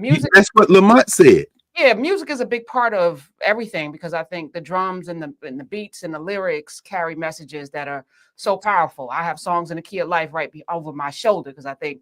music. That's what Lamont said. Yeah, music is a big part of everything because I think the drums and the beats and the lyrics carry messages that are so powerful. I have songs in the key of life right over my shoulder because I think,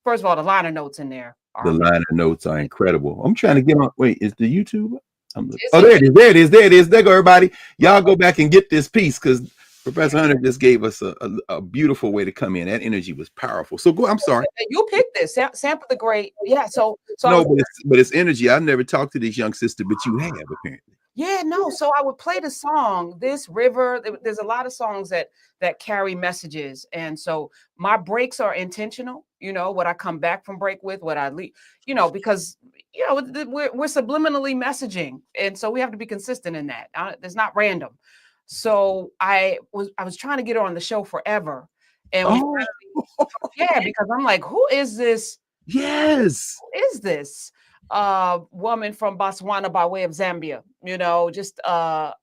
first of all, the liner notes in there The are liner notes are incredible. I'm trying to get on. Wait, is the YouTube? it's Oh, there it is. There it is. There it is. There go everybody. Y'all go back and get this piece because Professor Hunter just gave us a beautiful way to come in. That energy was powerful. So go. I'm sorry. You picked this sample the great. Yeah. So No, but it's energy. I've never talked to this young sister, but you have apparently. Yeah, no. So I would play the song, This River. There's a lot of songs that carry messages. And so my breaks are intentional, what I come back from break with, what I leave, because, we're subliminally messaging. And so we have to be consistent in that. It's not random. So I was trying to get her on the show forever. And because I'm like, who is this? Yes. Who is this? Woman from Botswana by way of Zambia, just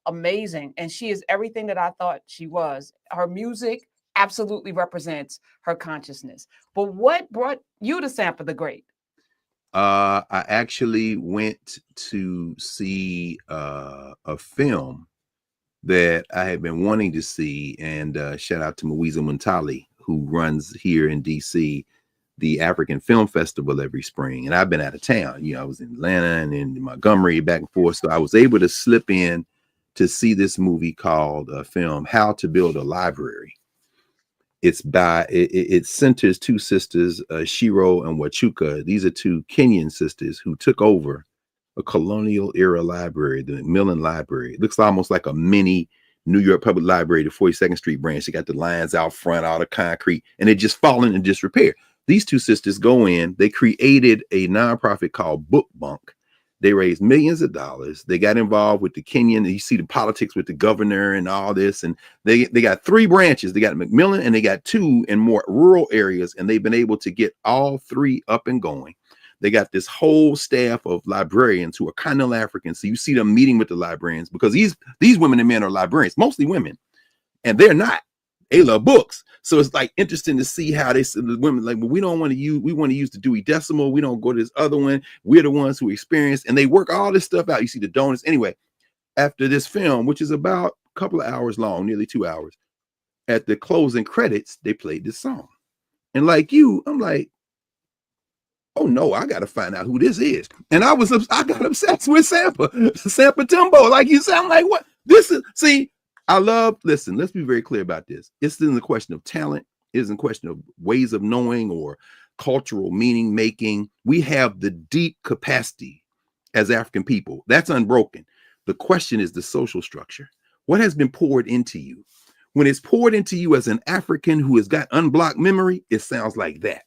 amazing. And she is everything that I thought she was. Her music absolutely represents her consciousness. But what brought you to Sampa the Great? I actually went to see a film that I had been wanting to see, and shout out to Mwiza Muntali, who runs here in DC the African Film Festival every spring. And I've been out of town. I was in Atlanta and in Montgomery, back and forth. So I was able to slip in to see this movie called film How to Build a Library. It centers two sisters, Shiro and Wachuka. These are two Kenyan sisters who took over a colonial era library, the Macmillan Library. It looks almost like a mini New York Public Library, the 42nd Street branch. They got the lines out front, all the concrete, and it just fallen in disrepair. These two sisters go in, they created a nonprofit called Book Bunk. They raised millions of dollars. They got involved with the Kenyan. You see the politics with the governor and all this. And they got three branches. They got Macmillan and they got two in more rural areas. And they've been able to get all three up and going. They got this whole staff of librarians who are continental Africans. So you see them meeting with the librarians because these women and men are librarians, mostly women. And they're not. They love books. So it's like interesting to see how the women like, well, we want to use the Dewey Decimal. We don't go to this other one. We're the ones who experience, and they work all this stuff out. You see the donuts. Anyway, after this film, which is about a couple of hours long, nearly 2 hours, at the closing credits, they played this song. And like you, I'm like, oh no, I got to find out who this is. And I got obsessed with Sampa Timbo. Like you said, I'm like, what? Listen, let's be very clear about this. This isn't a question of talent. It isn't a question of ways of knowing or cultural meaning making. We have the deep capacity as African people. That's unbroken. The question is the social structure. What has been poured into you? When it's poured into you as an African who has got unblocked memory, it sounds like that.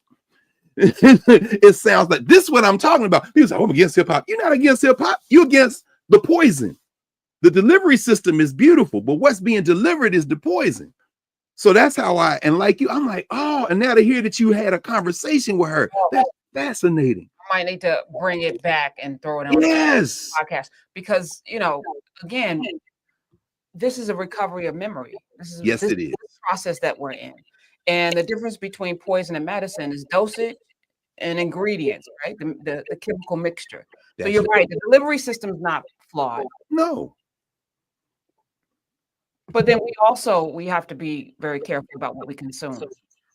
It sounds like this is what I'm talking about. People say, oh, I'm against hip hop. You're not against hip hop. You're against the poison. The delivery system is beautiful, but what's being delivered is the poison. So that's how and like you, I'm like, oh, and now to hear that you had a conversation with her, that's fascinating. I might need to bring it back and throw it on the podcast because, again, this is a recovery of memory. This is the process that we're in. And the difference between poison and medicine is dosage and ingredients, right? The chemical mixture. So you're right. The delivery system is not flawed. No. But then we have to be very careful about what we consume.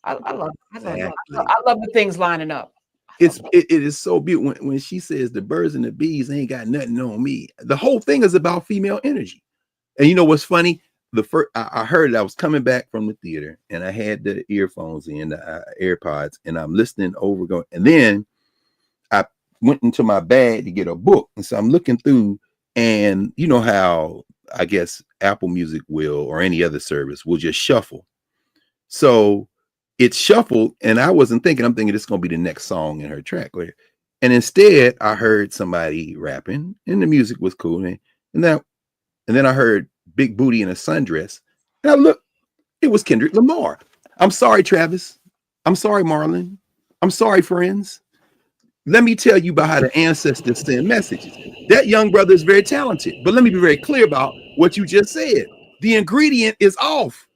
I love the things lining up. It is so beautiful when she says the birds and the bees ain't got nothing on me. The whole thing is about female energy. And you know what's funny? I heard it. I was coming back from the theater and I had the earphones in, the AirPods, and I'm listening over and then I went into my bag to get a book. And so I'm looking through, and you know how I guess Apple Music will, or any other service will just shuffle. So it shuffled and I'm thinking it's going to be the next song in her track. And instead I heard somebody rapping and the music was cool. And then I heard Big Booty in a sundress. And I looked, it was Kendrick Lamar. I'm sorry, Travis. I'm sorry, Marlon. I'm sorry, friends. Let me tell you about how the ancestors send messages. That young brother is very talented, but let me be very clear about what you just said. The ingredient is off.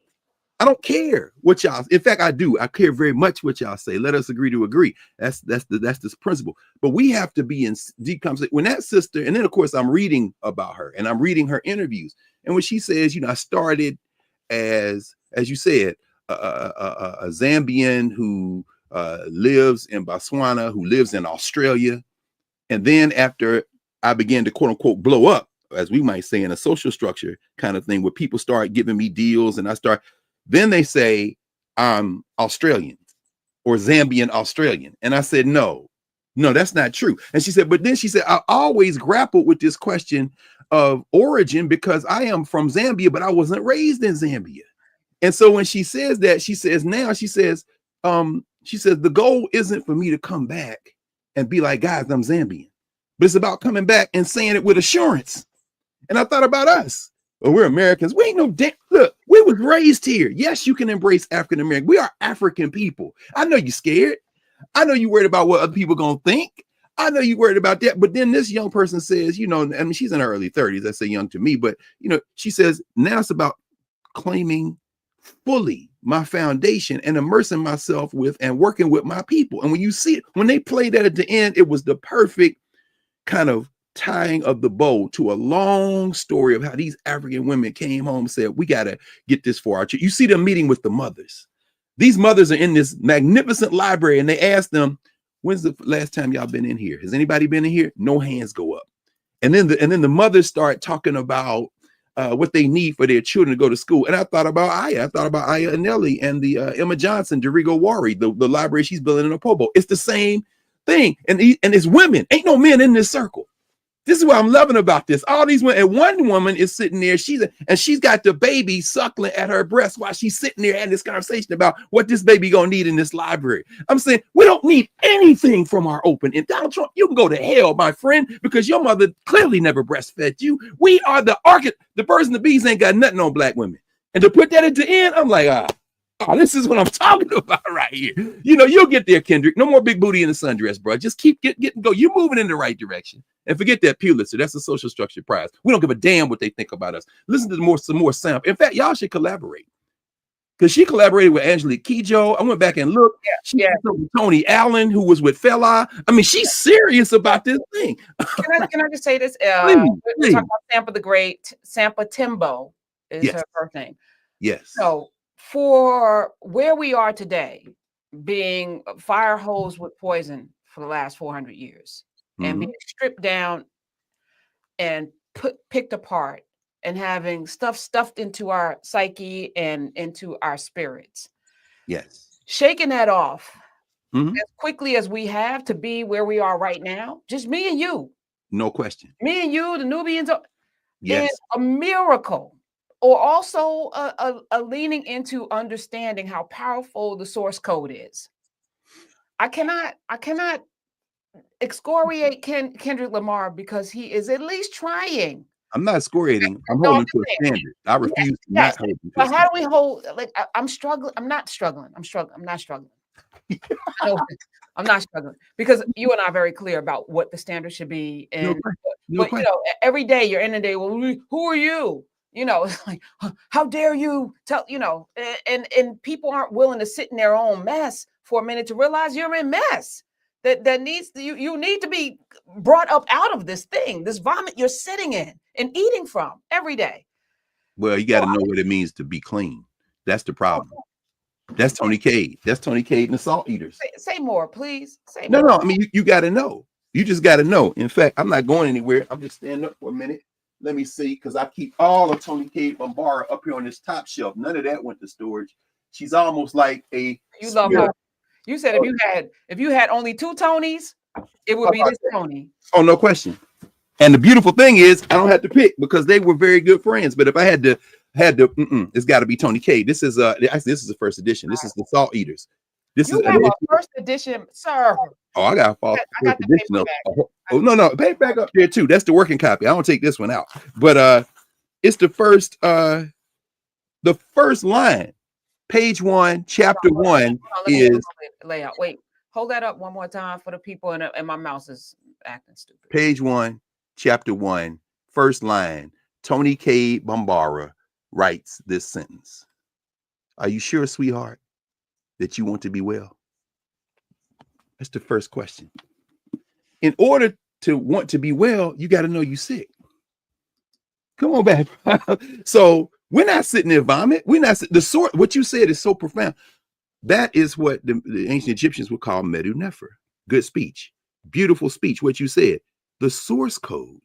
I don't care what y'all. In fact, I do. I care very much what y'all say. Let us agree to agree. That's this principle. But we have to be in deep conversation. When that sister, and then of course I'm reading about her, and I'm reading her interviews, and when she says, I started as you said, a Zambian who lives in Botswana, who lives in Australia, and then after I began to quote unquote blow up, as we might say, in a social structure kind of thing, where people start giving me deals, and then they say I'm Australian or Zambian Australian. And I said, no, that's not true. And she said, but then she said, I always grappled with this question of origin because I am from Zambia, but I wasn't raised in Zambia. And so when she says that, she says, the goal isn't for me to come back and be like, guys, I'm Zambian, but it's about coming back and saying it with assurance. And I thought about us. Well, we're Americans. We ain't no look, we was raised here. Yes, you can embrace African American. We are African people. I know you're scared. I know you're worried about what other people gonna think. I know you're worried about that. But then this young person says, I mean, she's in her early 30s. That's say young to me, but she says, now it's about claiming fully my foundation and immersing myself with and working with my people. And when you see it, when they played that at the end, it was the perfect kind of tying of the bow to a long story of how these African women came home and said, we got to get this for our children. You see them meeting with the mothers. These mothers are in this magnificent library, and they ask them, when's the last time y'all been in here? Has anybody been in here? No hands go up. And then the mothers start talking about what they need for their children to go to school. And I thought about Aya. I thought about Aya Anelli and the Emma Johnson, Derigo Wari, the library she's building in Opobo. It's the same thing. And it's women. Ain't no men in this circle. This is what I'm loving about this. All these women, and one woman is sitting there, she's got the baby suckling at her breast while she's sitting there having this conversation about what this baby gonna need in this library. I'm saying we don't need anything from our open. And Donald Trump, you can go to hell, my friend, because your mother clearly never breastfed you. We are the birds and the bees ain't got nothing on black women. And to put that at the end, I'm like, this is what I'm talking about right here. You'll get there, Kendrick. No more big booty in the sundress, bro. Just keep getting go. You're moving in the right direction. And forget that Pulitzer. That's a social structure prize. We don't give a damn what they think about us. Listen to some more sample. In fact, y'all should collaborate. Because she collaborated with Angelique Kidjo. I went back and looked. She did with Tony Allen, who was with Fela. I mean, she's serious about this thing. Can I just say this? We're talking about Sampa the Great. Sampa Timbo is her name. Yes. So for where we are today, being fire hosed with poison for the last 400 years, and being stripped down and picked apart, and having stuff stuffed into our psyche and into our spirits. Yes. Shaking that off as quickly as we have to be where we are right now, just me and you. No question. Me and you, the Nubians, yes, is a miracle. Or also a leaning into understanding how powerful the source code is. I cannot excoriate Kendrick Lamar because he is at least trying. I'm not excoriating. I'm holding to a standard. I refuse to not hold to a But standard. how do we hold? Like I'm struggling. I'm not struggling. I'm not struggling. I'm not struggling because you and I are very clear about what the standard should be. And but every day you're in the day. Well, who are you? It's like, how dare you tell? And people aren't willing to sit in their own mess for a minute to realize you're in mess. That needs you need to be brought up out of this thing, this vomit you're sitting in and eating from every day. Well, you got to know what it means to be clean. That's the problem. That's Tony Cade. That's Tony Cade and the Salt Eaters. Say more, please. Say more. No. I mean, you got to know. You just got to know. In fact, I'm not going anywhere. I'm just standing up for a minute. Let me see, because I keep all of Tony Cade Bambara up here on this top shelf. None of that went to storage. She's almost like a. You love her. You said if you had only two Tonys, it would be this Tony. Oh, no question. And the beautiful thing is, I don't have to pick because they were very good friends. But if I had to, it's got to be Tony Cade. This is the first edition. This is the Salt Eaters. This is a first edition, sir. Oh, I got a first edition. No, paperback up there too. That's the working copy. I don't take this one out. But it's the first line. Page 1, chapter 1 is layout. Wait, hold that up one more time for the people, and my mouse is acting stupid. Page 1, chapter 1, first line. Tony Cade Bambara writes this sentence. Are you sure, sweetheart, that you want to be well? That's the first question. In order to want to be well, you got to know you're sick. Come on back. So we're not sitting there vomit. We're not the sort. What you said is so profound. That is what the ancient Egyptians would call medu nefer. Good speech, beautiful speech. What you said. The source code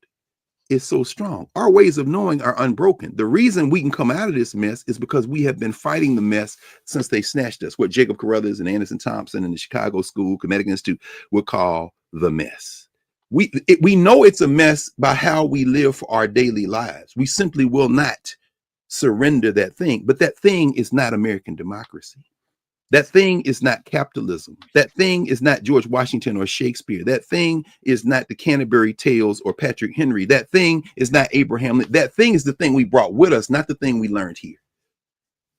is so strong. Our ways of knowing are unbroken. The reason we can come out of this mess is because we have been fighting the mess since they snatched us. What Jacob Carruthers and Anderson Thompson and the Chicago School Comedic Institute would call the mess. We know it's a mess by how we live for our daily lives. We simply will not surrender that thing. But that thing is not American democracy. That thing is not capitalism. That thing is not George Washington or Shakespeare. That thing is not the Canterbury Tales or Patrick Henry. That thing is not Abraham. That thing is the thing we brought with us, not the thing we learned here.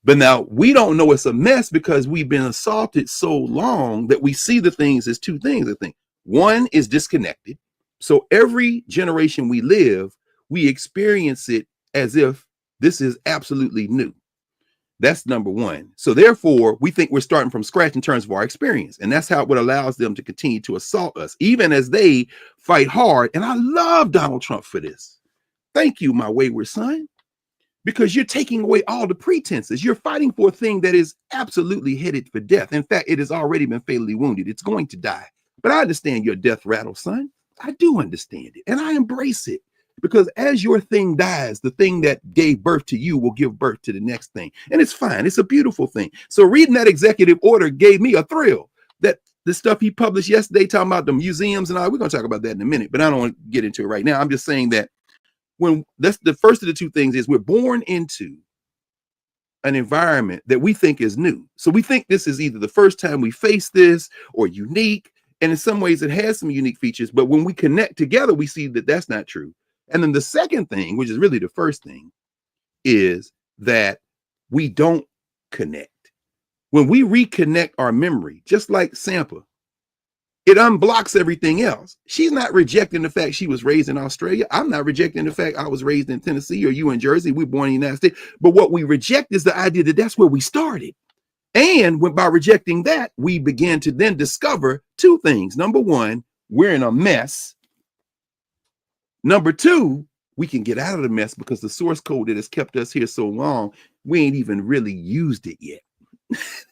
But now we don't know it's a mess because we've been assaulted so long that we see the things as two things, I think. One is disconnected. So every generation we live, we experience it as if this is absolutely new. That's number one. So therefore, we think we're starting from scratch in terms of our experience. And that's how what allows them to continue to assault us, even as they fight hard. And I love Donald Trump for this. Thank you, my wayward son, because you're taking away all the pretenses. You're fighting for a thing that is absolutely headed for death. In fact, it has already been fatally wounded. It's going to die. But I understand your death rattle, son. I do understand it. And I embrace it. Because as your thing dies, the thing that gave birth to you will give birth to the next thing. And it's fine. It's a beautiful thing. So reading that executive order gave me a thrill. That the stuff he published yesterday, talking about the museums and all, we're going to talk about that in a minute, but I don't want to get into it right now. I'm just saying that when that's the first of the two things is we're born into an environment that we think is new. So we think this is either the first time we face this or unique. And in some ways it has some unique features. But when we connect together, we see that that's not true. And then the second thing, which is really the first thing, is that we don't connect. When we reconnect our memory, just like Sampa, it unblocks everything else. She's not rejecting the fact she was raised in Australia. I'm not rejecting the fact I was raised in Tennessee or you in Jersey. We're born in the United States. But what we reject is the idea that that's where we started. And by rejecting that, we begin to then discover two things. Number one, we're in a mess. Number two, we can get out of the mess because the source code that has kept us here so long, we ain't even really used it yet.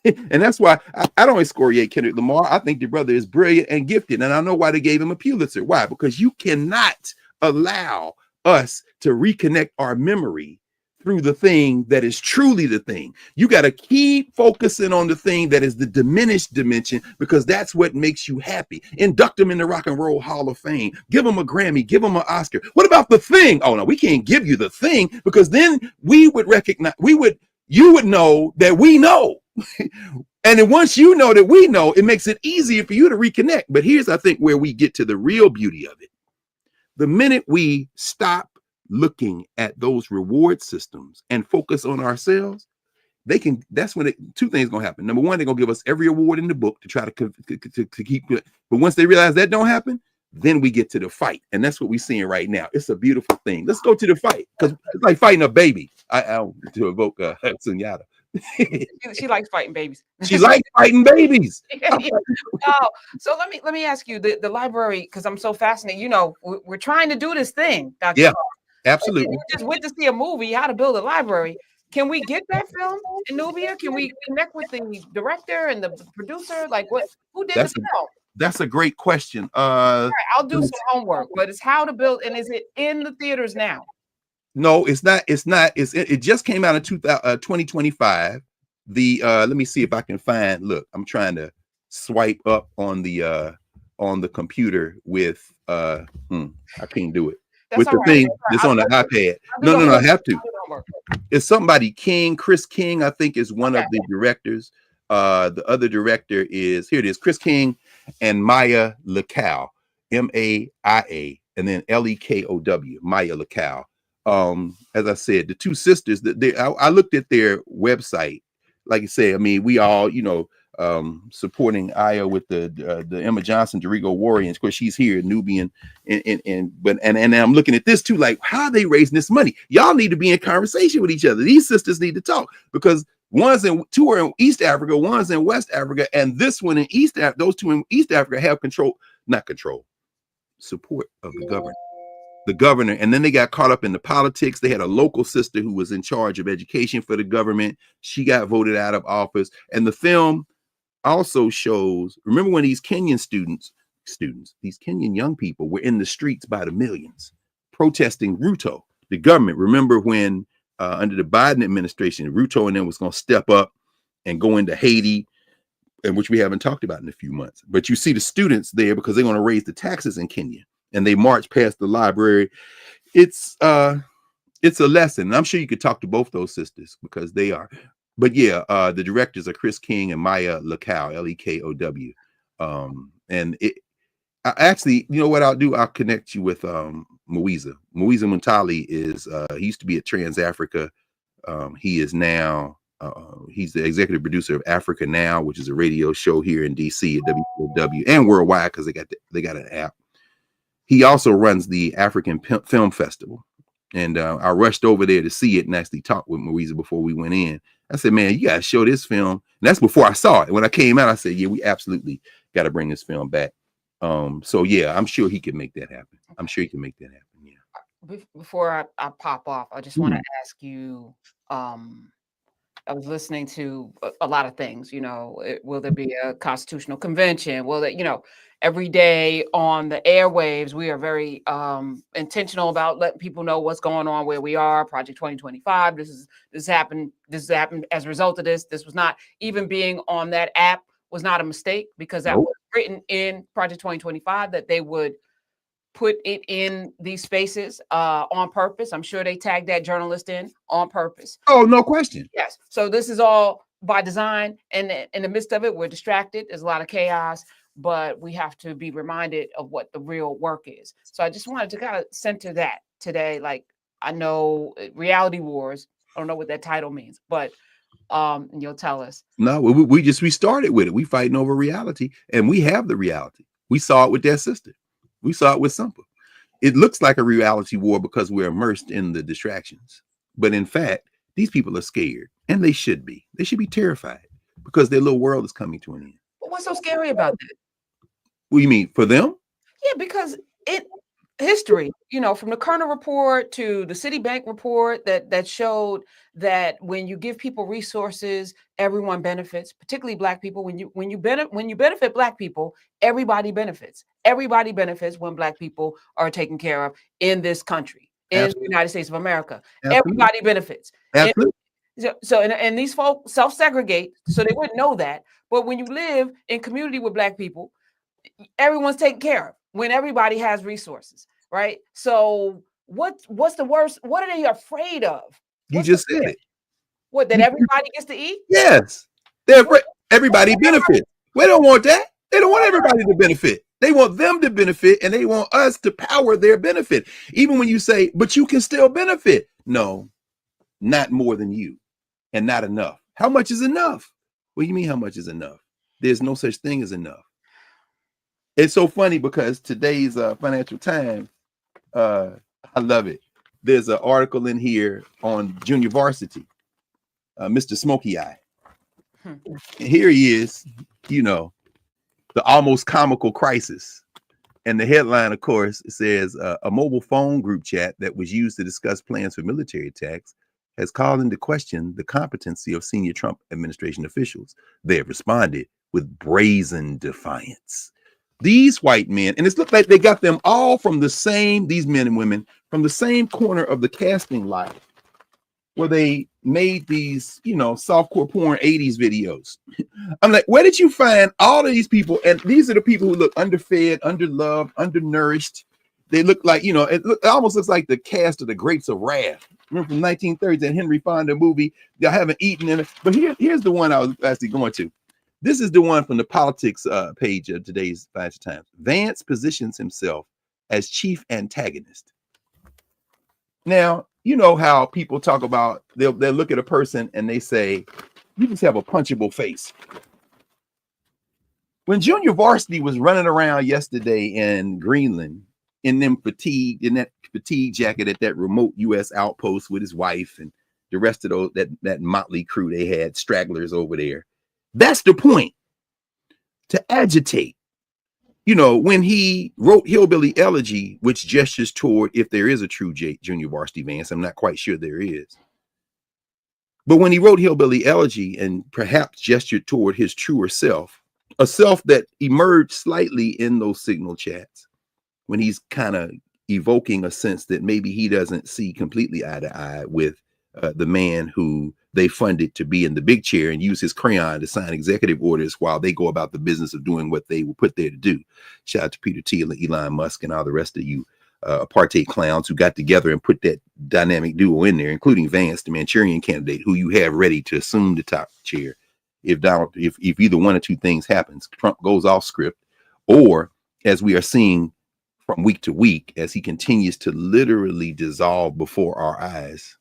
And that's why I don't excoriate Kendrick Lamar. I think the brother is brilliant and gifted. And I know why they gave him a Pulitzer. Why? Because you cannot allow us to reconnect our memory through the thing that is truly the thing. You got to keep focusing on the thing that is the diminished dimension, because that's what makes you happy. Induct them in the Rock and Roll Hall of Fame. Give them a Grammy. Give them an Oscar. What about the thing? Oh no, we can't give you the thing, because then we would recognize, you would know that we know. And then once you know that we know, it makes it easier for you to reconnect. But here's, I think, where we get to the real beauty of it. The minute we stop looking at those reward systems and focus on ourselves, that's when two things gonna happen. Number one, they're gonna give us every award in the book to try to keep it. But once they realize that don't happen, then we get to the fight. And that's what we're seeing right now. It's a beautiful thing. Let's go to the fight, because it's like fighting a baby. I to evoke Sunyata. She likes fighting babies. She likes fighting babies. Oh, so let me ask you, the library, because I'm so fascinated. You know, we're trying to do this thing, Dr. Yeah. Carr. Absolutely. We just went to see a movie, How to Build a Library. Can we get that film in Nubia? Can we connect with the director and the producer? Like, who did the film? That's a great question. All right, I'll do some homework, but it's How to Build, and is it in the theaters now? No, it's not. It just came out in 2025. Let me see if I can find. Look, I'm trying to swipe up on the computer with I can't do it. With the thing that's on the iPad. No, I have to. It's somebody King, Chris King, I think, is one of the directors. The other director is, here it is, Chris King and Maya Lekow, M-A-I-A, and then L-E-K-O-W, Maya Lekow. As I said, the two sisters, I looked at their website. Like I said, I mean, we all, supporting Aya with the Emma Johnson, Dorigo Warrior. And of course, she's here, Nubian, and I'm looking at this too, like, how are they raising this money? Y'all need to be in conversation with each other. These sisters need to talk, because Two are in East Africa, one's in West Africa, and this one in East Africa, those two in East Africa have support of the governor. And then they got caught up in the politics. They had a local sister who was in charge of education for the government. She got voted out of office. And the film also shows, remember when these Kenyan these Kenyan young people were in the streets by the millions protesting Ruto, the government. Remember when under the Biden administration, Ruto and them was going to step up and go into Haiti, and which we haven't talked about in a few months. But you see the students there because they're going to raise the taxes in Kenya, and they march past the library. It's a lesson. I'm sure you could talk to both those sisters because they are. But yeah, the directors are Chris King and Maya Lekow, Lekow. And I actually, you know what I'll do? I'll connect you with Moiza Muntali. He used to be at Trans Africa. He is now he's the executive producer of Africa Now, which is a radio show here in DC at WWW and worldwide because they got an app. He also runs the African Film Festival, and I rushed over there to see it and actually talk with Moiza before we went in. I said, "Man, you gotta show this film." And that's before I saw it. When I came out, I said, "Yeah, we absolutely got to bring this film back." So yeah, I'm sure he can make that happen. I'm sure he can make that happen. Yeah. Before I pop off, I just want to ask you, I was listening to a lot of things, you know, will there be a constitutional convention? Will that, you know, every day on the airwaves, we are very intentional about letting people know what's going on, where we are, Project 2025. This happened as a result of this. This was not, even being on that app was not a mistake, because that was written in Project 2025 that they would put it in these spaces on purpose. I'm sure they tagged that journalist in on purpose. Oh, no question. Yes. So this is all by design. And in the midst of it, we're distracted. There's a lot of chaos, but we have to be reminded of what the real work is. So I just wanted to kind of center that today. Like, I know Reality Wars, I don't know what that title means, but you'll tell us. No, we started with it. We fighting over reality, and we have the reality. We saw it with their sister. We saw it with Sumpa. It looks like a reality war because we're immersed in the distractions. But in fact, these people are scared, and they should be. They should be terrified because their little world is coming to an end. But what's so scary about that? What do you mean, for them? Yeah, because history, you know, from the Kerner report to the Citibank report that showed that when you give people resources, everyone benefits, particularly Black people. When you benefit Black people, everybody benefits. Everybody benefits when Black people are taken care of in this country, in the United States of America. Absolutely. Everybody benefits. Absolutely. And these folks self-segregate, so they wouldn't know that. But when you live in community with Black people, everyone's taken care of when everybody has resources, right? So what's the worst? What are they afraid of? You just said it. What, that everybody gets to eat? Yes. Everybody benefits. We don't want that. They don't want everybody to benefit. They want them to benefit, and they want us to power their benefit. Even when you say, but you can still benefit. No, not more than you, and not enough. How much is enough? What do you mean, how much is enough? There's no such thing as enough. It's so funny because today's Financial Times, I love it. There's an article in here on junior varsity, Mr. Smokey Eye. And here he is, you know, the almost comical crisis. And the headline, of course, says a mobile phone group chat that was used to discuss plans for military attacks has called into question the competency of senior Trump administration officials. They have responded with brazen defiance. These white men, and it's looked like they got them all from the same, these men and women, from the same corner of the casting lot where they made these, you know, softcore porn 80s videos. I'm like, where did you find all of these people? And these are the people who look underfed, underloved, undernourished. They look like, you know, it almost looks like the cast of The Grapes of Wrath. Remember from 1930s, that Henry Fonda movie? Y'all haven't eaten in it. But here's the one I was actually going to. This is the one from the politics page of today's Financial Times. Vance positions himself as chief antagonist. Now, you know how people talk about, they'll look at a person and they say, you just have a punchable face. When Junior Varsity was running around yesterday in Greenland in that fatigue jacket at that remote U.S. outpost with his wife, and the rest of those, that motley crew they had, stragglers over there. That's the point, to agitate. When he wrote Hillbilly Elegy, which gestures toward, if there is a true junior varsity Vance, I'm not quite sure there is. But when he wrote Hillbilly Elegy and perhaps gestured toward his truer self, a self that emerged slightly in those signal chats, when he's kind of evoking a sense that maybe he doesn't see completely eye to eye with the man who they funded to be in the big chair and use his crayon to sign executive orders while they go about the business of doing what they were put there to do. Shout out to Peter Thiel and Elon Musk and all the rest of you apartheid clowns who got together and put that dynamic duo in there, including Vance, the Manchurian candidate, who you have ready to assume the top chair if either one or two things happens. Trump goes off script, or as we are seeing from week to week, as he continues to literally dissolve before our eyes,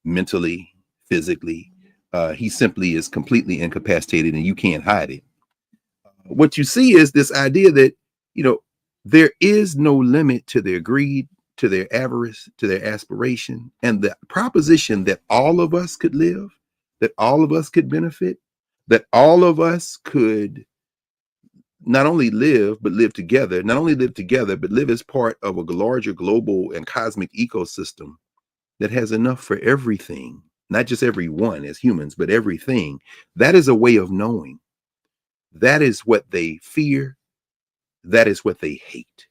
mentally, physically, he simply is completely incapacitated and you can't hide it. What you see is this idea that, there is no limit to their greed, to their avarice, to their aspiration, and the proposition that all of us could live, that all of us could benefit, that all of us could not only live, but live together, not only live together, but live as part of a larger global and cosmic ecosystem that has enough for everything, not just everyone as humans, but everything. That is a way of knowing. That is what they fear. That is what they hate.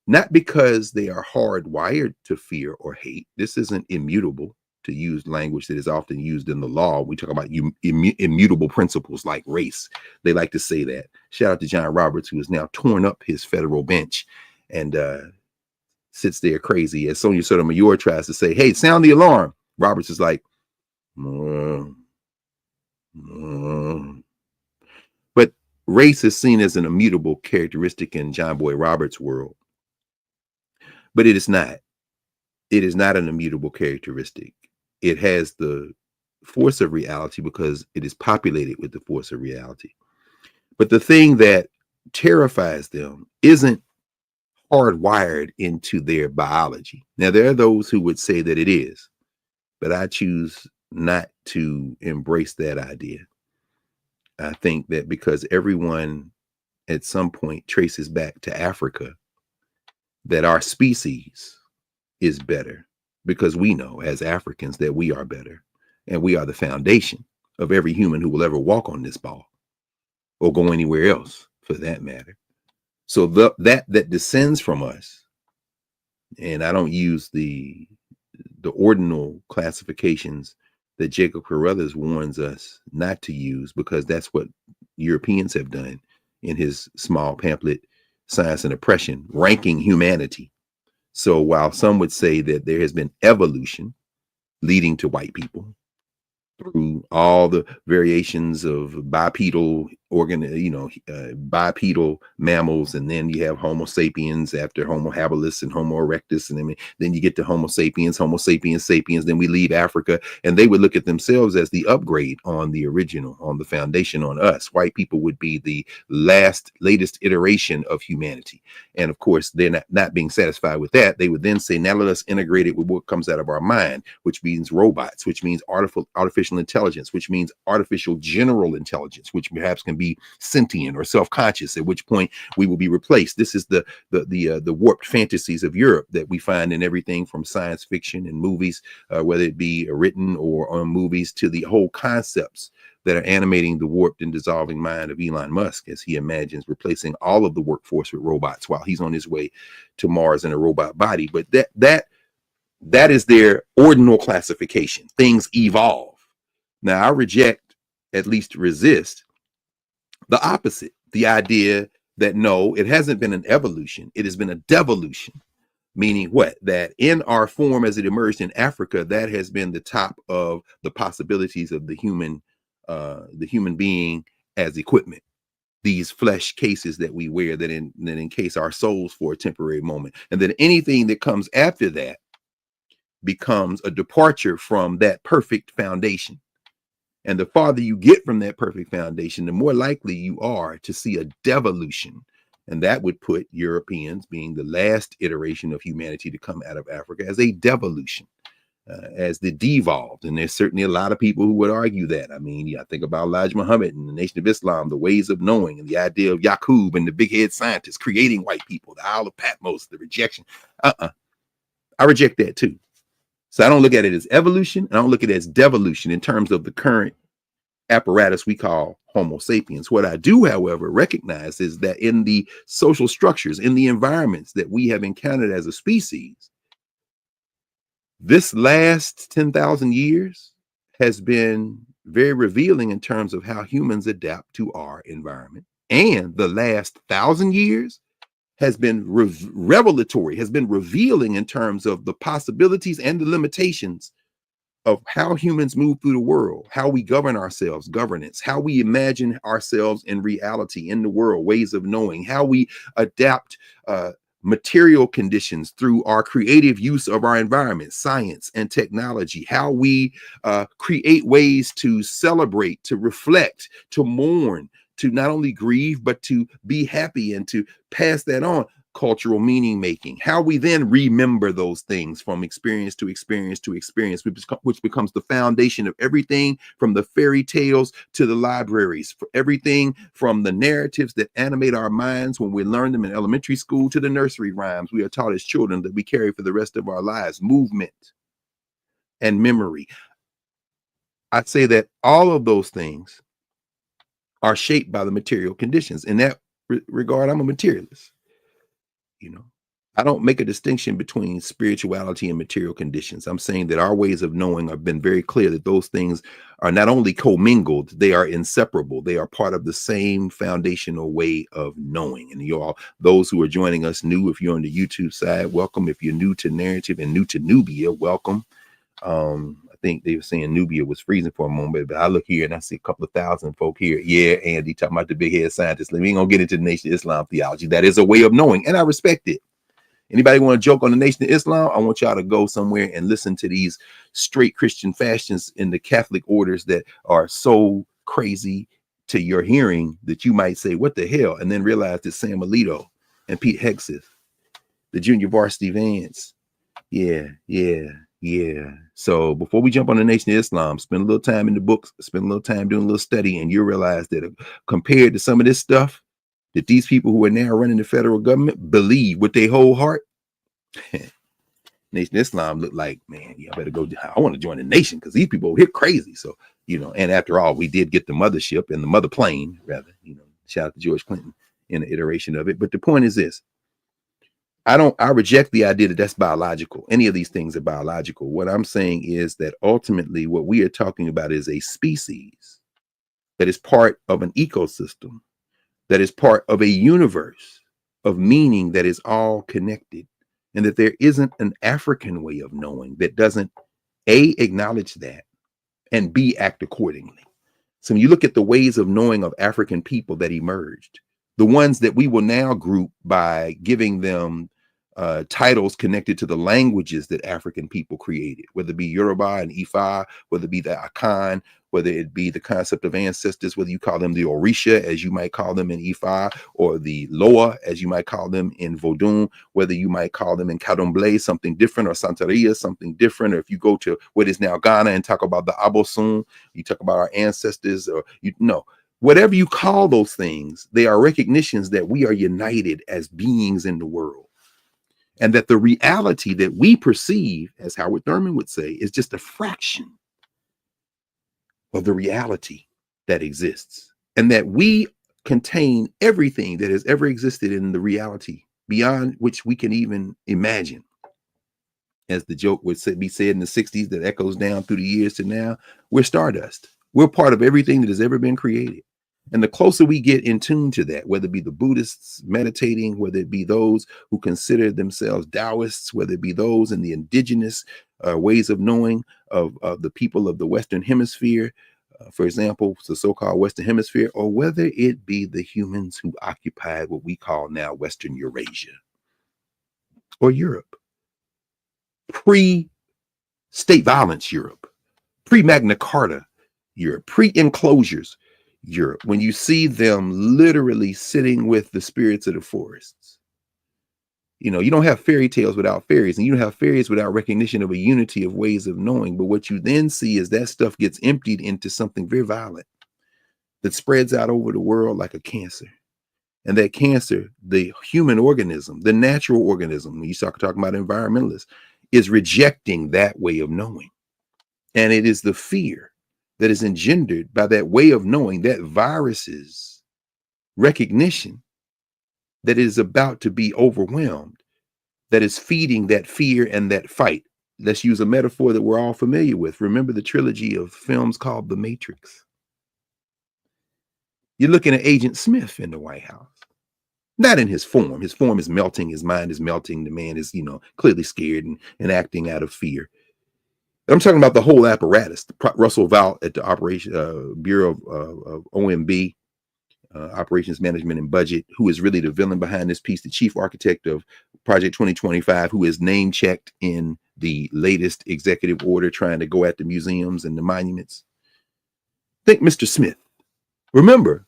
Not because they are hardwired to fear or hate. This isn't immutable, to use language that is often used in the law. We talk about immutable principles like race. They like to say that. Shout out to John Roberts, who has now torn up his federal bench and sits there crazy as Sonia Sotomayor tries to say, hey, sound the alarm. Roberts is like, But race is seen as an immutable characteristic in John Boy Roberts' world. But it is not. It is not an immutable characteristic. It has the force of reality because it is populated with the force of reality. But the thing that terrifies them isn't hardwired into their biology. Now, there are those who would say that it is, but I choose not to embrace that idea. I think that because everyone at some point traces back to Africa, that our species is better, because we know as Africans that we are better, and we are the foundation of every human who will ever walk on this ball or go anywhere else for that matter. So that descends from us, and I don't use the ordinal classifications that Jacob Carruthers warns us not to use, because that's what Europeans have done in his small pamphlet, Science and Oppression, ranking humanity. So while some would say that there has been evolution leading to white people through all the variations of bipedal bipedal mammals, and then you have Homo sapiens after Homo habilis and Homo erectus, and then you get to Homo sapiens, sapiens. Then we leave Africa, and they would look at themselves as the upgrade on the original, on the foundation, on us. White people would be the latest iteration of humanity, and of course, they're not being satisfied with that. They would then say, now let us integrate it with what comes out of our mind, which means robots, which means artificial intelligence, which means artificial general intelligence, which perhaps can be sentient or self-conscious, at which point we will be replaced. This is the warped fantasies of Europe that we find in everything from science fiction and movies, whether it be written or on movies, to the whole concepts that are animating the warped and dissolving mind of Elon Musk as he imagines replacing all of the workforce with robots while he's on his way to Mars in a robot body. But that is their ordinal classification. Things evolve. Now, I reject, at least resist, the opposite, the idea that no, it hasn't been an evolution, it has been a devolution. Meaning what? That in our form as it emerged in Africa, that has been the top of the possibilities of the human being as equipment. These flesh cases that we wear that encase our souls for a temporary moment. And then anything that comes after that becomes a departure from that perfect foundation. And the farther you get from that perfect foundation, the more likely you are to see a devolution. And that would put Europeans, being the last iteration of humanity to come out of Africa, as a devolution. as the devolved. And there's certainly a lot of people who would argue that. I mean, I think about Elijah Muhammad and the Nation of Islam, the ways of knowing, and the idea of Yaqub and the big head scientists creating white people, the Isle of Patmos, the rejection. I reject that too. So I don't look at it as evolution. I don't look at it as devolution in terms of the current apparatus we call Homo sapiens. What I do, however, recognize is that in the social structures, in the environments that we have encountered as a species, this last 10,000 years has been very revealing in terms of how humans adapt to our environment. And the last 1,000 years has been revelatory, has been revealing in terms of the possibilities and the limitations of how humans move through the world, how we govern ourselves, governance, how we imagine ourselves in reality, in the world, ways of knowing, how we adapt material conditions through our creative use of our environment, science and technology, how we create ways to celebrate, to reflect, to mourn, to not only grieve, but to be happy and to pass that on. Cultural meaning making, how we then remember those things from experience to experience to experience, which becomes the foundation of everything from the fairy tales to the libraries, for everything from the narratives that animate our minds when we learn them in elementary school to the nursery rhymes we are taught as children that we carry for the rest of our lives, movement and memory. I'd say that all of those things are shaped by the material conditions. In that regard, I'm a materialist. You know, I don't make a distinction between spirituality and material conditions. I'm saying that our ways of knowing have been very clear that those things are not only commingled, they are inseparable. They are part of the same foundational way of knowing. And you all, those who are joining us new, if you're on the YouTube side, welcome. If you're new to Knarrative and new to Nubia, welcome. I think they were saying Nubia was freezing for a moment, but I look here and I see a couple of thousand folk here. Yeah, Andy talking about the big head scientists. We ain't gonna get into the Nation of Islam theology. That is a way of knowing, and I respect it. Anybody want to joke on the Nation of Islam? I want y'all to go somewhere and listen to these straight Christian fashions in the Catholic orders that are so crazy to your hearing that you might say, what the hell? And then realize that Sam Alito and Pete Hegseth, the junior varsity Vance. Yeah. So before we jump on the Nation of Islam, spend a little time in the books, spend a little time doing a little study, and you realize that compared to some of this stuff that these people who are now running the federal government believe with their whole heart, Nation of Islam look like, man, yeah, I better go. I want to join the nation because these people over here crazy. So, and after all, we did get the mothership and the mother plane, rather, shout out to George Clinton in the iteration of it. But the point is this. I reject the idea that that's biological. Any of these things are biological. What I'm saying is that ultimately what we are talking about is a species that is part of an ecosystem, that is part of a universe of meaning that is all connected, and that there isn't an African way of knowing that doesn't A, acknowledge that, and B, act accordingly. So when you look at the ways of knowing of African people that emerged, the ones that we will now group by giving them titles connected to the languages that African people created, whether it be Yoruba and Ifa, whether it be the Akan, whether it be the concept of ancestors, whether you call them the Orisha, as you might call them in Ifa, or the Loa, as you might call them in Vodun, whether you might call them in Kadomble, something different, or Santeria, something different, or if you go to what is now Ghana and talk about the Abosun, you talk about our ancestors, or whatever you call those things, they are recognitions that we are united as beings in the world. And that the reality that we perceive, as Howard Thurman would say, is just a fraction of the reality that exists. And that we contain everything that has ever existed in the reality beyond which we can even imagine. As the joke would be said in the 60s that echoes down through the years to now, we're stardust. We're part of everything that has ever been created. And the closer we get in tune to that, whether it be the Buddhists meditating, whether it be those who consider themselves Taoists, whether it be those in the indigenous ways of knowing of the people of the Western Hemisphere, for example, the so-called Western Hemisphere, or whether it be the humans who occupied what we call now Western Eurasia or Europe, pre-state violence Europe, pre-Magna Carta Europe, pre-enclosures Europe, when you see them literally sitting with the spirits of the forests, You know, you don't have fairy tales without fairies, and you don't have fairies without recognition of a unity of ways of knowing. But what you then see is that stuff gets emptied into something very violent that spreads out over the world like a cancer. And that cancer, the human organism, the natural organism, when you start talking about environmentalists, is rejecting that way of knowing. And it is the fear that is engendered by that way of knowing, that virus's recognition, that is about to be overwhelmed, that is feeding that fear and that fight. Let's use a metaphor that we're all familiar with. Remember the trilogy of films called The Matrix? You're looking at Agent Smith in the White House. Not in his form. His form is melting. His mind is melting. The man is, clearly scared and acting out of fear. I'm talking about the whole apparatus. Russell Vought at the Bureau of OMB, Operations Management and Budget, who is really the villain behind this piece, the chief architect of Project 2025, who is name checked in the latest executive order trying to go at the museums and the monuments. Think Mr. Smith. Remember,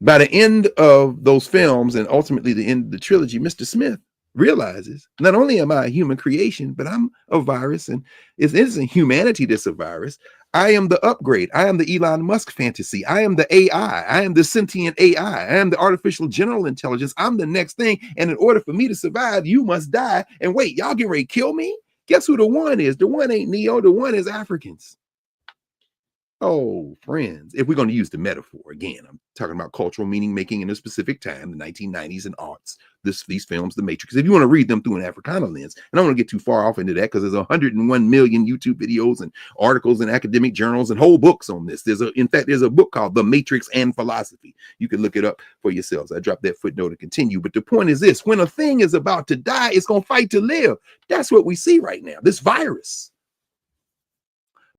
by the end of those films and ultimately the end of the trilogy, Mr. Smith realizes not only am I a human creation, but I'm a virus, and it isn't humanity that's a virus. I am the upgrade. I am the Elon Musk fantasy. I am the AI. I am the sentient AI. I am the artificial general intelligence. I'm the next thing. And in order for me to survive, you must die. And wait, y'all get ready to kill me? Guess who the one is? The one ain't Neo. The one is Africans. Oh, friends, if we're going to use the metaphor, again, I'm talking about cultural meaning making in a specific time, the 1990s and aughts, these films, The Matrix. If you want to read them through an Africana lens, and I don't want to get too far off into that because there's 101 million YouTube videos and articles and academic journals and whole books on this. In fact, there's a book called The Matrix and Philosophy. You can look it up for yourselves. I dropped that footnote to continue. But the point is this: when a thing is about to die, it's going to fight to live. That's what we see right now, this virus.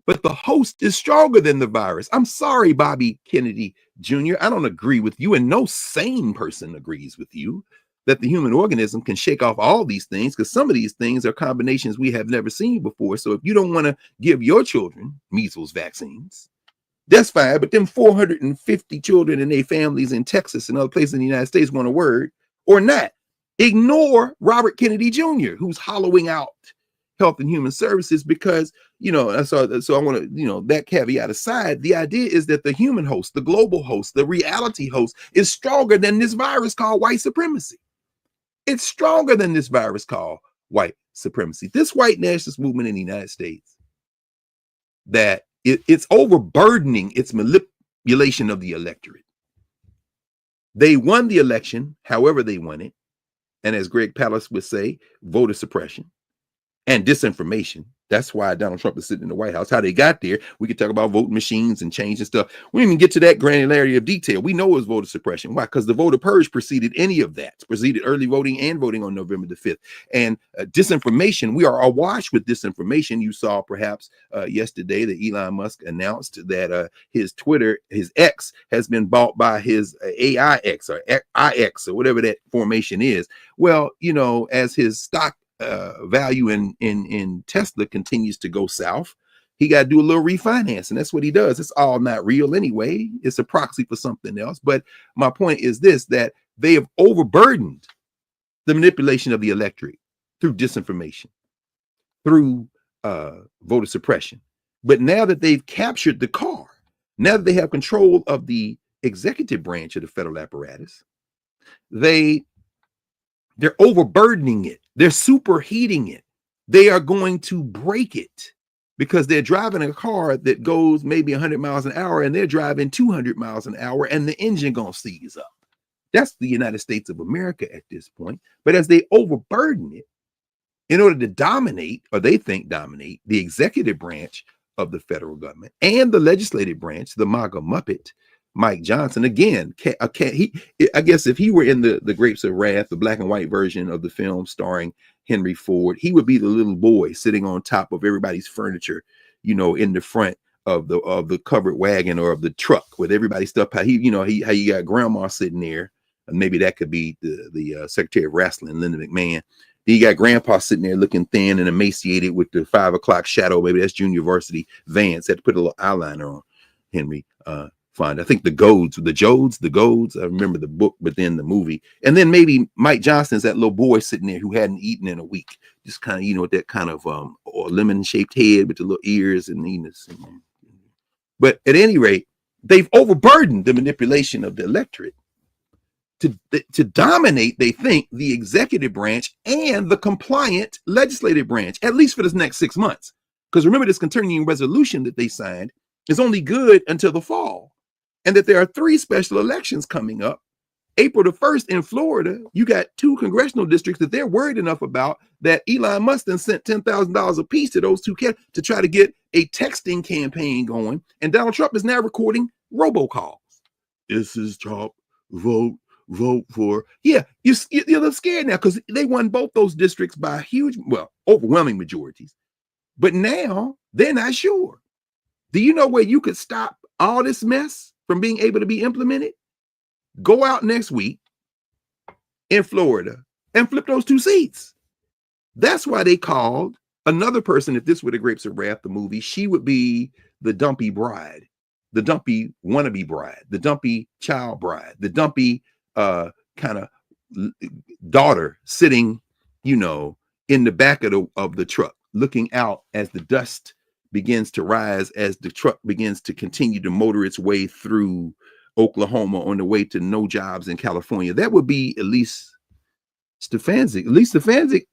But the host is stronger than the virus. I'm sorry, Bobby Kennedy Jr. I don't agree with you, and no sane person agrees with you that the human organism can shake off all these things, because some of these things are combinations we have never seen before. So if you don't want to give your children measles vaccines, that's fine. But them 450 children and their families in Texas and other places in the United States want a word or not. Ignore Robert Kennedy Jr., who's hollowing out Health and Human Services because, so I want to, that caveat aside, the idea is that the human host, the global host, the reality host is stronger than this virus called white supremacy. It's stronger than this virus called white supremacy. This white nationalist movement in the United States, that it's overburdening its manipulation of the electorate. They won the election, however they won it. And as Greg Palast would say, voter suppression and disinformation. That's why Donald Trump is sitting in the White House. How they got there, we could talk about voting machines and change and stuff. We didn't even get to that granularity of detail. We know it was voter suppression. Why? Because the voter purge preceded any of that. Preceded early voting and voting on November the 5th. And disinformation, we are awash with disinformation. You saw perhaps yesterday that Elon Musk announced that his Twitter, his X, has been bought by his AIX or IX or whatever that formation is. Well, as his stock value in Tesla continues to go south, he got to do a little refinance, and that's what he does. It's all not real anyway. It's a proxy for something else. But my point is this, that they have overburdened the manipulation of the electorate through disinformation, through voter suppression. But now that they've captured the car, now that they have control of the executive branch of the federal apparatus, they're overburdening it. They're superheating it. They are going to break it because they're driving a car that goes maybe 100 miles an hour and they're driving 200 miles an hour and the engine going to seize up. That's the United States of America at this point. But as they overburden it, in order to dominate, or they think dominate, the executive branch of the federal government and the legislative branch, the MAGA Muppet, Mike Johnson, again, I guess if he were in the Grapes of Wrath, the black and white version of the film starring Henry Ford, he would be the little boy sitting on top of everybody's furniture, in the front of the covered wagon or of the truck with everybody's stuff. How you got grandma sitting there, and maybe that could be the Secretary of Wrestling, Linda McMahon. Then you got grandpa sitting there looking thin and emaciated with the 5 o'clock shadow. Maybe that's Junior Varsity Vance. Had to put a little eyeliner on Henry find. I think the Goads, I remember the book, but then the movie. And then maybe Mike Johnson's that little boy sitting there who hadn't eaten in a week. Just kind of, you know, with that kind of or lemon shaped head with the little ears and neatness. But at any rate, they've overburdened the manipulation of the electorate to dominate, they think, the executive branch and the compliant legislative branch, at least for this next 6 months. Because remember, this continuing resolution that they signed is only good until the fall. And that there are 3 special elections coming up. April the 1st in Florida, you got 2 congressional districts that they're worried enough about that Elon Musk then sent $10,000 a piece to those 2 to try to get a texting campaign going. And Donald Trump is now recording robocalls. This is Trump, vote for. Yeah, you're a little scared now because they won both those districts by huge, overwhelming majorities. But now they're not sure. Do you know where you could stop all this mess from being able to be implemented? Go out next week in Florida and flip those 2 seats. That's why they called another person, if this were the Grapes of Wrath, the movie, she would be the dumpy bride, the dumpy wannabe bride, the dumpy child bride, the dumpy kind of daughter sitting, you know, in the back of the truck, looking out as the dust begins to rise, as the truck begins to continue to motor its way through Oklahoma on the way to no jobs in California. That would be Elise Stefanczyk. Elise Stefanczyk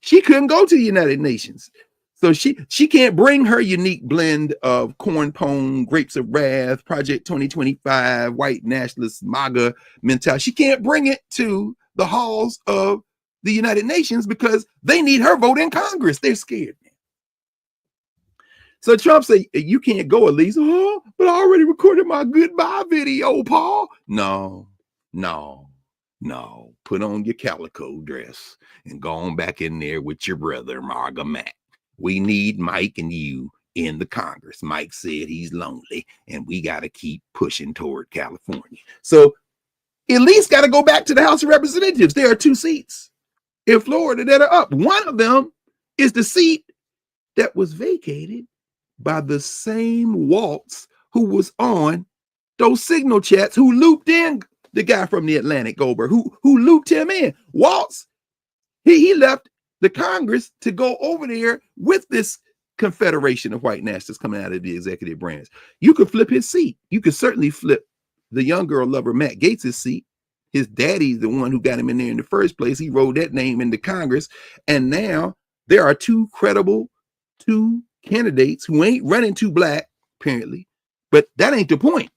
she couldn't go to the United Nations. So she can't bring her unique blend of corn pone, Grapes of Wrath, Project 2025, white nationalist MAGA mentality. She can't bring it to the halls of the United Nations because they need her vote in Congress. They're scared. So Trump said, you can't go, Elise. Oh, but I already recorded my goodbye video, Paul. No. Put on your calico dress and go on back in there with your brother, Marga Matt. We need Mike and you in the Congress. Mike said he's lonely and we got to keep pushing toward California. So Elise got to go back to the House of Representatives. There are 2 seats in Florida that are up. One of them is the seat that was vacated by the same Waltz who was on those signal chats, who looped in the guy from the Atlantic, Goldberg, who looped him in. Waltz, he left the Congress to go over there with this confederation of white nationalists coming out of the executive branch. You could flip his seat. You could certainly flip the young girl lover Matt Gaetz' seat. His daddy's the one who got him in there in the first place. He wrote that name into Congress. And now there are 2 credible, 2 candidates who ain't running too black, apparently, but that ain't the point.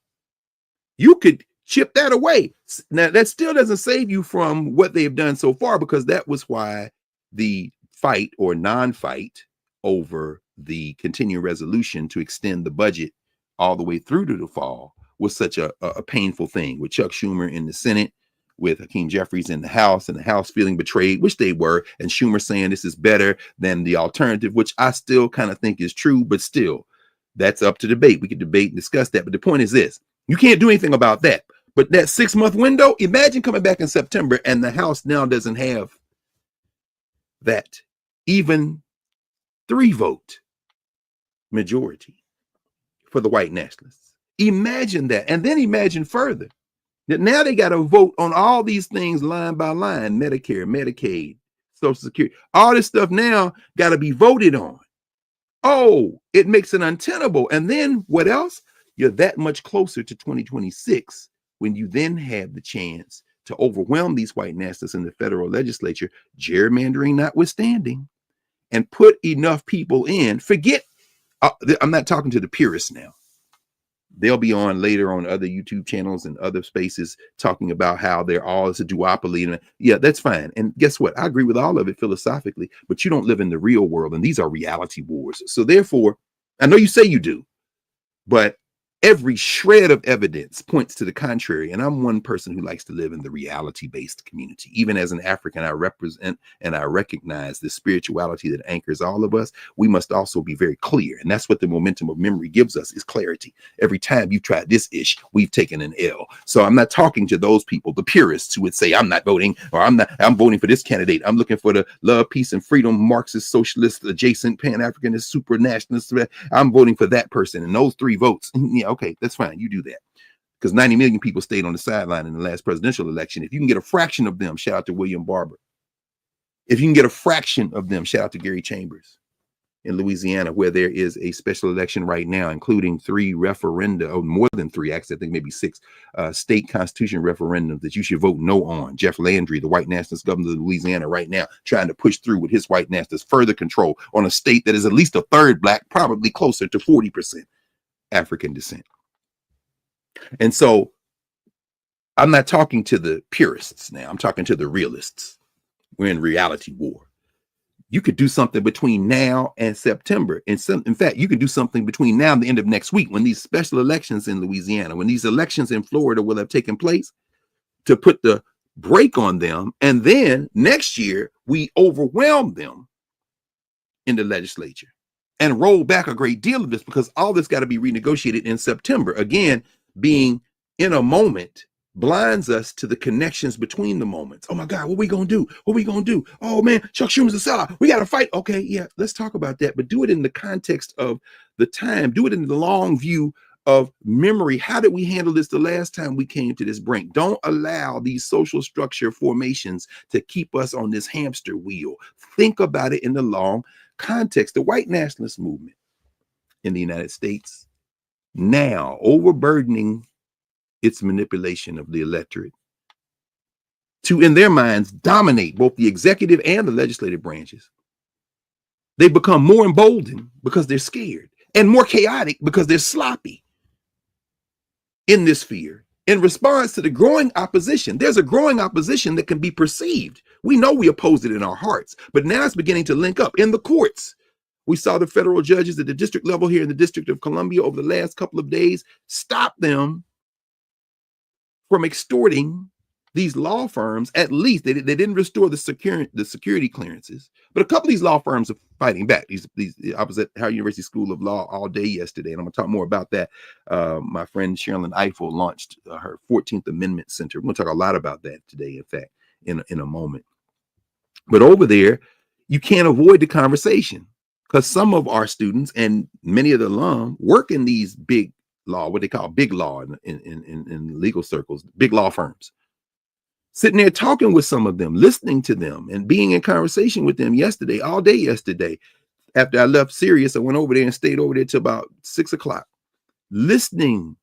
You could chip that away. Now, that still doesn't save you from what they've done so far, because that was why the fight or non-fight over the continuing resolution to extend the budget all the way through to the fall was such a painful thing, with Chuck Schumer in the Senate, with Hakeem Jeffries in the House, and the House feeling betrayed, which they were, and Schumer saying this is better than the alternative, which I still kind of think is true, but still, that's up to debate. We could debate and discuss that, but the point is this: you can't do anything about that. But that 6-month window, imagine coming back in September and the House now doesn't have that even 3-vote majority for the white nationalists. Imagine that. And then imagine further that now they got to vote on all these things line by line: Medicare, Medicaid, Social Security, all this stuff now got to be voted on. Oh, it makes it untenable. And then what else? You're that much closer to 2026 when you then have the chance to overwhelm these white nationalists in the federal legislature, gerrymandering notwithstanding, and put enough people in. Forget, I'm not talking to the purists now. They'll be on later on other YouTube channels and other spaces talking about how they're all as a duopoly. And yeah, that's fine. And guess what? I agree with all of it philosophically, but you don't live in the real world. And these are reality wars. So therefore, I know you say you do, but every shred of evidence points to the contrary. And I'm one person who likes to live in the reality-based community. Even as an African, I represent and I recognize the spirituality that anchors all of us. We must also be very clear. And that's what the momentum of memory gives us, is clarity. Every time you've tried this ish, we've taken an L. So I'm not talking to those people, the purists, who would say, I'm not voting, or I'm voting for this candidate. I'm looking for the love, peace, and freedom, Marxist, socialist, adjacent, Pan-Africanist, super nationalist. I'm voting for that person. And those 3 votes, yeah, Okay, that's fine. You do that. Because 90 million people stayed on the sideline in the last presidential election. If you can get a fraction of them, shout out to William Barber. If you can get a fraction of them, shout out to Gary Chambers in Louisiana, where there is a special election right now, including 3 referenda, or more than 3, actually, I think maybe 6 state constitution referendums that you should vote no on. Jeff Landry, the white nationalist governor of Louisiana right now, trying to push through with his white nationalists further control on a state that is at least a third black, probably closer to 40% African descent. And so I'm not talking to the purists now. I'm talking to the realists. We're in reality war. You could do something between now and September. In fact, you could do something between now and the end of next week when these special elections in Louisiana, when these elections in Florida will have taken place, to put the brake on them. And then next year, we overwhelm them in the legislature and roll back a great deal of this, because all this got to be renegotiated in September. Again, being in a moment blinds us to the connections between the moments. Oh my God, what we gonna do? What we gonna do? Oh man, Chuck Schumer's a sellout. We gotta fight. Okay, yeah, let's talk about that, but do it in the context of the time. Do it in the long view of memory. How did we handle this the last time we came to this brink? Don't allow these social structure formations to keep us on this hamster wheel. Think about it in the long context. The white nationalist movement in the United States now overburdening its manipulation of the electorate to, in their minds, dominate both the executive and the legislative branches. They become more emboldened because they're scared, and more chaotic because they're sloppy in this fear. In response to the growing opposition, there's a growing opposition that can be perceived. We know we oppose it in our hearts, but now it's beginning to link up in the courts. We saw the federal judges at the district level here in the District of Columbia over the last couple of days stop them from extorting these law firms. At least they didn't restore the security clearances, but a couple of these law firms are fighting back. I was at Howard University School of Law all day yesterday, and I'm going to talk more about that. My friend Sherilyn Eiffel launched her 14th Amendment Center. We're going to talk a lot about that today, in fact, in a moment. But over there, you can't avoid the conversation, because some of our students and many of the alum work in these big law, what they call big law in legal circles, big law firms. Sitting there talking with some of them, listening to them, and being in conversation with them yesterday, all day yesterday. After I left Sirius, I went over there and stayed over there till about 6 o'clock, listening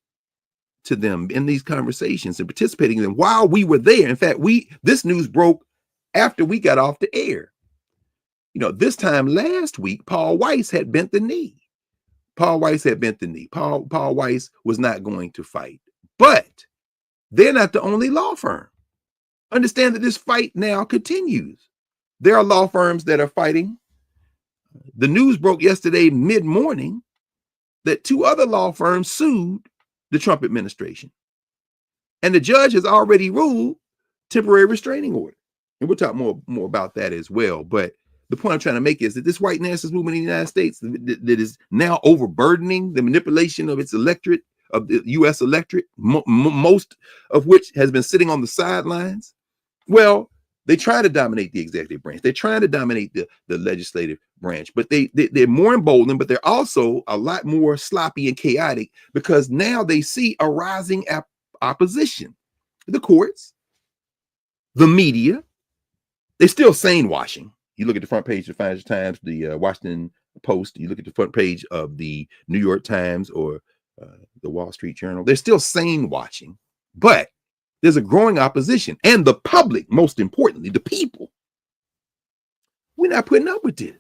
to them in these conversations and participating in them while we were there. In fact, this news broke after we got off the air. You know, this time last week, Paul Weiss had bent the knee. Paul Weiss was not going to fight, but they're not the only law firm. Understand that this fight now continues. There are law firms that are fighting. The news broke yesterday mid-morning that 2 other law firms sued the Trump administration, and the judge has already ruled temporary restraining order. And we'll talk more about that as well. But the point I'm trying to make is that this white nationalist movement in the United States that is now overburdening the manipulation of its electorate, of the U.S. electorate, most of which has been sitting on the sidelines. Well, they try to dominate the executive branch. They're trying to dominate the legislative branch, but they're more emboldened, but they're also a lot more sloppy and chaotic, because now they see a rising opposition. The courts, the media, they're still sane washing. You look at the front page of the Financial Times, the Washington Post, you look at the front page of the New York Times or the Wall Street Journal, they're still sane watching, but there's a growing opposition. And the public, most importantly, the people, we're not putting up with this.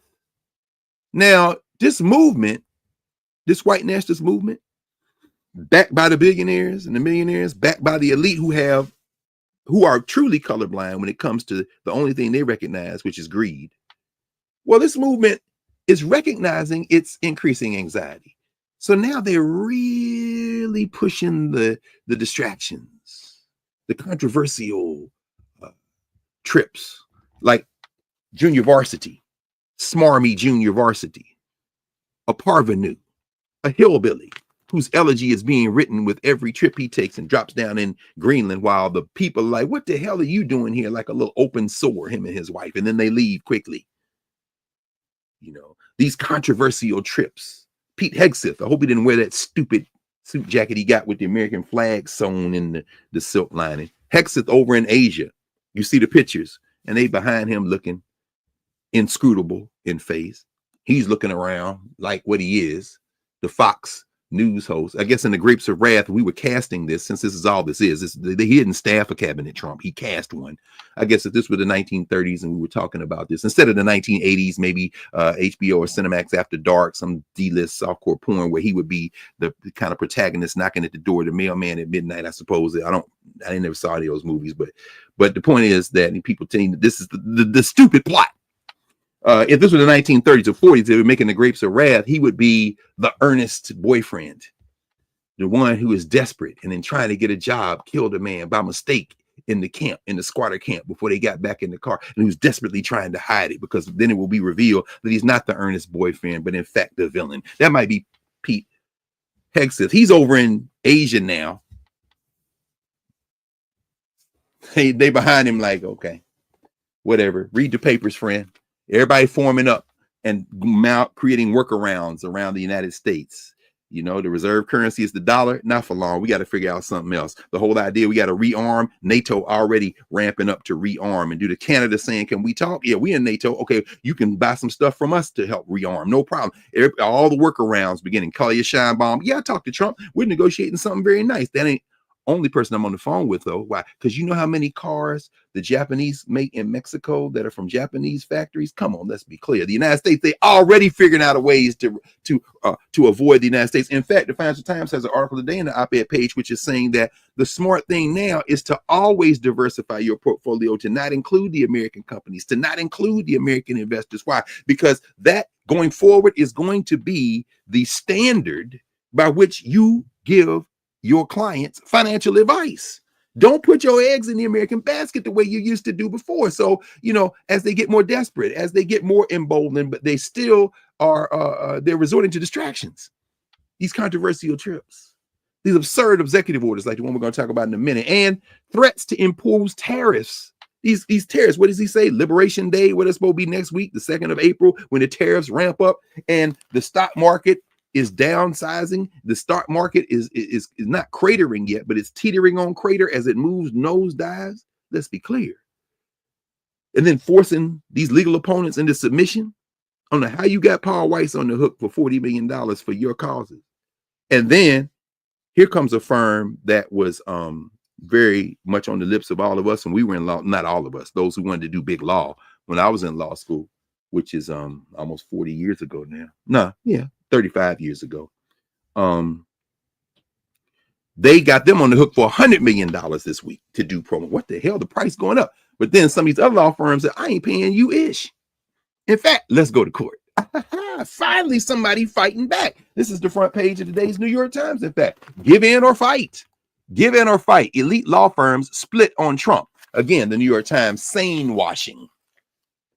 Now, this movement, this white nationalist movement, backed by the billionaires and the millionaires, backed by the elite who are truly colorblind when it comes to the only thing they recognize, which is greed. Well, this movement is recognizing its increasing anxiety. So now they're really pushing the distractions, the controversial trips, like junior varsity, smarmy junior varsity, a parvenu, a hillbilly whose elegy is being written with every trip he takes and drops down in Greenland, while the people are like, what the hell are you doing here? Like a little open sore, him and his wife, and then they leave quickly. You know, these controversial trips. Pete Hegseth, I hope he didn't wear that stupid suit jacket he got with the American flag sewn in the silk lining. Hexeth over in Asia. You see the pictures, and they behind him looking inscrutable in face. He's looking around like what he is, the Fox News host. I guess in the Grapes of Wrath, we were casting this, since this is all this is. He didn't staff a cabinet Trump. He cast one. I guess if this were the 1930s and we were talking about this, instead of the 1980s, maybe HBO or Cinemax After Dark, some D-list softcore porn where he would be the kind of protagonist knocking at the door, the mailman at midnight, I suppose. I never saw any of those movies, but the point is that people think that this is the stupid plot. If this was the 1930s or 40s, they were making the Grapes of Wrath, he would be the earnest boyfriend, the one who is desperate and then trying to get a job, killed a man by mistake in the camp, in the squatter camp, before they got back in the car, and who's desperately trying to hide it, because then it will be revealed that he's not the earnest boyfriend, but in fact the villain. That might be Pete Hegseth. He's over in Asia now. They behind him like, okay, whatever. Read the papers, friend. Everybody forming up and creating workarounds around the United States. You know, the reserve currency is the dollar. Not for long. We got to figure out something else. The whole idea, we got to rearm. NATO already ramping up to rearm. And due to Canada saying, can we talk? Yeah, we in NATO. Okay, you can buy some stuff from us to help rearm. No problem. All the workarounds beginning. Call your shine bomb. Yeah, I talked to Trump. We're negotiating something very nice. That ain't only person I'm on the phone with, though. Why? Because you know how many cars the Japanese make in Mexico that are from Japanese factories? Come on, let's be clear. The United States, they already figuring out a ways to avoid the United States. In fact, the Financial Times has an article today in the op-ed page, which is saying that the smart thing now is to always diversify your portfolio, to not include the American companies, to not include the American investors. Why? Because that going forward is going to be the standard by which you give your clients financial advice. Don't put your eggs in the American basket the way you used to do before. So, you know, as they get more desperate, as they get more emboldened, but they still are, they're resorting to distractions, these controversial trips, these absurd executive orders, like the one we're going to talk about in a minute, and threats to impose tariffs. These tariffs, what does he say? Liberation Day, what is supposed to be next week, the 2nd of April, when the tariffs ramp up and the stock market is downsizing. The stock market is not cratering yet, but it's teetering on crater as it moves nosedives. Let's be clear. And then forcing these legal opponents into submission. I don't know how you got Paul Weiss on the hook for $40 million for your causes. And then here comes a firm that was very much on the lips of all of us, and we were in law, not all of us, those who wanted to do big law when I was in law school, which is almost 40 years ago now. 35 years ago. They got them on the hook for $100 million this week to do promo. What the hell? The price going up. But then some of these other law firms said, I ain't paying you ish. In fact, let's go to court. Finally, somebody fighting back. This is the front page of today's New York Times. In fact, give in or fight. Give in or fight. Elite law firms split on Trump. Again, the New York Times, sane washing.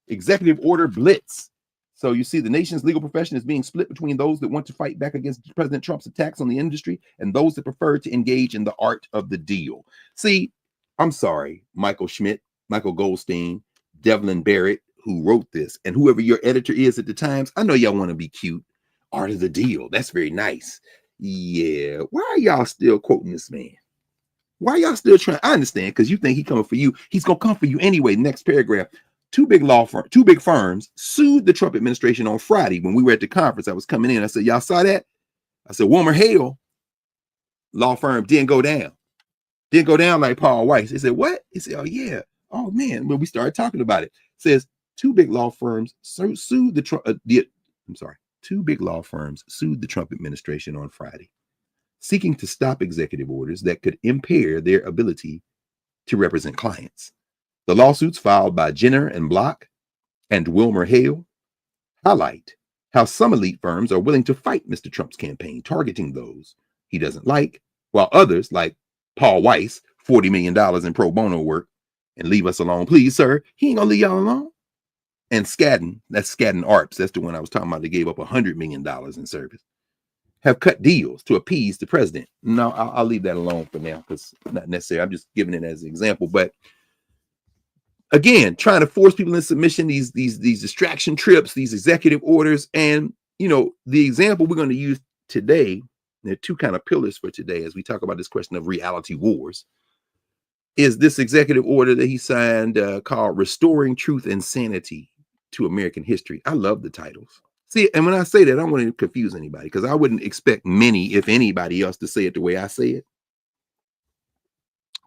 Executive order blitz. So you see the nation's legal profession is being split between those that want to fight back against President Trump's attacks on the industry and those that prefer to engage in the art of the deal. See, I'm sorry, Michael Schmidt, Michael Goldstein, Devlin Barrett, who wrote this, and whoever your editor is at the Times. I know y'all want to be cute. Art of the deal. That's very nice. Yeah. Why are y'all still quoting this man? Why are y'all still trying? I understand, because you think he's coming for you. He's going to come for you anyway. Next paragraph. Two big firms sued the Trump administration on Friday when we were at the conference. I was coming in. I said, y'all saw that? I said, WilmerHale law firm didn't go down. Didn't go down like Paul Weiss. They said, what? He said, oh, yeah. Oh, man. When we started talking about it, says two big law firms sued the Trump. Two big law firms sued the Trump administration on Friday, seeking to stop executive orders that could impair their ability to represent clients. The lawsuits filed by Jenner and Block and WilmerHale highlight how some elite firms are willing to fight Mr. Trump's campaign, targeting those he doesn't like, while others, like Paul Weiss, $40 million in pro bono work, and leave us alone, please, sir. He ain't gonna leave y'all alone. And Skadden, that's Skadden Arps, that's the one I was talking about. They gave up $100 million in service, have cut deals to appease the president. No, I'll leave that alone for now, because not necessary. I'm just giving it as an example, but again, trying to force people in submission, these distraction trips, these executive orders. And, you know, the example we're going to use today there are two kind of pillars for today as we talk about this question of reality wars, is this executive order that he signed called Restoring Truth and Sanity to American History. I love the titles. See, and when I say that, I don't want to confuse anybody, because I wouldn't expect many, if anybody else, to say it the way I say it.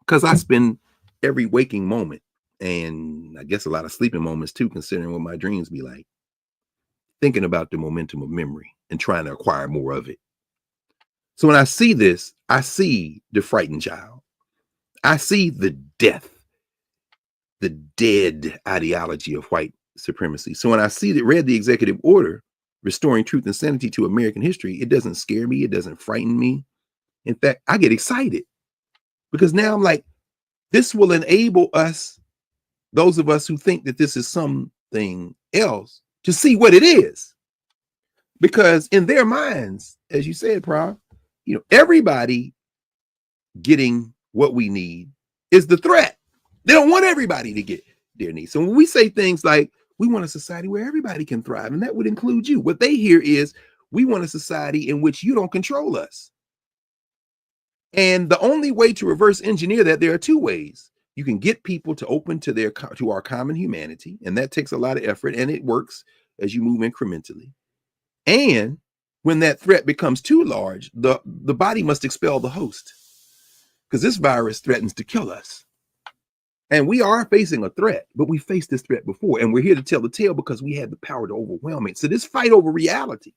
Because I spend every waking moment, and I guess a lot of sleeping moments too, considering what my dreams be like, thinking about the momentum of memory and trying to acquire more of it. So when I see this, I see the frightened child. I see the death, the dead ideology of white supremacy. So when I read the executive order, Restoring Truth and Sanity to American History, it doesn't scare me. It doesn't frighten me. In fact, I get excited, because now I'm like, this will enable us, those of us who think that this is something else, to see what it is. Because in their minds, as you said, Prof, everybody getting what we need is the threat. They don't want everybody to get their needs. So when we say things like, we want a society where everybody can thrive, and that would include you, what they hear is, we want a society in which you don't control us. And the only way to reverse engineer that, there are two ways. You can get people to open to our common humanity, and that takes a lot of effort, and it works as you move incrementally. And when that threat becomes too large, the body must expel the host, because this virus threatens to kill us. And we are facing a threat, but we faced this threat before, and we're here to tell the tale because we had the power to overwhelm it. So this fight over reality,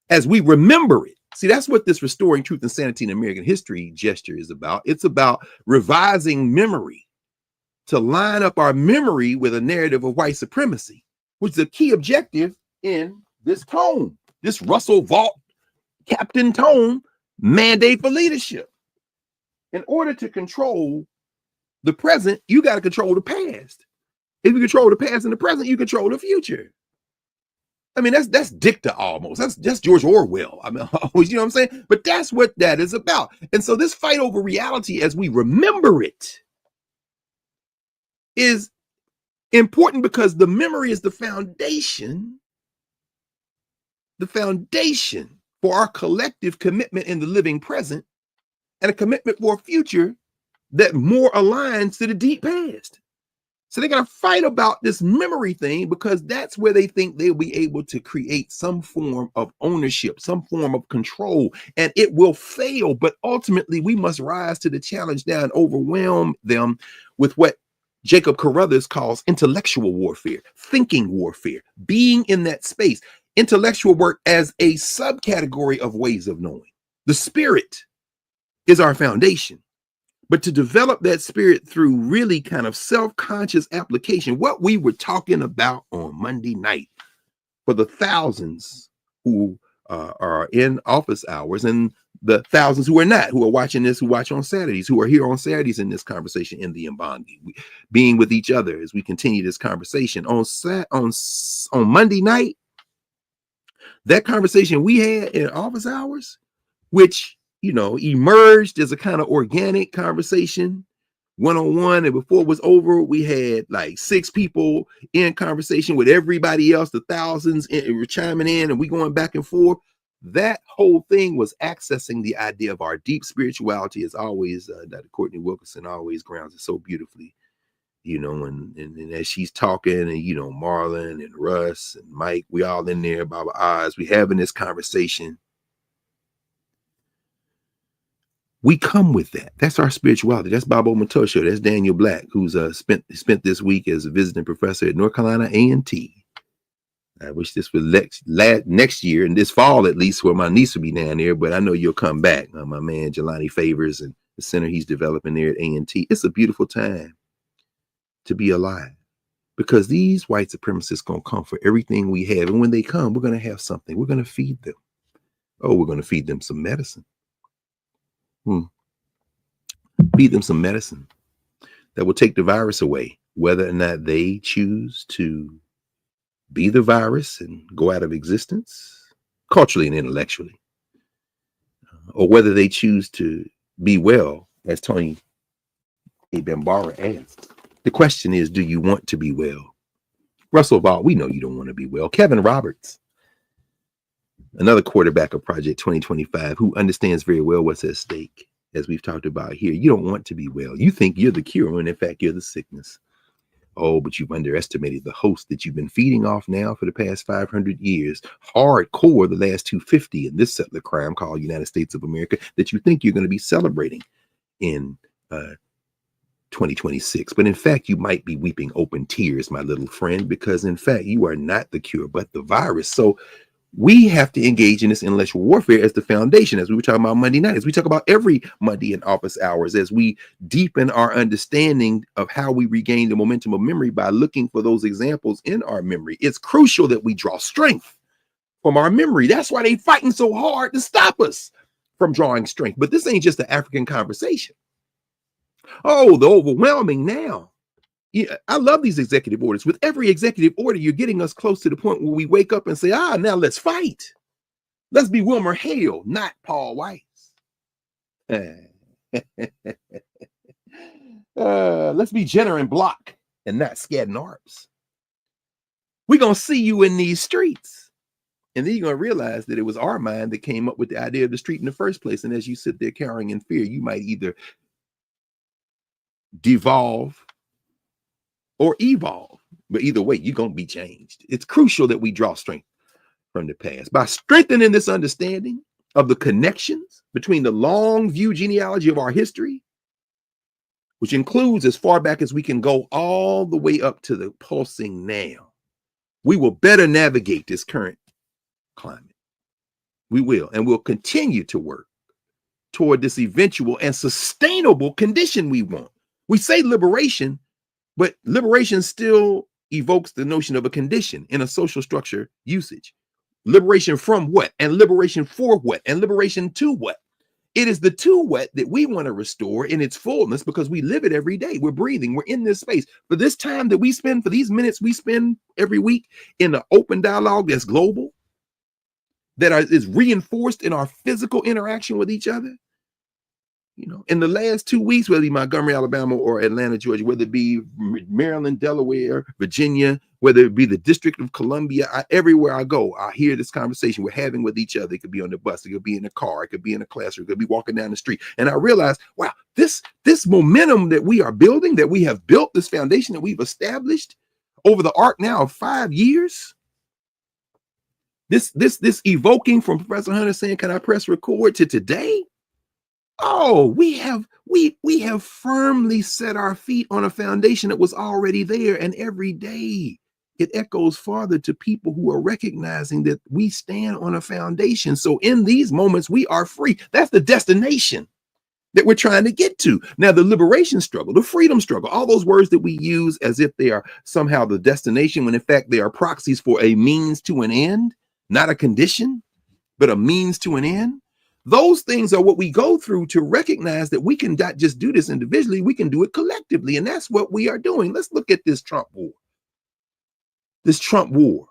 as we remember it, see, that's what this Restoring Truth and Sanity in American History gesture is about. It's about revising memory to line up our memory with a narrative of white supremacy, which is a key objective in this tome, this Russell Vault Captain Tome mandate for leadership. In order to control the present, you got to control the past. If you control the past and the present, you control the future. I mean, that's dicta almost. That's George Orwell. I mean, you know what I'm saying? But that's what that is about. And so this fight over reality, as we remember it, is important, because the memory is the foundation for our collective commitment in the living present, and a commitment for a future that more aligns to the deep past. So they're going to fight about this memory thing, because that's where they think they'll be able to create some form of ownership, some form of control, and it will fail. But ultimately, we must rise to the challenge now and overwhelm them with what Jacob Carruthers calls intellectual warfare, thinking warfare, being in that space. Intellectual work as a subcategory of ways of knowing. The spirit is our foundation. But to develop that spirit through really kind of self-conscious application, what we were talking about on Monday night, for the thousands who are in office hours, and the thousands who are not, who are watching this, who watch on Saturdays, who are here on Saturdays in this conversation in the emboldened, being with each other as we continue this conversation. On Monday night, that conversation we had in office hours, which emerged as a kind of organic conversation, one-on-one, and before it was over, we had like 6 people in conversation with everybody else, the thousands were chiming in, and we going back and forth. That whole thing was accessing the idea of our deep spirituality, as always. Dr. Courtney Wilkerson always grounds it so beautifully, and as she's talking, and Marlon and Russ and Mike, we all in there, Baba Oz, we having this conversation. We come with that. That's our spirituality. That's Bob Matosho. That's Daniel Black, who's spent this week as a visiting professor at North Carolina A&T. I wish this was next year, and this fall at least, where my niece will be down there. But I know you'll come back. My man Jelani Favors and the center he's developing there at A&T. It's a beautiful time to be alive, because these white supremacists gonna come for everything we have, and when they come, we're gonna have something. We're gonna feed them. Oh, we're gonna feed them some medicine. Feed them some medicine that will take the virus away, whether or not they choose to be the virus and go out of existence, culturally and intellectually, or whether they choose to be well, as Tony A. Bambara asked. The question is, do you want to be well? Russell Vault, we know you don't want to be well. Kevin Roberts, another quarterback of Project 2025 who understands very well what's at stake. As we've talked about here, you don't want to be well. You think you're the cure when in fact you're the sickness. Oh, but you've underestimated the host that you've been feeding off now for the past 500 years, hardcore the last 250 in this settler crime called United States of America that you think you're going to be celebrating in 2026. But in fact, you might be weeping open tears, my little friend, because in fact, you are not the cure, but the virus. So we have to engage in this intellectual warfare as the foundation, as we were talking about Monday night, as we talk about every Monday in office hours, as we deepen our understanding of how we regain the momentum of memory by looking for those examples in our memory. It's crucial that we draw strength from our memory. That's why they fighting so hard to stop us from drawing strength. But this ain't just an African conversation. Oh, the overwhelming now. Yeah, I love these executive orders. With every executive order, you're getting us close to the point where we wake up and say, now let's fight. Let's be Wilmer Hale, not Paul Weiss. Let's be Jenner and Block and not Skadden Arps. We're going to see you in these streets. And then you're going to realize that it was our mind that came up with the idea of the street in the first place. And as you sit there cowering in fear, you might either devolve or evolve. But either way, you're going to be changed. It's crucial that we draw strength from the past by strengthening this understanding of the connections between the long view genealogy of our history, which includes as far back as we can go all the way up to the pulsing now. We will better navigate this current climate. We will, and we'll continue to work toward this eventual and sustainable condition we want. We say liberation, but liberation still evokes the notion of a condition in a social structure usage. Liberation from what? And liberation for what? And liberation to what? It is the to what that we want to restore in its fullness because we live it every day. We're breathing. We're in this space. For this time that we spend, for these minutes we spend every week in the open dialogue that's global, that is reinforced in our physical interaction with each other. You know, in the last 2 weeks, whether it be Montgomery, Alabama, or Atlanta, Georgia, whether it be Maryland, Delaware, Virginia, whether it be the District of Columbia, everywhere I go, I hear this conversation we're having with each other. It could be on the bus, it could be in the car, it could be in a classroom, it could be walking down the street. And I realize, wow, this momentum that we are building, that we have built, this foundation that we've established over the arc now of 5 years, this evoking from Professor Hunter saying, can I press record, to today? Oh, we have firmly set our feet on a foundation that was already there, and every day it echoes farther to people who are recognizing that we stand on a foundation. So in these moments, we are free. That's the destination that we're trying to get to. Now, the liberation struggle, the freedom struggle, all those words that we use as if they are somehow the destination, when in fact they are proxies for a means to an end, not a condition, but a means to an end. Those things are what we go through to recognize that we can not just do this individually, we can do it collectively. And that's what we are doing. Let's look at this Trump war. This Trump war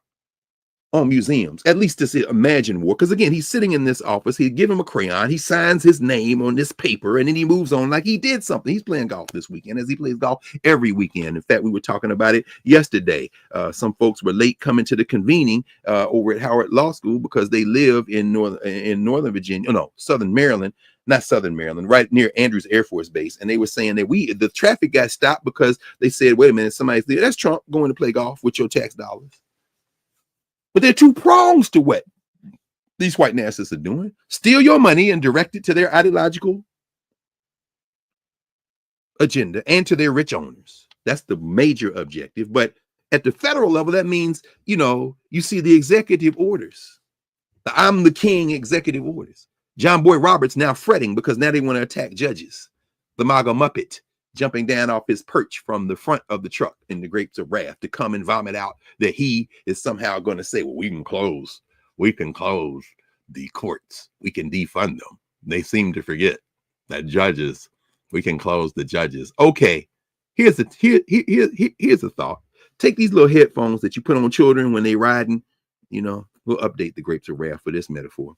on museums, at least this imagined war. Because again, he's sitting in this office, he give him a crayon, he signs his name on this paper, and then he moves on like he did something. He's playing golf this weekend, as he plays golf every weekend. In fact, we were talking about it yesterday. Some folks were late coming to the convening over at Howard Law School because they live in Northern Virginia, Southern Maryland, not Southern Maryland, right near Andrews Air Force Base. And they were saying that the traffic got stopped because they said, wait a minute, somebody's there. That's Trump going to play golf with your tax dollars. But there are two prongs to what these white nationalists are doing. Steal your money and direct it to their ideological agenda and to their rich owners. That's the major objective. But at the federal level, that means, you see the executive orders. The I'm the king executive orders. John Boy Roberts now fretting because now they want to attack judges. The MAGA Muppet jumping down off his perch from the front of the truck in the Grapes of Wrath to come and vomit out that he is somehow going to say, well, we can close the courts. We can defund them. They seem to forget that judges, we can close the judges. Okay, here's a thought. Take these little headphones that you put on children when they riding, we'll update the Grapes of Wrath for this metaphor.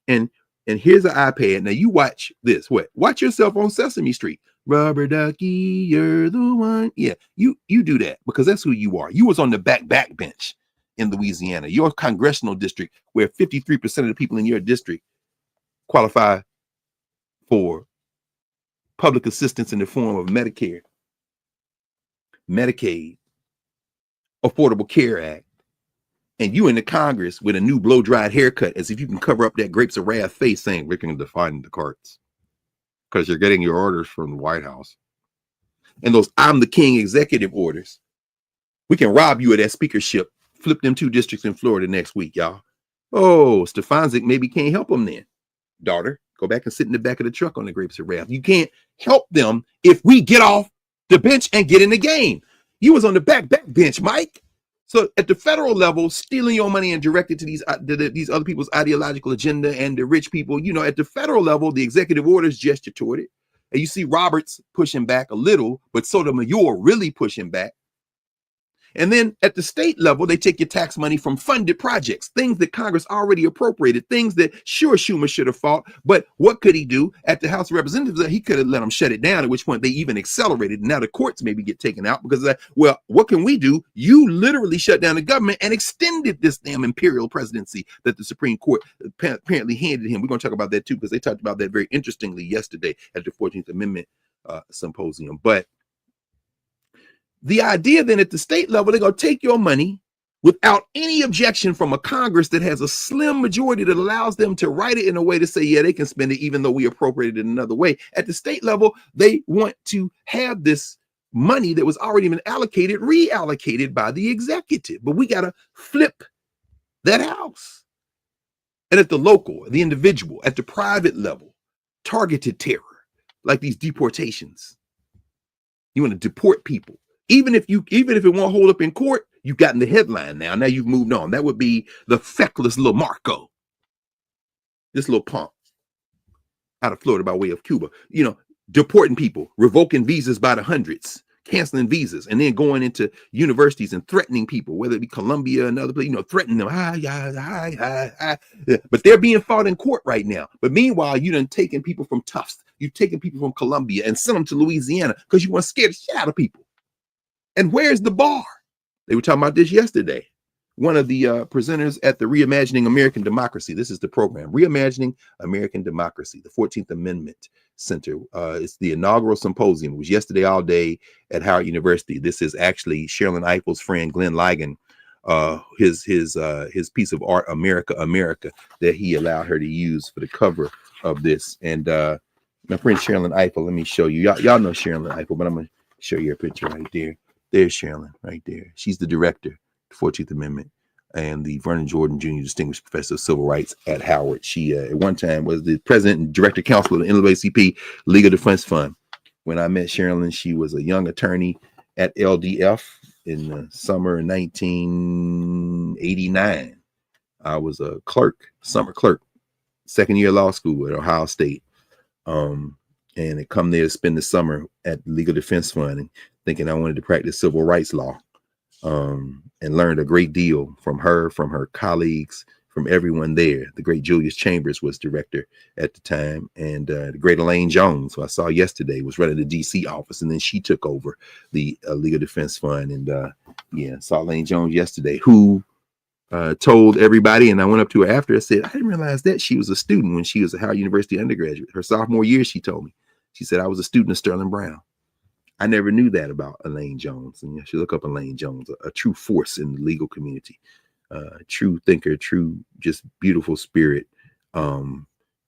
And here's an iPad. Now you watch this. Watch yourself on Sesame Street. Rubber ducky, you're the one. Yeah, you do that because that's who you are. You was on the back bench in Louisiana, your congressional district, where 53% of the people in your district qualify for public assistance in the form of Medicare, Medicaid, Affordable Care Act, and you in the Congress with a new blow-dried haircut, as if you can cover up that grapes of wrath face, saying we're going to define the carts because you're getting your orders from the White House. And those I'm the king executive orders, we can rob you of that speakership, flip them 2 districts in Florida next week, y'all. Oh, Stefanczyk maybe can't help them then. Daughter, go back and sit in the back of the truck on the grapes of wrath. You can't help them if we get off the bench and get in the game. You was on the back bench, Mike. So at the federal level, stealing your money and directed to these other people's ideological agenda and the rich people, you know, at the federal level, the executive orders gesture toward it. And you see Roberts pushing back a little, but Sotomayor really pushing back. And then at the state level, they take your tax money from funded projects, things that Congress already appropriated, things that sure Schumer should have fought. But what could he do at the House of Representatives? He could have let them shut it down, at which point they even accelerated. Now the courts maybe get taken out because, well, what can we do? You literally shut down the government and extended this damn imperial presidency that the Supreme Court apparently handed him. We're going to talk about that too, because they talked about that very interestingly yesterday at the 14th Amendment symposium. But the idea then at the state level, they're going to take your money without any objection from a Congress that has a slim majority that allows them to write it in a way to say, yeah, they can spend it even though we appropriated it another way. At the state level, they want to have this money that was already been allocated, reallocated by the executive. But we got to flip that house. And at the local, the individual, at the private level, targeted terror, like these deportations. You want to deport people. Even if it won't hold up in court, you've gotten the headline now. Now you've moved on. That would be the feckless little Marco, this little punk out of Florida by way of Cuba, you know, deporting people, revoking visas by the hundreds, canceling visas, and then going into universities and threatening people, whether it be Columbia, another place, you know, threatening them. But they're being fought in court right now. But meanwhile, you done taken people from Tufts, you've taken people from Columbia and sent them to Louisiana because you want to scare the shit out of people. And where's the bar? They were talking about this yesterday. One of the presenters at the Reimagining American Democracy. This is the program, Reimagining American Democracy, the 14th Amendment Center. It's the inaugural symposium. It was yesterday all day at Howard University. This is actually Sherrilyn Ifill's friend, Glenn Ligon, his piece of art, America, America, that he allowed her to use for the cover of this. And my friend Sherrilyn Ifill, let me show you. Y'all know Sherrilyn Ifill, but I'm going to show you a picture right there. There's Sherrilyn right there. She's the director of the 14th Amendment and the Vernon Jordan Jr. Distinguished Professor of Civil Rights at Howard. She at one time was the president and director counsel of the NAACP Legal Defense Fund. When I met Sherrilyn, she was a young attorney at LDF in the summer of 1989. I was a clerk, summer clerk, second year law school at Ohio State. And I come there to spend the summer at the Legal Defense Fund and thinking I wanted to practice civil rights law, and learned a great deal from her colleagues, from everyone there. The great Julius Chambers was director at the time, and the great Elaine Jones, who I saw yesterday, was running the DC office, and then she took over the Legal Defense Fund. And saw Elaine Jones yesterday, who told everybody, and I went up to her after, I said, I didn't realize that she was a student when she was a Howard University undergraduate. Her sophomore year, she told me. She said, I was a student of Sterling Brown. I never knew that about Elaine Jones. And you should look up Elaine Jones, a true force in the legal community, true thinker, true, just beautiful spirit. And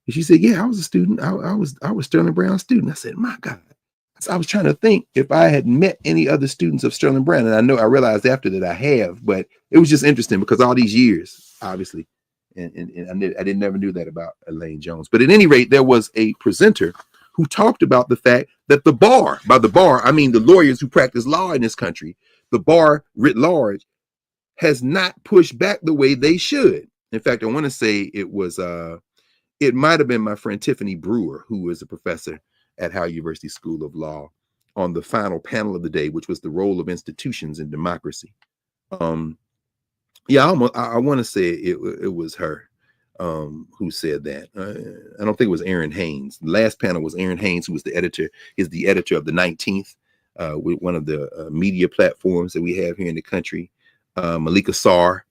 she said, yeah, I was a student. I was Sterling Brown's student. I said, my God. I was trying to think if I had met any other students of Sterling Brown. And I realized after that I have, but it was just interesting because all these years, obviously, and I never knew that about Elaine Jones. But at any rate, there was a presenter who talked about the fact that the bar, by the bar, I mean the lawyers who practice law in this country, the bar writ large, has not pushed back the way they should. In fact, I want to say it might have been my friend Tiffany Brewer, who is a professor at Howard University School of Law, on the final panel of the day, which was the role of institutions in democracy. I want to say it was her. Who said that. I don't think it was Aaron Haynes. The last panel was Aaron Haynes, who was the editor of the 19th, with one of the media platforms that we have here in the country. Malika Sarr,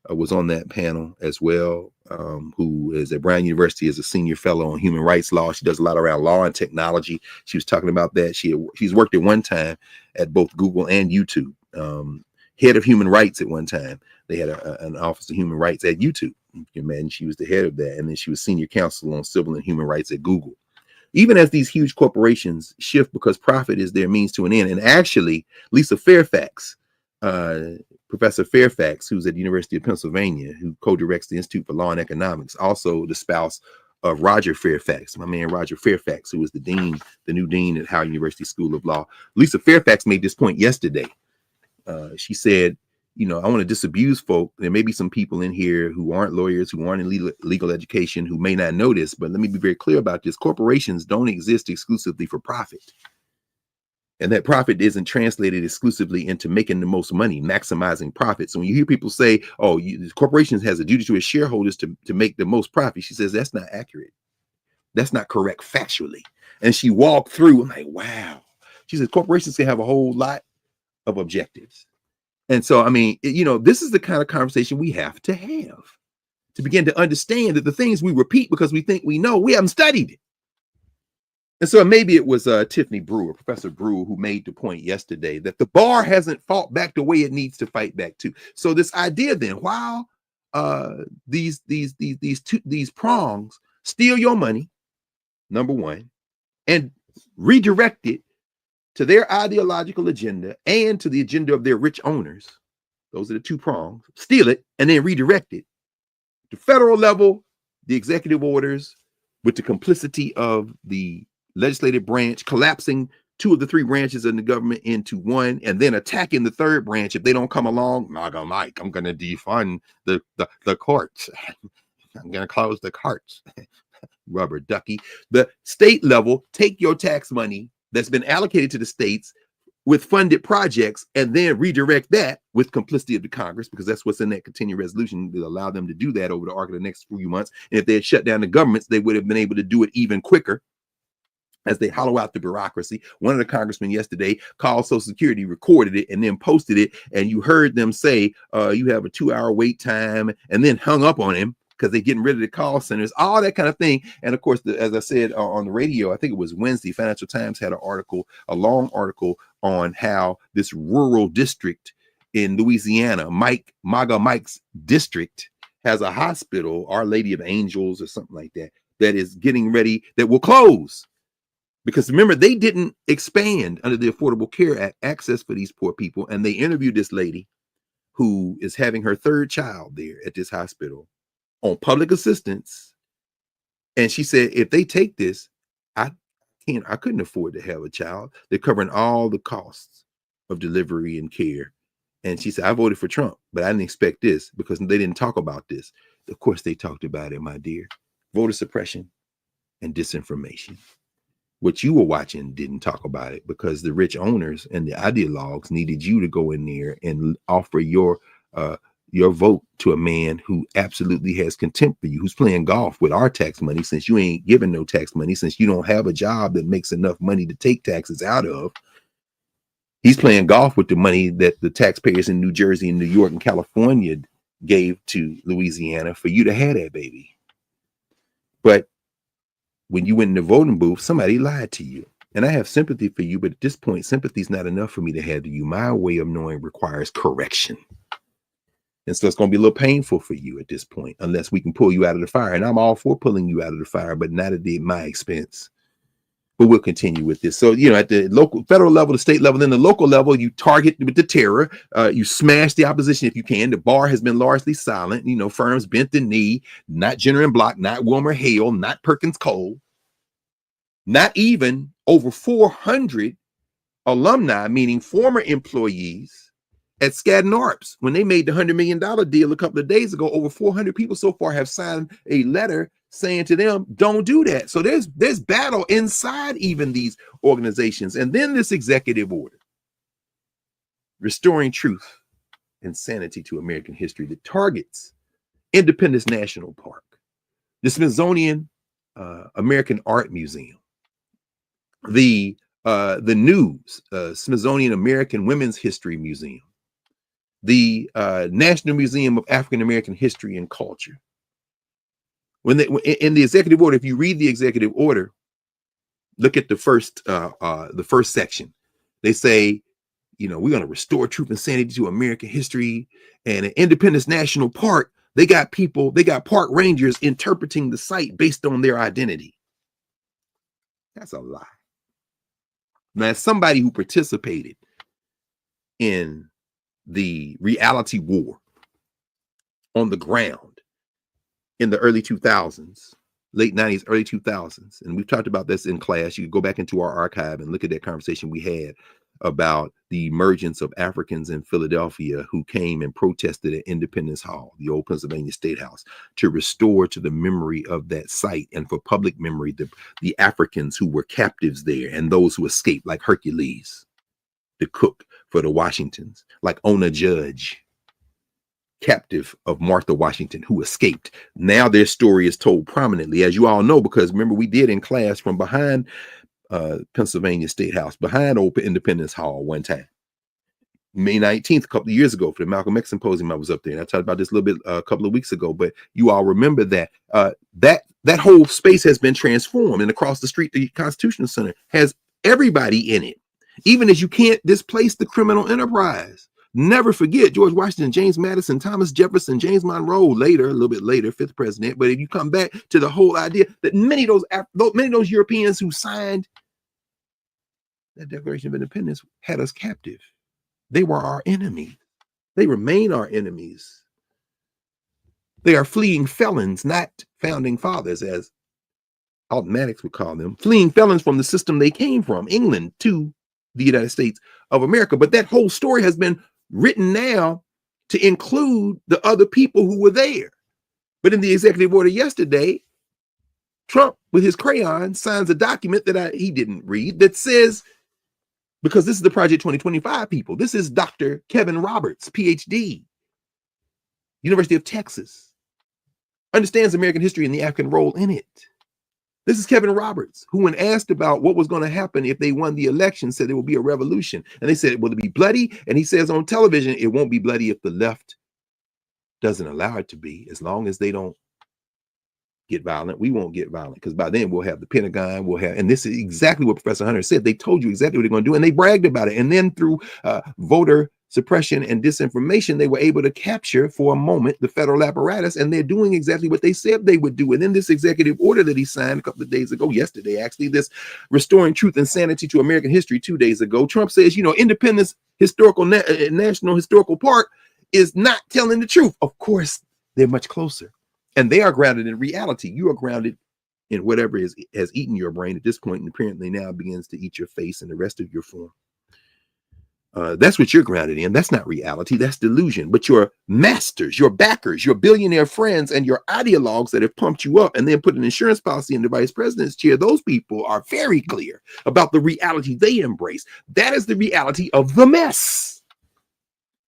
was on that panel as well, who is at Brown University as a senior fellow on human rights law. She does a lot around law and technology. She was talking about that. She's worked at one time at both Google and YouTube. Head of human rights at one time. They had an office of human rights at YouTube. You can imagine she was the head of that. And then she was senior counsel on civil and human rights at Google. Even as these huge corporations shift because profit is their means to an end. And actually, Lisa Fairfax, Professor Fairfax, who's at the University of Pennsylvania, who co-directs the Institute for Law and Economics, also the spouse of Roger Fairfax, my man Roger Fairfax, who was the new dean at Howard University School of Law. Lisa Fairfax made this point yesterday. She said, I want to disabuse folk. There may be some people in here who aren't lawyers, who aren't in legal education, who may not know this, but let me be very clear about this. Corporations don't exist exclusively for profit. And that profit isn't translated exclusively into making the most money, maximizing profits. So when you hear people say, corporations has a duty to its shareholders to make the most profit, she says, that's not accurate. That's not correct factually. And she walked through, I'm like, wow. She says, corporations can have a whole lot of objectives. And so, I mean, this is the kind of conversation we have to begin to understand that the things we repeat because we think we know, we haven't studied it. And so maybe it was Tiffany Brewer, Professor Brewer, who made the point yesterday that the bar hasn't fought back the way it needs to fight back to. So this idea then, while these prongs steal your money, number one, and redirect it to their ideological agenda and to the agenda of their rich owners. Those are the two prongs. Steal it and then redirect it. The federal level, the executive orders, with the complicity of the legislative branch, collapsing two of the three branches of the government into one, and then attacking the third branch if they don't come along. MAGA Mike, I'm going to defund the courts. I'm going to close the courts. Rubber ducky. The state level, take your tax money that's been allocated to the states with funded projects and then redirect that with complicity of the Congress, because that's what's in that continuing resolution that allow them to do that over the arc of the next few months. And if they had shut down the governments, they would have been able to do it even quicker as they hollow out the bureaucracy. One of the congressmen yesterday called Social Security, recorded it, and then posted it. And you heard them say, you have a 2-hour wait time, and then hung up on him because they're getting rid of the call centers, all that kind of thing. And of course, as I said on the radio, I think it was Wednesday, Financial Times had a long article on how this rural district in Louisiana, MAGA Mike's district, has a hospital, Our Lady of Angels or something like that, that is getting ready, that will close. Because remember, they didn't expand under the Affordable Care Act access for these poor people. And they interviewed this lady who is having her third child there at this hospital on public assistance. And she said, if they take this, I couldn't afford to have a child. They're covering all the costs of delivery and care. And she said, I voted for Trump, but I didn't expect this because they didn't talk about this. Of course, they talked about it, my dear. Voter suppression and disinformation. What you were watching didn't talk about it because the rich owners and the ideologues needed you to go in there and offer your vote to a man who absolutely has contempt for you, who's playing golf with our tax money, since you ain't giving no tax money, since you don't have a job that makes enough money to take taxes out of. He's playing golf with the money that the taxpayers in New Jersey and New York and California gave to Louisiana for you to have that baby. But when you went in the voting booth, somebody lied to you. And I have sympathy for you, but at this point, sympathy is not enough for me to have to you. My way of knowing requires correction. And so it's going to be a little painful for you at this point, unless we can pull you out of the fire. And I'm all for pulling you out of the fire, but not at my expense. But we'll continue with this. So, at the local, federal level, the state level, then the local level, you target with the terror. You smash the opposition if you can. The bar has been largely silent. Firms bent the knee, not Jenner and Block, not Wilmer Hale, not Perkins Cole, not even over 400 alumni, meaning former employees at Skadden Arps. When they made the $100 million deal a couple of days ago, over 400 people so far have signed a letter saying to them, don't do that. So there's battle inside even these organizations. And then this executive order, restoring truth and sanity to American history, that targets Independence National Park, the Smithsonian American Art Museum, the News, Smithsonian American Women's History Museum, the National Museum of African American History and Culture. When they, in the executive order, if you read the executive order, look at the first section. They say, you know, we're going to restore truth and sanity to American history. And in Independence National Park, they got park rangers interpreting the site based on their identity. That's a lie. Now, as somebody who participated in the reality war on the ground in the early 2000s, late 90s, early 2000s, and we've talked about this in class. You can go back into our archive and look at that conversation we had about the emergence of Africans in Philadelphia who came and protested at Independence Hall, the old Pennsylvania State House, to restore to the memory of that site and for public memory the Africans who were captives there and those who escaped, like Hercules, the cook for the Washingtons, like Ona Judge, captive of Martha Washington, who escaped. Now their story is told prominently, as you all know, because remember we did in class from behind Pennsylvania State House, behind Old Independence Hall one time. May 19th, a couple of years ago, for the Malcolm X Symposium, I was up there, and I talked about this a little bit a couple of weeks ago, but you all remember that that whole space has been transformed, and across the street, the Constitutional Center has everybody in it, even as you can't displace the criminal enterprise. Never forget George Washington, James Madison, Thomas Jefferson, James Monroe, later, a little bit later, fifth president. But if you come back to the whole idea that many of those Europeans who signed that Declaration of Independence had us captive. They were our enemy. They remain our enemies. They are fleeing felons, not founding fathers, as Alton Maddox would call them, fleeing felons from the system they came from, England, to the United States of America. But that whole story has been written now to include the other people who were there. But in the executive order yesterday, Trump, with his crayon, signs a document that he didn't read that says, because this is the Project 2025 people, this is Dr. Kevin Roberts, PhD, University of Texas, understands American history and the African role in it. This is Kevin Roberts, who, when asked about what was going to happen if they won the election, said there will be a revolution. And they said, will it be bloody? And he says on television, it won't be bloody if the left doesn't allow it to be, as long as they don't get violent. We won't get violent, because by then we'll have the Pentagon, and this is exactly what Professor Hunter said. They told you exactly what they're going to do, and they bragged about it. And then through voter suppression and disinformation, they were able to capture for a moment the federal apparatus, and they're doing exactly what they said they would do. And then this executive order that he signed a couple of days ago, yesterday actually, this restoring truth and sanity to American history 2 days ago, Trump says, you know, Independence National Historical Park is not telling the truth. Of course, they're much closer. And they are grounded in reality. You are grounded in whatever has eaten your brain at this point, and apparently now begins to eat your face and the rest of your form. That's what you're grounded in. That's not reality. That's delusion. But your masters, your backers, your billionaire friends, and your ideologues that have pumped you up and then put an insurance policy in the vice president's chair, those people are very clear about the reality they embrace. That is the reality of the mess.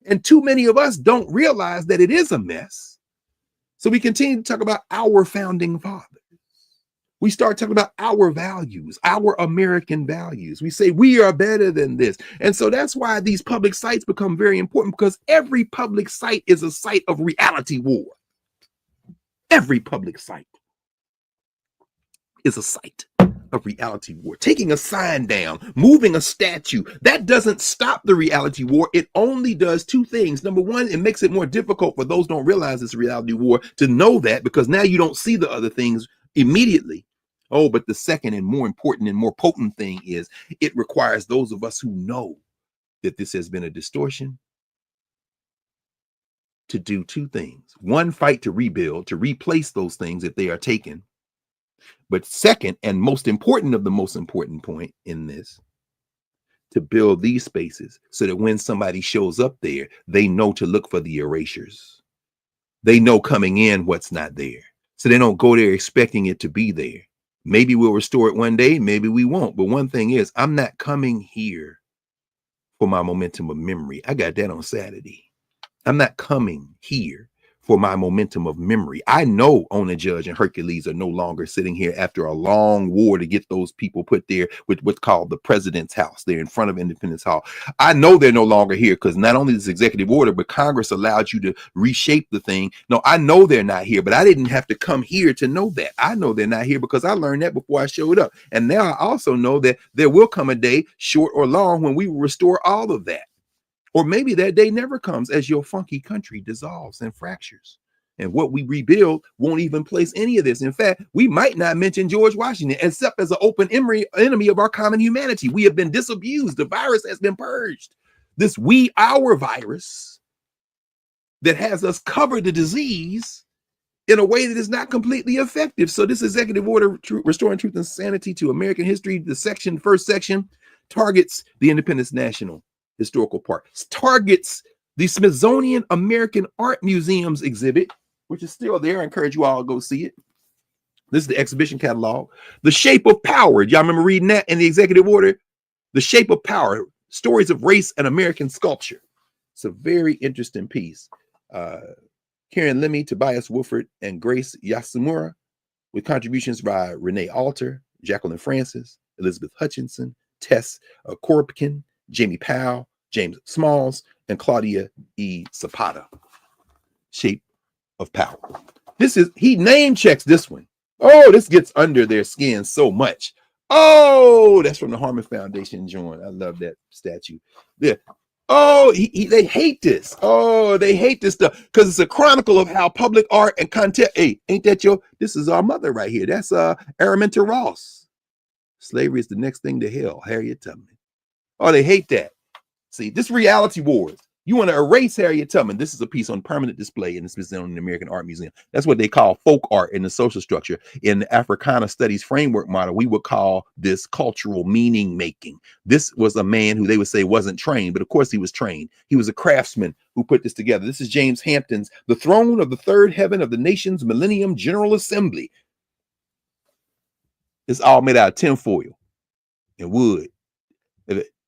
And too many of us don't realize that it is a mess. So we continue to talk about our founding fathers. We start talking about our values, our American values. We say we are better than this. And so that's why these public sites become very important, because every public site is a site of reality war. Every public site is a site of reality war. Taking a sign down, moving a statue, that doesn't stop the reality war. It only does two things. Number one, it makes it more difficult for those who don't realize it's a reality war to know that, because now you don't see the other things immediately. Oh, but the second and more important and more potent thing is it requires those of us who know that this has been a distortion to do two things. One, fight to rebuild, to replace those things if they are taken. But second, and most important of the most important point in this, to build these spaces so that when somebody shows up there, they know to look for the erasures. They know coming in what's not there. So they don't go there expecting it to be there. Maybe we'll restore it one day, maybe we won't. But one thing is, I'm not coming here for my momentum of memory. I got that on Saturday. I'm not coming here for my momentum of memory. I know Ona Judge and Hercules are no longer sitting here after a long war to get those people put there with what's called the president's house. They're in front of Independence Hall. I know they're no longer here because not only this executive order, but Congress allowed you to reshape the thing. No, I know they're not here, but I didn't have to come here to know that. I know they're not here because I learned that before I showed up. And now I also know that there will come a day, short or long, when we will restore all of that. Or maybe that day never comes as your funky country dissolves and fractures. And what we rebuild won't even place any of this. In fact, we might not mention George Washington except as an open enemy of our common humanity. We have been disabused. The virus has been purged. This our virus that has us cover the disease in a way that is not completely effective. So this executive order, Restoring Truth and Sanity to American History, the first section, targets the Independence National Historical Park, targets the Smithsonian American Art Museum's exhibit, which is still there. I encourage you all to go see it. This is the exhibition catalog. The Shape of Power. Y'all remember reading that in the executive order? The Shape of Power, Stories of Race and American Sculpture. It's a very interesting piece. Karen Lemmy, Tobias Wolford, and Grace Yasumura, with contributions by Renee Alter, Jacqueline Francis, Elizabeth Hutchinson, Tess Koropkin, Jamie Powell, James Smalls, and Claudia E. Zapata. Shape of Power. He name checks this one. Oh, this gets under their skin so much. Oh, that's from the Harmon Foundation joint. I love that statue. Yeah. Oh, they hate this. Oh, they hate this stuff because it's a chronicle of how public art and content. Hey, ain't that this is our mother right here. That's Araminta Ross. Slavery is the next thing to hell. Harriet Tubman. Oh, they hate that. See, this reality wars. You want to erase Harriet Tubman. This is a piece on permanent display in the Smithsonian American Art Museum. That's what they call folk art in the social structure. In the Africana Studies framework model, we would call this cultural meaning making. This was a man who they would say wasn't trained, but of course he was trained. He was a craftsman who put this together. This is James Hampton's The Throne of the Third Heaven of the Nation's Millennium General Assembly. It's all made out of tinfoil and wood.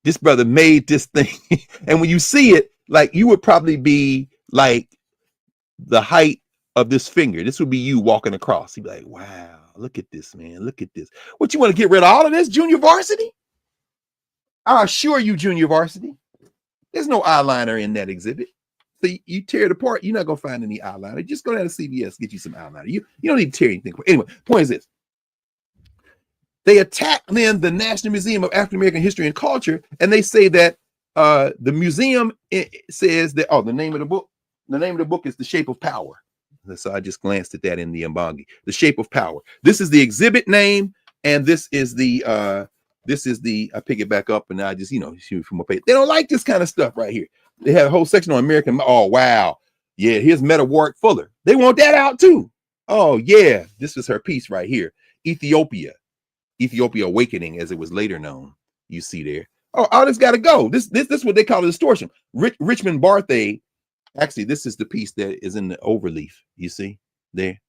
This brother made this thing. And when you see it, like, you would probably be like the height of this finger. This would be you walking across. You'd be like, wow, look at this, man. Look at this. What, you want to get rid of all of this, junior varsity? I assure you, junior varsity, there's no eyeliner in that exhibit. So you tear it apart, you're not going to find any eyeliner. Just go down to CVS, get you some eyeliner. You don't need to tear anything. Anyway, point is this. They attack then the National Museum of African American History and Culture, and they say that the museum says that, the name of the book is The Shape of Power. So I just glanced at that in the Mbangi. The Shape of Power. This is the exhibit name, and this is the I pick it back up and I just shoot from a page. They don't like this kind of stuff right here. They have a whole section on American. Oh wow, yeah. Here's Meta Warwick Fuller. They want that out too. Oh yeah, this is her piece right here. Ethiopia Awakening, as it was later known. You see there. Oh, all this got to go. This is what they call a distortion. Richmond Barthay. Actually, this is the piece that is in the overleaf. You see there.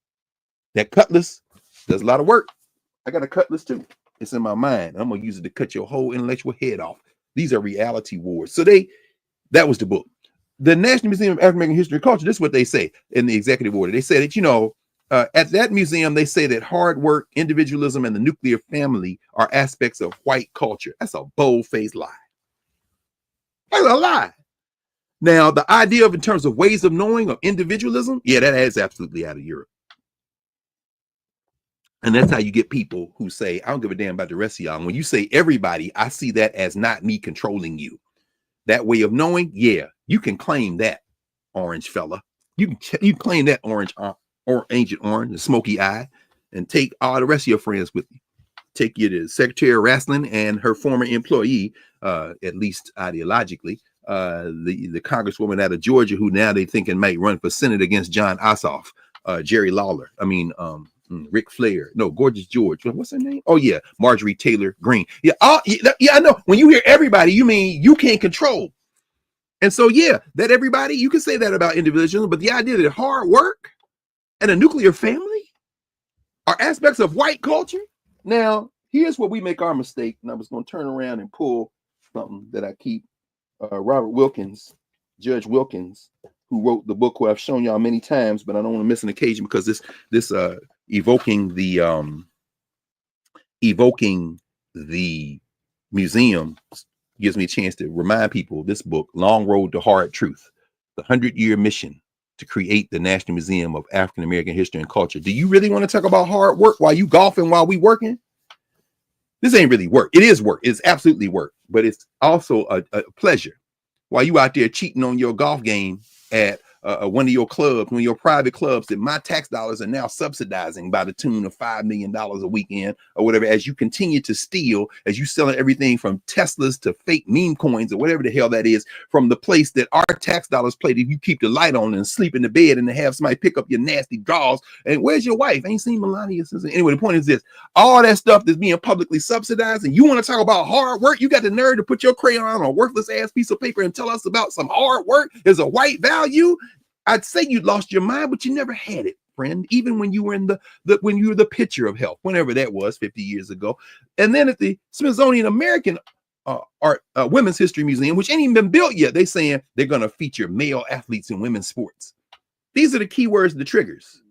That cutlass does a lot of work. I got a cutlass too. It's in my mind. I'm gonna use it to cut your whole intellectual head off. These are reality wars. So that was the book. The National Museum of African American History and Culture. This is what they say in the executive order. They say that at that museum, they say that hard work, individualism, and the nuclear family are aspects of white culture. That's a bold-faced lie. That's a lie. Now, the idea of, in terms of ways of knowing, of individualism, yeah, that is absolutely out of Europe. And that's how you get people who say, I don't give a damn about the rest of y'all. And when you say everybody, I see that as not me controlling you. That way of knowing, yeah, you can claim that, orange fella. You claim that orange or Ancient Orange, the smoky eye, and take all the rest of your friends with you. Take you to Secretary Raslin and her former employee, at least ideologically, the Congresswoman out of Georgia, who now they thinking might run for Senate against John Ossoff, Jerry Lawler. Rick Flair. No, Gorgeous George. What's her name? Oh yeah, Marjorie Taylor Greene. Yeah, yeah, I know. When you hear everybody, you mean you can't control. And so yeah, that everybody, you can say that about individuals, but the idea that hard work and a nuclear family are aspects of white culture. Now, here's where we make our mistake. And I was going to turn around and pull something that I keep. Robert Wilkins, Judge Wilkins, who wrote the book, who I've shown y'all many times, but I don't want to miss an occasion because this evoking the museum gives me a chance to remind people this book, Long Road to Hard Truth, the 100-year mission to create the National Museum of African American History and Culture. Do you really want to talk about hard work while you golfing while we working? This ain't really work. It is work. It's absolutely work, but it's also a pleasure while you out there cheating on your golf game at one of your clubs, one of your private clubs that my tax dollars are now subsidizing by the tune of $5 million a weekend or whatever, as you continue to steal, as you selling everything from Teslas to fake meme coins or whatever the hell that is from the place that our tax dollars play, that you keep the light on and sleep in the bed and to have somebody pick up your nasty drawers. And where's your wife? Ain't seen Melania since. Anyway, the point is this: all that stuff that's being publicly subsidized, and you want to talk about hard work? You got the nerve to put your crayon on a worthless ass piece of paper and tell us about some hard work is a white value? I'd say you lost your mind, but you never had it, friend. Even when you were in when you were the picture of health, whenever that was 50 years ago. And then at the Smithsonian American Art Women's History Museum, which ain't even been built yet, they saying they're going to feature male athletes in women's sports. These are the key words, the triggers.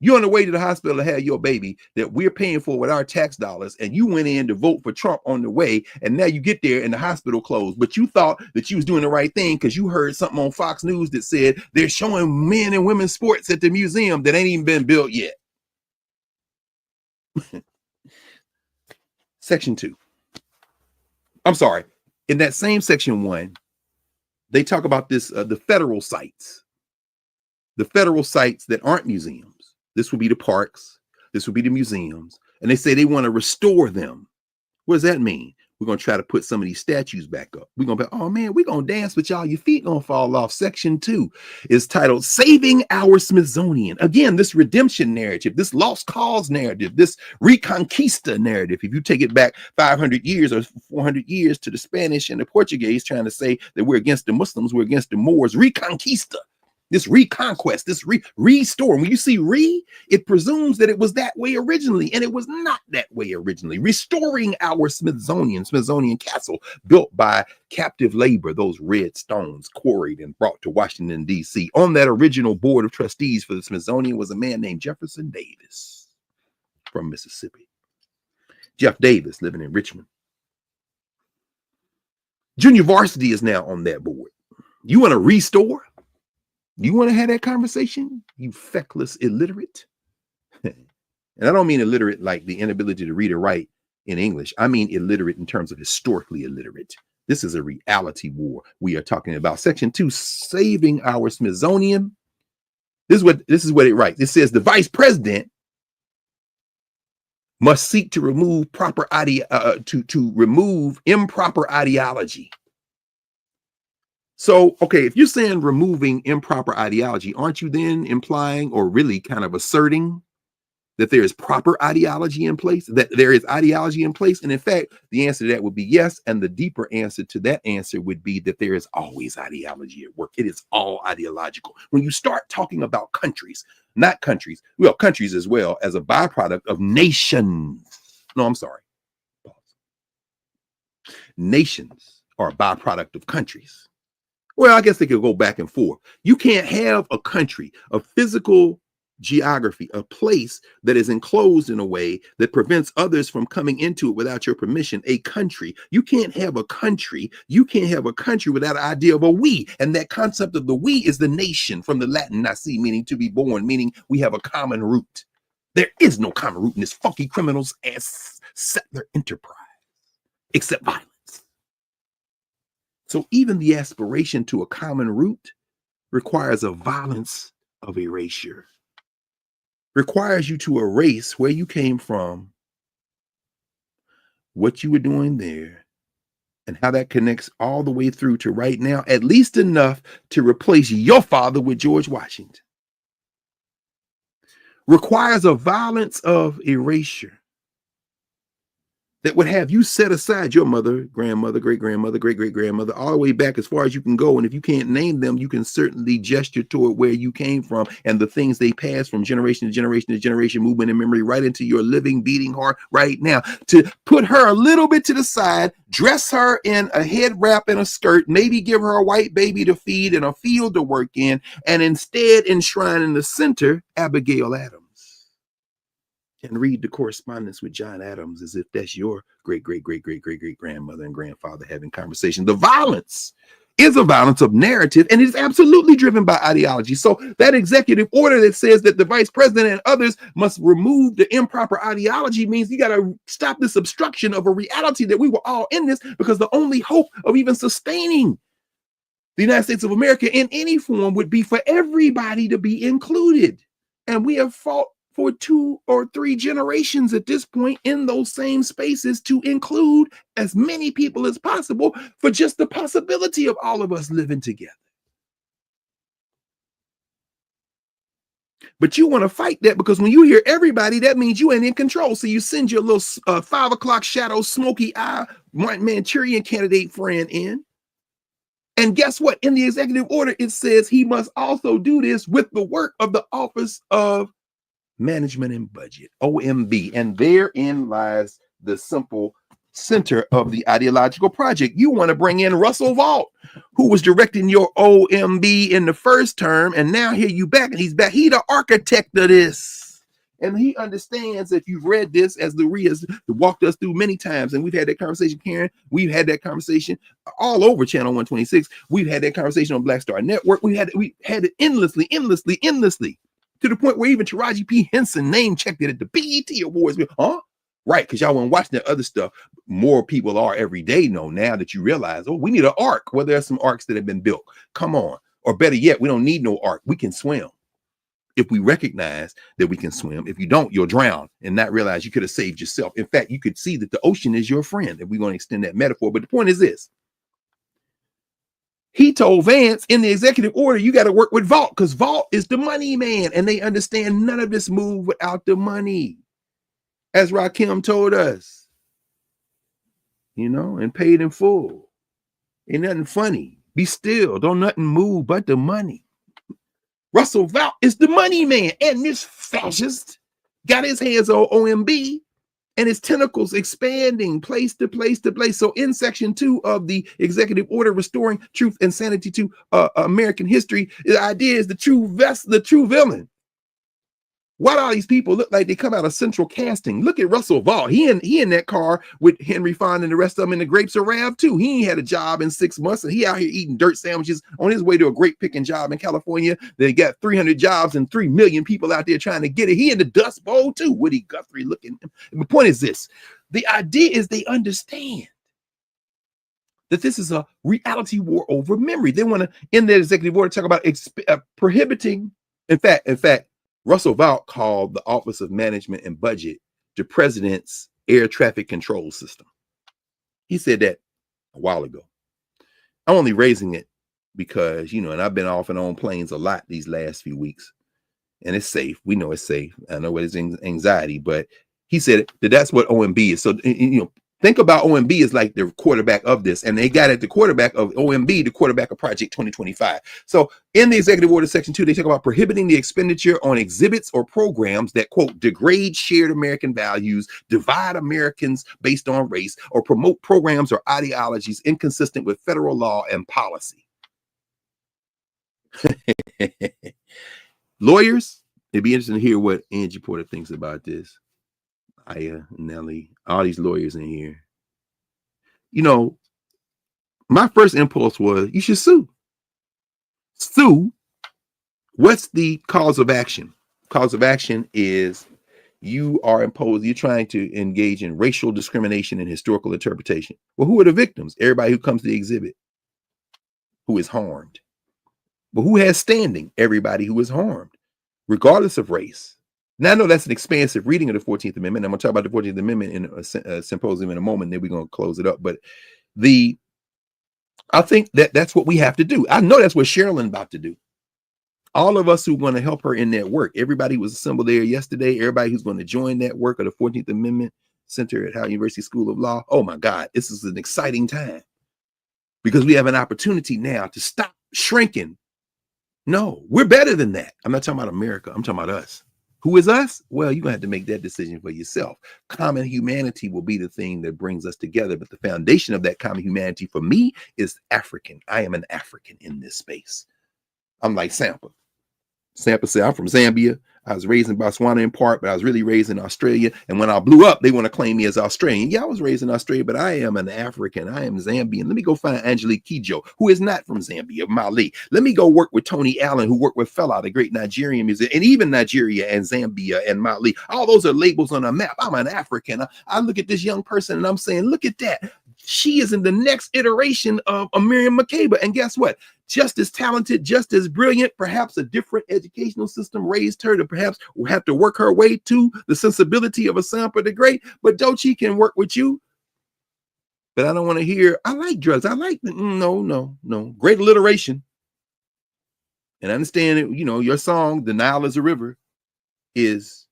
You're on the way to the hospital to have your baby that we're paying for with our tax dollars, and you went in to vote for Trump on the way, and now you get there and the hospital closed. But you thought that you was doing the right thing because you heard something on Fox News that said they're showing men and women's sports at the museum that ain't even been built yet. Section 2. I'm sorry. In that same section 1, they talk about this, the federal sites. The federal sites that aren't museums. This would be the parks. This would be the museums. And they say they want to restore them. What does that mean? We're going to try to put some of these statues back up. We're going to be, oh man, we're going to dance with y'all. Your feet going to fall off. Section 2 is titled Saving Our Smithsonian. Again, this redemption narrative, this lost cause narrative, this Reconquista narrative. If you take it back 500 years or 400 years to the Spanish and the Portuguese trying to say that we're against the Muslims, we're against the Moors, Reconquista. This reconquest, this restore. When you see it presumes that it was that way originally, and it was not that way originally. Restoring our Smithsonian Castle, built by captive labor, those red stones quarried and brought to Washington, D.C. On that original board of trustees for the Smithsonian was a man named Jefferson Davis from Mississippi. Jeff Davis, living in Richmond. Junior Varsity is now on that board. You want to restore? You want to have that conversation, you feckless illiterate? And I don't mean illiterate like the inability to read or write in English. I mean illiterate in terms of historically illiterate. This is a reality war we are talking about. Section 2, Saving Our Smithsonian. This is what it writes. It says the vice president must seek to remove remove improper ideology. So, okay, if you're saying removing improper ideology, aren't you then implying or really kind of asserting that there is proper ideology in place, that there is ideology in place? And in fact, the answer to that would be yes. And the deeper answer to that answer would be that there is always ideology at work. It is all ideological. When you start talking about countries, not countries, well, countries as well as a byproduct of nations. No, I'm sorry. Nations are a byproduct of countries. Well, I guess they could go back and forth. You can't have a country, a physical geography, a place that is enclosed in a way that prevents others from coming into it without your permission. A country. You can't have a country. You can't have a country without an idea of a we. And that concept of the we is the nation, from the Latin nasi, meaning to be born, meaning we have a common root. There is no common root in this funky criminals ass settler enterprise, except violence. So even the aspiration to a common root requires a violence of erasure. Requires you to erase where you came from, what you were doing there, and how that connects all the way through to right now, at least enough to replace your father with George Washington. Requires a violence of erasure. that would have you set aside your mother, grandmother, great-grandmother, great-great-grandmother, all the way back as far as you can go. And if you can't name them, you can certainly gesture toward where you came from and the things they passed from generation to generation to generation, movement and memory right into your living, beating heart right now. To put her a little bit to the side, dress her in a head wrap and a skirt, maybe give her a white baby to feed and a field to work in, and instead enshrine in the center Abigail Adams. And read the correspondence with John Adams as if that's your great-great-great-great-great-great-grandmother and grandfather having conversation. The violence is a violence of narrative, and it is absolutely driven by ideology. So that executive order that says that the vice president and others must remove the improper ideology means you got to stop this obstruction of a reality that we were all in this, because the only hope of even sustaining the United States of America in any form would be for everybody to be included. And we have fought for 2 or 3 generations at this point in those same spaces to include as many people as possible for just the possibility of all of us living together. But you want to fight that, because when you hear everybody, that means you ain't in control. So you send your little 5 o'clock shadow, smoky eye, Manchurian candidate friend in. And guess what? In the executive order, it says he must also do this with the work of the Office of Management and Budget, OMB. And therein lies the simple center of the ideological project. You want to bring in Russell Vaught, who was directing your OMB in the first term, and now here you back, and he's back. He the architect of this. And he understands, if you've read this, as Lurie has walked us through many times, and we've had that conversation, Karen. We've had that conversation all over Channel 126. We've had that conversation on Black Star Network. We had it endlessly, to the point where even Taraji P. Henson name checked it at the BET Awards. Huh? Right, because y'all weren't watching that other stuff. More people are every day now that you realize, oh, we need an ark. Well, there are some arks that have been built. Come on. Or better yet, we don't need no ark. We can swim. If we recognize that we can swim. If you don't, you'll drown and not realize you could have saved yourself. In fact, you could see that the ocean is your friend, if we're going to extend that metaphor. But the point is this. He told Vance in the executive order, you got to work with Vaught, because Vaught is the money man, and they understand none of this move without the money. As Rakim told us, and paid in full. Ain't nothing funny. Be still. Don't nothing move but the money. Russell Vaught is the money man, and this fascist got his hands on OMB, and his tentacles expanding place to place to place. So in section 2 of the executive order, restoring truth and sanity to American history, the idea is the true villain. Why do all these people look like they come out of central casting? Look at Russell Vaught. He in that car with Henry Fonda and the rest of them in the Grapes of Wrath too. He ain't had a job in 6 months, and he out here eating dirt sandwiches on his way to a grape picking job in California. They got 300 jobs and 3 million people out there trying to get it. He in the Dust Bowl too. Woody Guthrie looking. The point is this. The idea is they understand that this is a reality war over memory. They want to, in their executive order, talk about prohibiting. In fact, Russell Vaught called the Office of Management and Budget the president's air traffic control system. He said that a while ago. I'm only raising it because, and I've been off and on planes a lot these last few weeks, and it's safe. We know it's safe. I know it's anxiety, but he said that that's what OMB is. So, think about OMB as like the quarterback of this, and they got at the quarterback of OMB, the quarterback of Project 2025. So in the executive order section 2, they talk about prohibiting the expenditure on exhibits or programs that, quote, degrade shared American values, divide Americans based on race, or promote programs or ideologies inconsistent with federal law and policy. Lawyers, it'd be interesting to hear what Angie Porter thinks about this. Aya, Nelly, all these lawyers in here. My first impulse was you should sue. Sue. What's the cause of action? Cause of action is you're trying to engage in racial discrimination and historical interpretation. Well, who are the victims? Everybody who comes to the exhibit who is harmed. But who has standing? Everybody who is harmed, regardless of race. Now, I know that's an expansive reading of the 14th Amendment. I'm going to talk about the 14th Amendment in a symposium in a moment, then we're going to close it up. But I think that's what we have to do. I know that's what Sherilyn about to do. All of us who want to help her in that work, everybody was assembled there yesterday, everybody who's going to join that work of the 14th Amendment, Center at Howard University School of Law. Oh my God, this is an exciting time because we have an opportunity now to stop shrinking. No, we're better than that. I'm not talking about America. I'm talking about us. Who is us? Well, you're going to have to make that decision for yourself. Common humanity will be the thing that brings us together. But the foundation of that common humanity for me is African. I am an African in this space. I'm like Sampa. Sampa said, I'm from Zambia. I was raised in Botswana in part, but I was really raised in Australia. And when I blew up, they want to claim me as Australian. Yeah, I was raised in Australia, but I am an African. I am Zambian. Let me go find Angelique Kidjo, who is not from Zambia, Mali. Let me go work with Tony Allen, who worked with Fela, the great Nigerian musician, and even Nigeria and Zambia and Mali. All those are labels on a map. I'm an African. I look at this young person and I'm saying, look at that. She is in the next iteration of Miriam Makeba. And guess what? Just as talented, just as brilliant, perhaps a different educational system raised her to perhaps have to work her way to the sensibility of a Sampa the Great. But Doechii can work with you. But I don't want to hear, I like drugs. I like, no. Great alliteration. And I understand it, you know, your song, The Nile is a River, is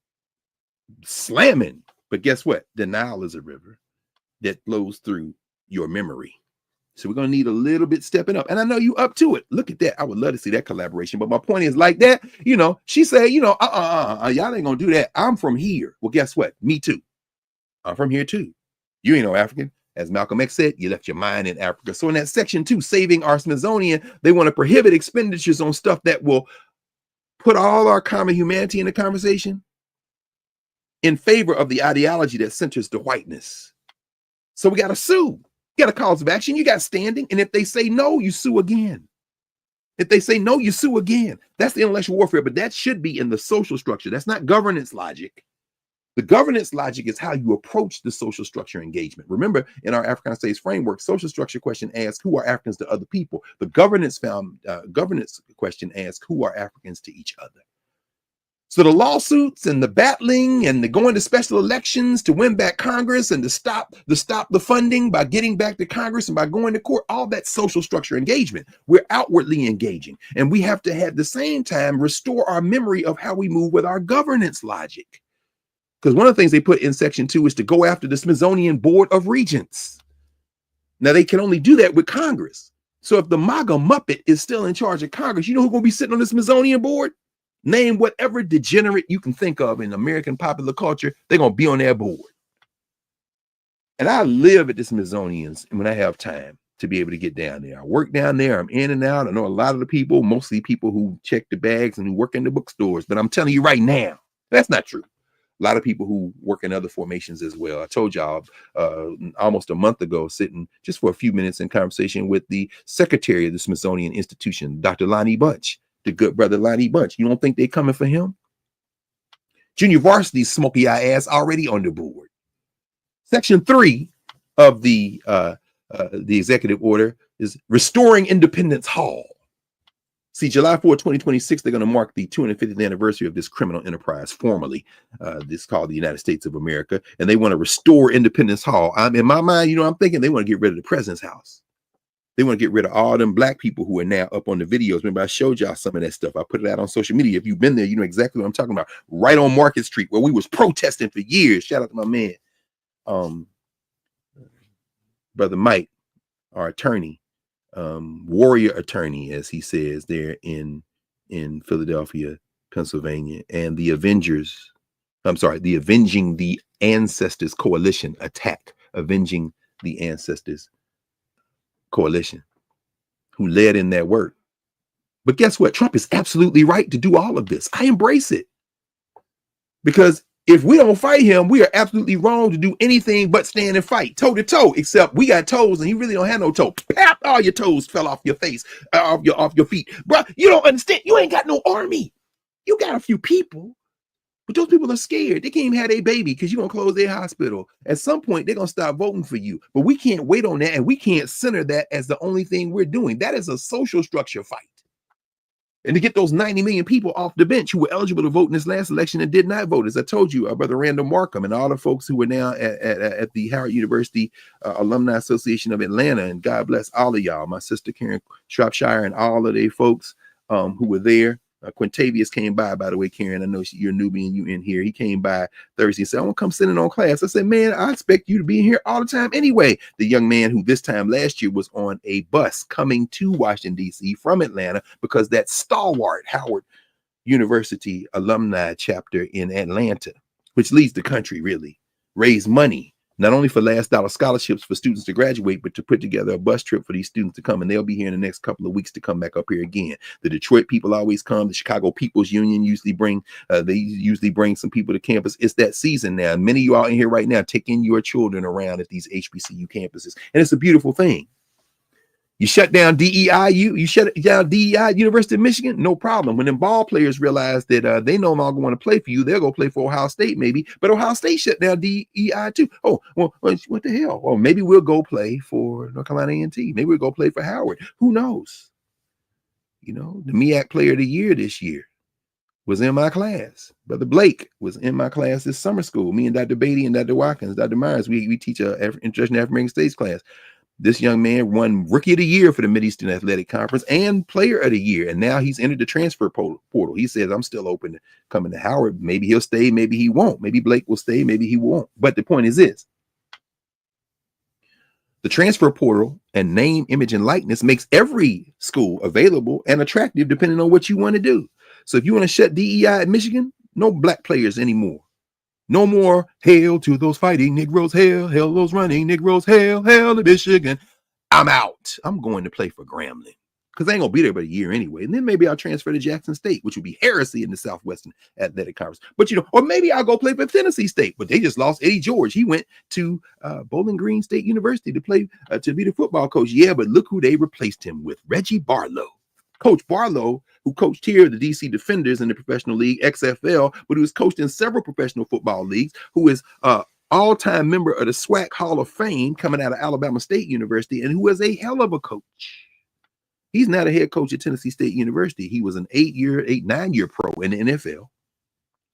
slamming. But guess what? The Nile is a river that flows through your memory. So we're going to need a little bit stepping up. And I know you up to it. Look at that. I would love to see that collaboration. But my point is like that, you know, she said, you know, y'all ain't going to do that. I'm from here. Well, guess what? Me too. I'm from here too. You ain't no African. As Malcolm X said, you left your mind in Africa. So in that section 2, saving our Smithsonian, they want to prohibit expenditures on stuff that will put all our common humanity in the conversation in favor of the ideology that centers the whiteness. So we got to sue. You got a cause of action. You got standing. And if they say no, you sue again. If they say no, you sue again. That's the intellectual warfare, but that should be in the social structure. That's not governance logic. The governance logic is how you approach the social structure engagement. Remember, in our African States framework, social structure question asks, who are Africans to other people? The governance question asks, who are Africans to each other? So the lawsuits and the battling and the going to special elections to win back Congress and to stop the funding by getting back to Congress and by going to court, all that social structure engagement. We're outwardly engaging, and we have to at the same time restore our memory of how we move with our governance logic. Because one of the things they put in section 2 is to go after the Smithsonian Board of Regents. Now they can only do that with Congress. So if the MAGA Muppet is still in charge of Congress, you know who's going to be sitting on the Smithsonian Board? Name whatever degenerate you can think of in American popular culture, they're going to be on their board. And I live at the Smithsonian's when I have time to be able to get down there. I work down there. I'm in and out. I know a lot of the people, mostly people who check the bags and who work in the bookstores. But I'm telling you right now, that's not true. A lot of people who work in other formations as well. I told y'all almost a month ago, sitting just for a few minutes in conversation with the secretary of the Smithsonian Institution, Dr. Lonnie Bunch. The good brother Lonnie Bunch. You don't think they're coming for him? Junior Varsity's smoky eye ass already on the board. Section 3 of the executive order is restoring Independence Hall. See, July 4, 2026, they're going to mark the 250th anniversary of this criminal enterprise, formally. This is called the United States of America, and they want to restore Independence Hall. In my mind, you know, I'm thinking they want to get rid of the president's house. They want to get rid of all them black people who are now up on the videos. Remember, I showed y'all some of that stuff. I put it out on social media. If you've been there, you know exactly what I'm talking about. Right on Market Street, where we was protesting for years. Shout out to my man, Brother Mike, our attorney, warrior attorney, as he says there in Philadelphia, Pennsylvania, and the Avenging the Ancestors Coalition attack, Avenging the Ancestors Coalition, who led in that work. But guess what? Trump is absolutely right to do all of this. I embrace it. Because if we don't fight him, we are absolutely wrong to do anything but stand and fight toe to toe, except we got toes and he really don't have no toe. Pap, all your toes fell off your face, off your feet. Bro, you don't understand. You ain't got no army. You got a few people. But those people are scared. They can't even have their baby because you're going to close their hospital. At some point, they're going to stop voting for you. But we can't wait on that, and we can't center that as the only thing we're doing. That is a social structure fight. And to get those 90 million people off the bench who were eligible to vote in this last election and did not vote, as I told you, our brother Randall Markham and all the folks who are now at the Howard University Alumni Association of Atlanta, and God bless all of y'all, my sister Karen Shropshire and all of their folks who were there. Quintavious came by the way, Karen. I know you're a newbie and you in here. He came by Thursday and said, I want to come sit in on class. I said, man, I expect you to be in here all the time anyway. The young man who this time last year was on a bus coming to Washington, D.C. from Atlanta because that stalwart Howard University alumni chapter in Atlanta, which leads the country, really, raised money not only for last dollar scholarships for students to graduate, but to put together a bus trip for these students to come. And they'll be here in the next couple of weeks to come back up here again. The Detroit people always come. The Chicago People's Union usually bring some people to campus. It's that season now. Many of you out in here right now taking your children around at these HBCU campuses. And it's a beautiful thing. You shut down DEIU, you shut down DEI, University of Michigan, no problem. When them ball players realize that they no longer want to play for you, they'll go play for Ohio State maybe, but Ohio State shut down DEI too. Oh, well, what the hell? Well, maybe we'll go play for North Carolina A&T. Maybe we'll go play for Howard. Who knows? You know, the MEAC Player of the Year this year was in my class. Brother Blake was in my class this summer school. Me and Dr. Beatty and Dr. Watkins, Dr. Myers, we teach a Introduction to African States class. This young man won Rookie of the Year for the Mideastern Athletic Conference and Player of the Year. And now he's entered the transfer portal. He says, I'm still open to coming to Howard. Maybe he'll stay, maybe he won't. Maybe Blake will stay, maybe he won't. But the point is this. The transfer portal and name, image, and likeness makes every school available and attractive depending on what you want to do. So if you want to shut DEI at Michigan, no black players anymore. No more hail to those fighting Negroes, hail those running Negroes, hail to Michigan. I'm out. I'm going to play for Grambling because I ain't going to be there but a year anyway. And then maybe I'll transfer to Jackson State, which would be heresy in the Southwestern Athletic Conference. But, you know, or maybe I'll go play for Tennessee State, but they just lost Eddie George. He went to Bowling Green State University to play, to be the football coach. Yeah, but look who they replaced him with, Reggie Barlow. Coach Barlow, who coached here the DC Defenders in the professional league, XFL, but who was coached in several professional football leagues, who is all-time member of the SWAC Hall of Fame coming out of Alabama State University, and who is a hell of a coach. He's not a head coach at Tennessee State University. He was an 9-year pro in the NFL.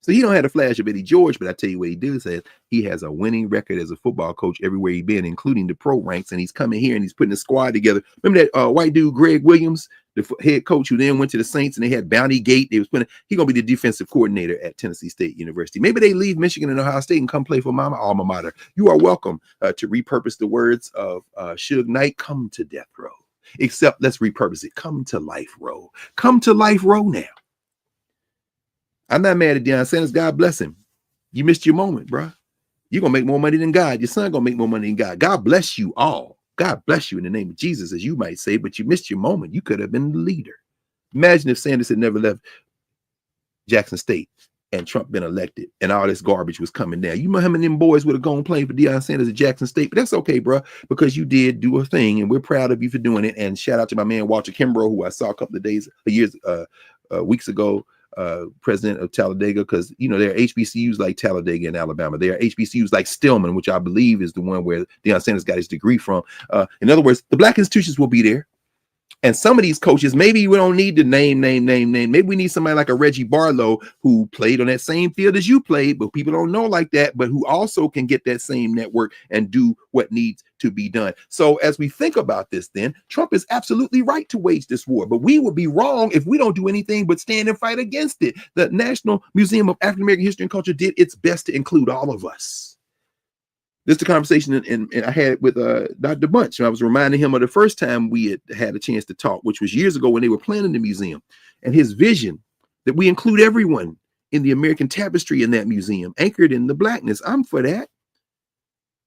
So he don't have the flash of Eddie George, but I tell you what he does is he has a winning record as a football coach everywhere he's been, including the pro ranks, and he's coming here and he's putting a squad together. Remember that white dude, Greg Williams, the head coach who then went to the Saints, and they had Bounty Gate. He's going to be the defensive coordinator at Tennessee State University. Maybe they leave Michigan and Ohio State and come play for Mama alma mater. You are welcome to repurpose the words of Suge Knight, come to death row. Except let's repurpose it. Come to life row. Come to life row now. I'm not mad at Deion Sanders. God bless him. You missed your moment, bro. You're going to make more money than God. Your son going to make more money than God. God bless you all. God bless you in the name of Jesus, as you might say, but you missed your moment. You could have been the leader. Imagine if Sanders had never left Jackson State and Trump been elected and all this garbage was coming down. You know how many of them boys would have gone playing for Deion Sanders at Jackson State, but that's okay, bro, because you did do a thing, and we're proud of you for doing it. And shout out to my man, Walter Kimbrough, who I saw a couple of weeks ago, president of Talladega, because you know there are HBCUs like Talladega in Alabama. There are HBCUs like Stillman, which I believe is the one where Deion Sanders got his degree from. In other words, the black institutions will be there. And some of these coaches, maybe we don't need to name. Maybe we need somebody like a Reggie Barlow who played on that same field as you played, but people don't know like that, but who also can get that same network and do what needs to be done. So as we think about this, then Trump is absolutely right to wage this war, but we would be wrong if we don't do anything but stand and fight against it. The National Museum of African American History and Culture did its best to include all of us. This is the conversation and I had with Dr. Bunch. I was reminding him of the first time we had a chance to talk, which was years ago when they were planning the museum, and his vision that we include everyone in the American tapestry in that museum, anchored in the blackness. I'm for that.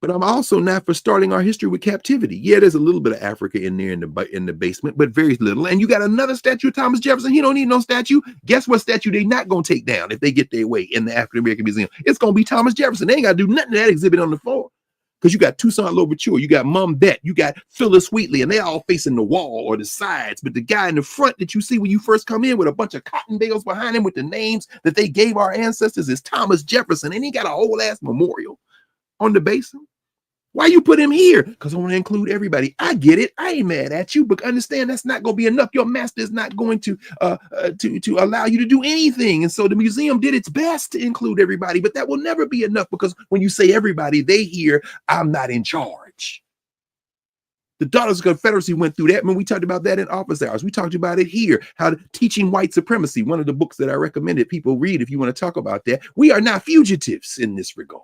But I'm also not for starting our history with captivity. Yeah, there's a little bit of Africa in there in the basement, but very little. And you got another statue of Thomas Jefferson. He don't need no statue. Guess what statue they not going to take down if they get their way in the African American Museum? It's going to be Thomas Jefferson. They ain't got to do nothing to that exhibit on the floor. Because you got Toussaint Louverture, you got Mum Bet, you got Phyllis Wheatley, and they all facing the wall or the sides. But the guy in the front that you see when you first come in with a bunch of cotton bales behind him with the names that they gave our ancestors is Thomas Jefferson. And he got a whole ass memorial on the basin. Why you put him here? Because I want to include everybody. I get it. I ain't mad at you, but understand that's not going to be enough. Your master is not going to allow you to do anything. And so the museum did its best to include everybody, but that will never be enough, because when you say everybody, they hear I'm not in charge. The Daughters of Confederacy went through that. When we talked about that in office hours, we talked about it here. Teaching white supremacy, one of the books that I recommended people read if you want to talk about that. We are not fugitives in this regard.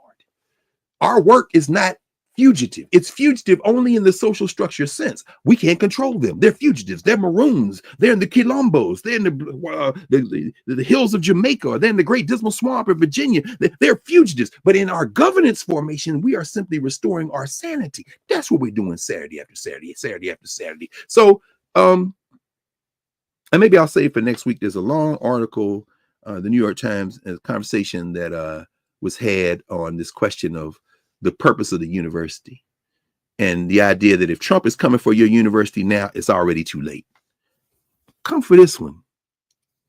Our work is not fugitive. It's fugitive only in the social structure sense. We can't control them. They're fugitives. They're Maroons. They're in the Quilombos. They're in the hills of Jamaica. They're in the Great Dismal Swamp of Virginia. They're fugitives. But in our governance formation, we are simply restoring our sanity. That's what we're doing Saturday after Saturday, Saturday after Saturday. So, and maybe I'll say for next week, there's a long article, the New York Times, a conversation that was had on this question of the purpose of the university and the idea that if Trump is coming for your university now, it's already too late. Come for this one,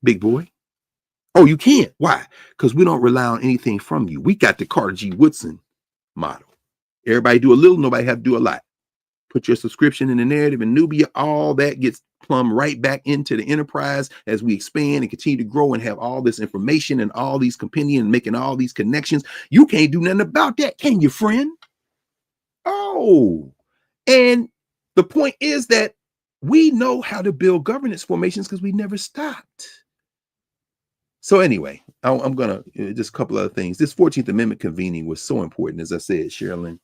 big boy. Oh, you can't. Why? Because we don't rely on anything from you. We got the Carter G. Woodson model. Everybody do a little, nobody have to do a lot. Put your subscription in the Knarrative and Nubia, all that gets plumbed right back into the enterprise as we expand and continue to grow and have all this information and all these compendium and making all these connections. You can't do nothing about that, can you, friend? Oh, and the point is that we know how to build governance formations because we never stopped. So anyway, I'm going to just a couple other things. This 14th Amendment convening was so important, as I said, Sherilyn,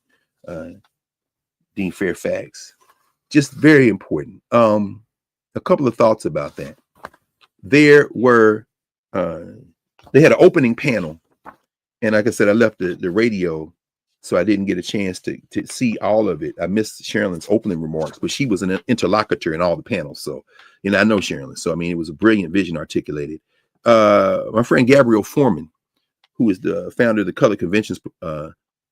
Dean Fairfax, just very important. A couple of thoughts about that. There were, they had an opening panel, and like I said, I left the radio, so I didn't get a chance to see all of it. I missed Sherilyn's opening remarks, but she was an interlocutor in all the panels. So, I know Sherilyn. So, I mean, it was a brilliant vision articulated. My friend Gabrielle Foreman, who is the founder of the Color Conventions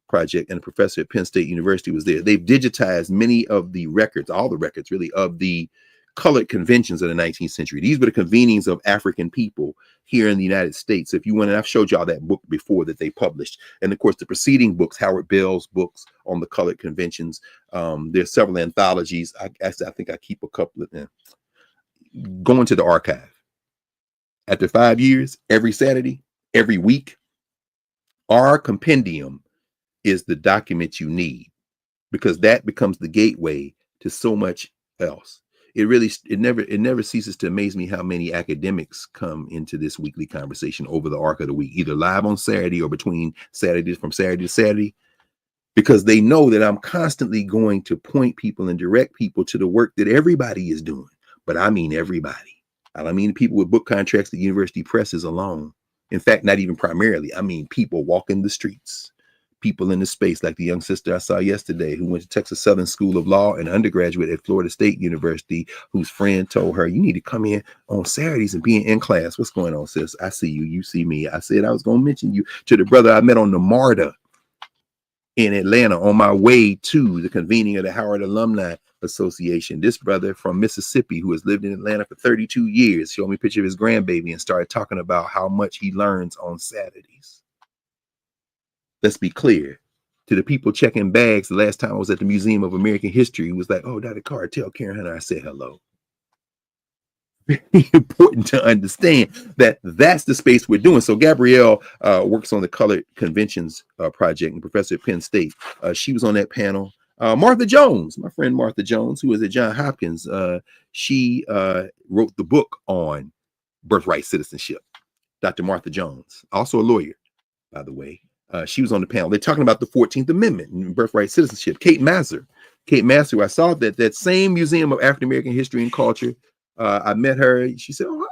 Project and a professor at Penn State University, was there. They've digitized many of the records, all the records really, of the colored conventions of the 19th century. These were the convenings of African people here in the United States. If you want, and I've showed y'all that book before that they published. And of course, the preceding books, Howard Bell's books on the colored conventions. There's several anthologies. I think I keep a couple of them. Going to the archive. After 5 years, every Saturday, every week, our compendium is the document you need, because that becomes the gateway to so much else. It never ceases to amaze me how many academics come into this weekly conversation over the arc of the week, either live on Saturday or between Saturdays, from Saturday to Saturday, because they know that I'm constantly going to point people and direct people to the work that everybody is doing. But I mean everybody. I don't mean people with book contracts that university presses alone. In fact, not even primarily. I mean people walking the streets, people in the space, like the young sister I saw yesterday who went to Texas Southern School of Law, an undergraduate at Florida State University, whose friend told her, you need to come in on Saturdays and be in class. What's going on, sis? I see you. You see me. I said I was going to mention you to the brother I met on the MARTA in Atlanta on my way to the convening of the Howard Alumni Association. This brother from Mississippi who has lived in Atlanta for 32 years showed me a picture of his grandbaby and started talking about how much he learns on Saturdays. Let's be clear. To the people checking bags, the last time I was at the Museum of American History, it was like, oh, Dr. Carr, tell Karen Hunter I said hello. Very important to understand that that's the space we're doing. So Gabrielle works on the Colored Conventions Project and professor at Penn State. She was on that panel. Martha Jones, my friend Martha Jones, who is at Johns Hopkins, she wrote the book on birthright citizenship. Dr. Martha Jones, also a lawyer, by the way. She was on the panel. They're talking about the 14th Amendment and birthright citizenship. Kate Masser, I saw that same Museum of African American History and Culture. I met her. She said, oh,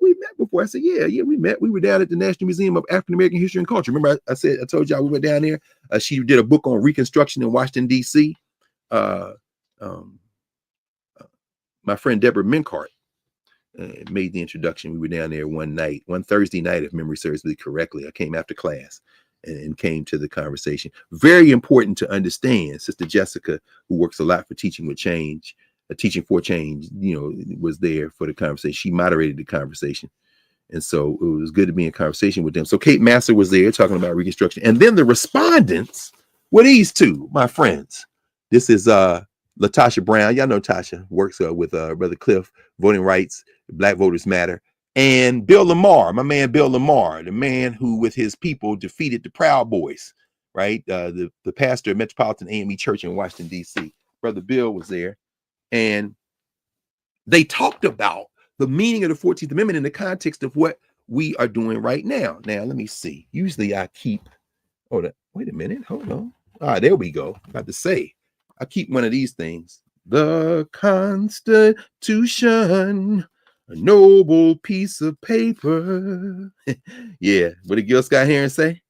we met before. I said, yeah, we met. We were down at the National Museum of African American History and Culture. Remember, I told y'all we went down there. She did a book on Reconstruction in Washington, D.C. My friend Deborah Minkart made the introduction. We were down there one Thursday night, if memory serves me correctly. I came after class and came to the conversation. Very important to understand. Sister Jessica, who works a lot for Teaching with Change, Teaching for Change, was there for the conversation. She moderated the conversation. And so it was good to be in conversation with them. So Kate Masser was there talking about Reconstruction. And then the respondents were these two, my friends. This is LaTasha Brown. Y'all know Tasha works with Brother Cliff, Voting Rights, Black Voters Matter. And Bill Lamar, my man Bill Lamar, the man who with his people defeated the Proud Boys, right? The pastor of Metropolitan AME Church in Washington, D.C. Brother Bill was there, and they talked about the meaning of the 14th Amendment in the context of what we are doing right now. Now, let me see. Usually I keep, wait a minute, hold on. There we go. About to say, I keep one of these things. The Constitution, a noble piece of paper. Yeah, what did Gil Scott Heron say?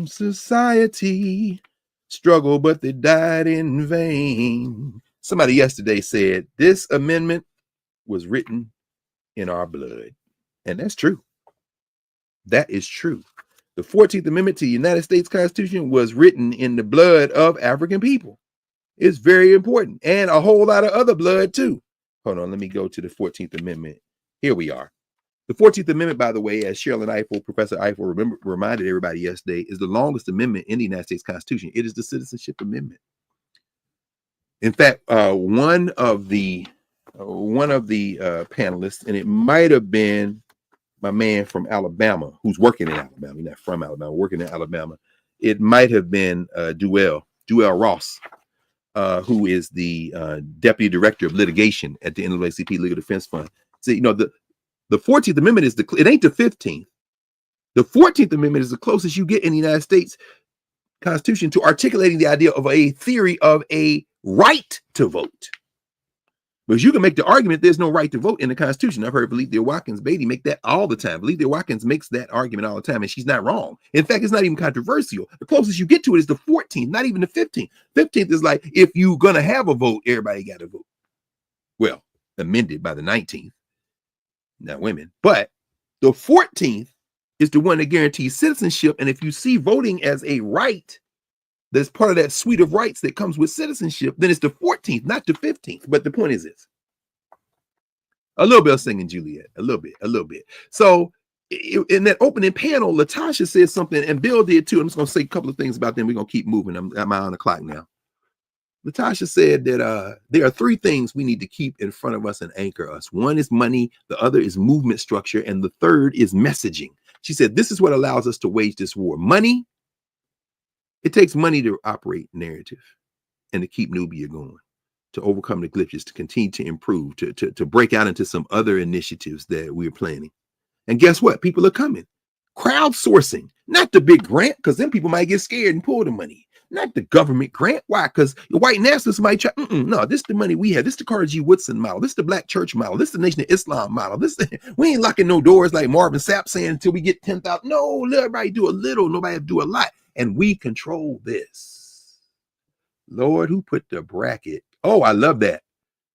Society struggle, but they died in vain. Somebody yesterday said this amendment was written in our blood. And that's true. That is true. The 14th Amendment to the United States Constitution was written in the blood of African people. It's very important. And a whole lot of other blood too. Hold on, let me go to the 14th Amendment. Here we are. The 14th Amendment, by the way, as Sherilyn Ifill, Professor Ifill reminded everybody yesterday, is the longest amendment in the United States Constitution. It is the Citizenship Amendment. In fact, one of the panelists, and it might have been my man from Alabama, who's working in Alabama. He's not from Alabama, working in Alabama. It might have been Duell Ross, who is the deputy director of litigation at the NAACP Legal Defense Fund. So, the 14th Amendment is it ain't the 15th. The 14th Amendment is the closest you get in the United States Constitution to articulating the idea of a theory of a right to vote. Because you can make the argument there's no right to vote in the Constitution. I've heard Valencia Watkins Beatty make that all the time. Valencia Watkins makes that argument all the time, and she's not wrong. In fact, it's not even controversial. The closest you get to it is the 14th, not even the 15th. 15th is like, if you're going to have a vote, everybody got to vote. Well, amended by the 19th. Not women. But the 14th is the one that guarantees citizenship. And if you see voting as a right, that's part of that suite of rights that comes with citizenship, then it's the 14th, not the 15th. But the point is this. A little bit of singing Juliet, a little bit. So in that opening panel, Latasha said something, and Bill did too. I'm just going to say a couple of things about them. We're going to keep moving. I'm on the clock now. Latasha said that there are three things we need to keep in front of us and anchor us. One is money, the other is movement structure, and the third is messaging. She said, this is what allows us to wage this war. Money, it takes money to operate narrative and to keep Nubia going, to overcome the glitches, to continue to improve, to break out into some other initiatives that we're planning. And guess what? People are coming. Crowdsourcing, not the big grant, because then people might get scared and pull the money. Not the government grant. Why? Because your white nationalists might try. No, this is the money we have. This is the Carter G. Woodson model. This is the Black Church model. This is the Nation of Islam model. We ain't locking no doors like Marvin Sapp saying until we get 10,000. No, let everybody do a little. Nobody do a lot. And we control this. Lord, who put the bracket? Oh, I love that.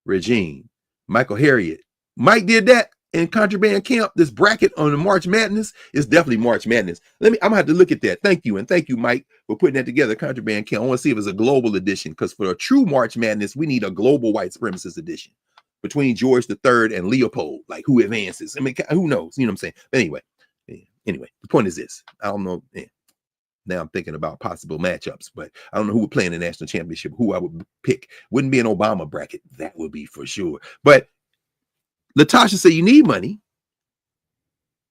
Regine. Michael Harriet. Mike did that in Contraband Camp. This bracket on the March Madness is definitely March Madness. I'm gonna have to look at that. Thank you. And thank you, Mike, for putting that together. Contraband Camp. I want to see if it's a global edition, because for a true March Madness, we need a global white supremacist edition between George III and Leopold. Like, who advances? I mean, who knows? You know what I'm saying? But anyway, the point is this. I don't know. Now I'm thinking about possible matchups, but I don't know who would play in the national championship, who I would pick. Wouldn't be an Obama bracket. That would be for sure. But Latasha said you need money,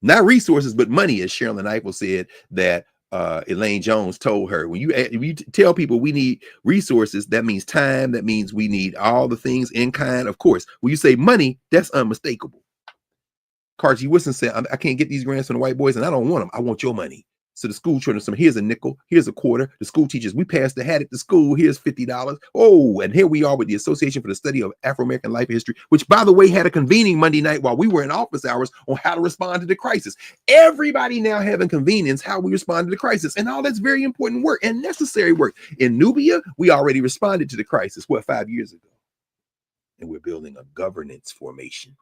not resources, but money, as Sherilyn Ifill said that Elaine Jones told her. When you tell people we need resources, that means time. That means we need all the things in kind. Of course, when you say money, that's unmistakable. Carter G. Woodson said, I can't get these grants from the white boys, and I don't want them. I want your money. So the school children, here's a nickel, here's a quarter. The school teachers, we passed the hat at the school, here's $50. Oh, and here we are with the Association for the Study of Afro-American Life History, which, by the way, had a convening Monday night while we were in office hours on how to respond to the crisis. Everybody now having convenings, how we respond to the crisis. And all that's very important work and necessary work. In Nubia, we already responded to the crisis, 5 years ago? And we're building a governance formation,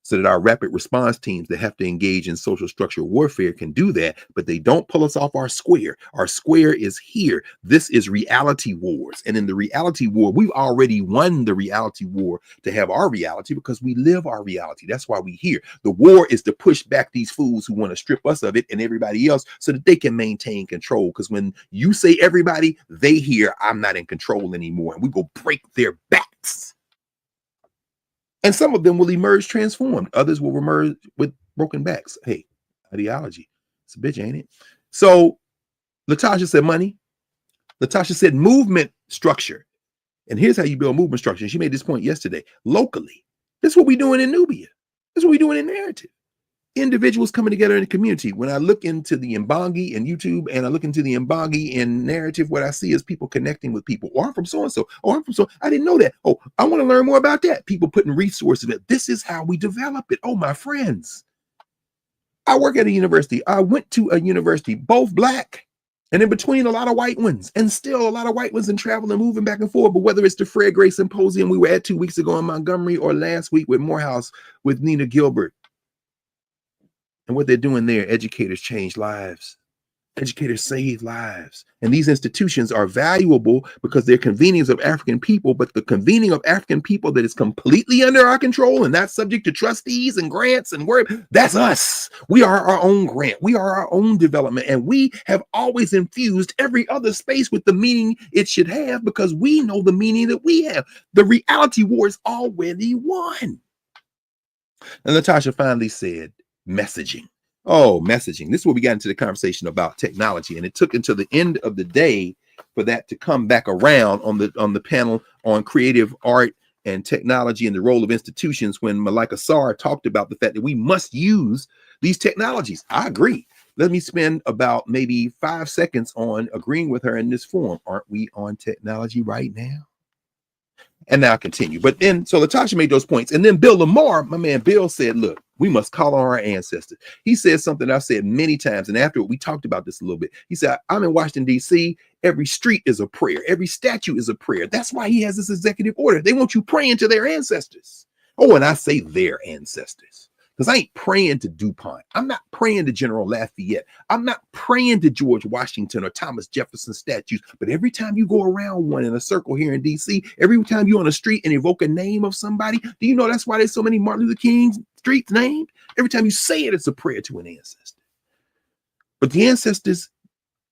so that our rapid response teams that have to engage in social structure warfare can do that, but they don't pull us off our square. Our square is here. This is reality wars. And in the reality war, we've already won the reality war to have our reality, because we live our reality. That's why we're here. The war is to push back these fools who want to strip us of it and everybody else, so that they can maintain control. Because when you say everybody, they hear I'm not in control anymore, and we go break their backs. And some of them will emerge transformed. Others will emerge with broken backs. Hey, ideology. It's a bitch, ain't it? So Latasha said money. Latasha said movement structure. And here's how you build movement structure. She made this point yesterday. Locally, this is what we're doing in Nubia. This is what we're doing in Narrative. Individuals coming together in the community. When I look into the Mbangi in YouTube and I look into the Mbangi in Narrative, what I see is people connecting with people. Oh, I'm from so-and-so. Oh, I'm from so. I didn't know that. Oh, I want to learn more about that. People putting resources in it. This is how we develop it. Oh, my friends. I work at a university. I went to a university, both black and in between a lot of white ones, and still a lot of white ones and traveling, moving back and forth. But whether it's the Fred Gray Symposium we were at 2 weeks ago in Montgomery, or last week with Morehouse with Nina Gilbert, and what they're doing there, educators change lives. Educators save lives. And these institutions are valuable because they're convenings of African people, but the convening of African people that is completely under our control and not subject to trustees and grants and work, that's us. We are our own grant. We are our own development. And we have always infused every other space with the meaning it should have, because we know the meaning that we have. The reality war is already won. And Latasha finally said, messaging. Oh, messaging. This is where we got into the conversation about technology. And it took until the end of the day for that to come back around on the panel on creative art and technology and the role of institutions, when Malika Sarr talked about the fact that we must use these technologies. I agree. Let me spend about maybe 5 seconds on agreeing with her in this form. Aren't we on technology right now? And now I continue. But then, so Latasha made those points. And then Bill Lamar, my man Bill, said, look, we must call on our ancestors. He said something I've said many times. And after we talked about this a little bit, he said, I'm in Washington, D.C. Every street is a prayer. Every statue is a prayer. That's why he has this executive order. They want you praying to their ancestors. Oh, and I say their ancestors, because I ain't praying to DuPont. I'm not praying to General Lafayette. I'm not praying to George Washington or Thomas Jefferson statues. But every time you go around one in a circle here in D.C., every time you're on the street and evoke a name of somebody, do you know that's why there's so many Martin Luther King streets named? Every time you say it, it's a prayer to an ancestor. But the ancestors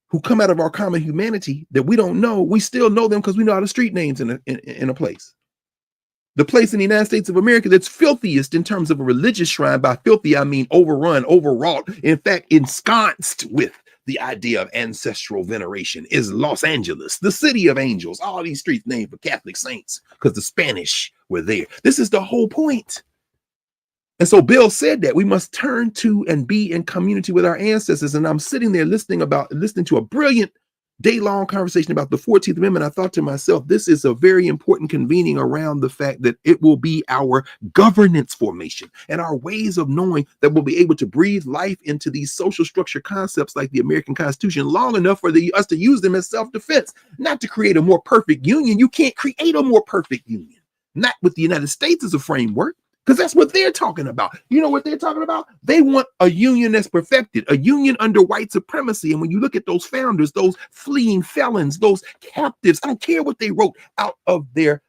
who come out of our common humanity that we don't know, we still know them because we know how the street names in a place. The place in the United States of America that's filthiest in terms of a religious shrine. By filthy, I mean overrun, overwrought, in fact, ensconced with the idea of ancestral veneration, is Los Angeles, the city of angels. All these streets named for Catholic saints because the Spanish were there. This is the whole point. And so Bill said that we must turn to and be in community with our ancestors. And I'm sitting there listening to a brilliant day-long conversation about the 14th Amendment. I thought to myself, this is a very important convening around the fact that it will be our governance formation and our ways of knowing that we'll be able to breathe life into these social structure concepts like the American Constitution long enough for us to use them as self-defense, not to create a more perfect union. You can't create a more perfect union, not with the United States as a framework. Because that's what they're talking about. You know what they're talking about? They want a union that's perfected, a union under white supremacy. And when you look at those founders, those fleeing felons, those captives, I don't care what they wrote out of their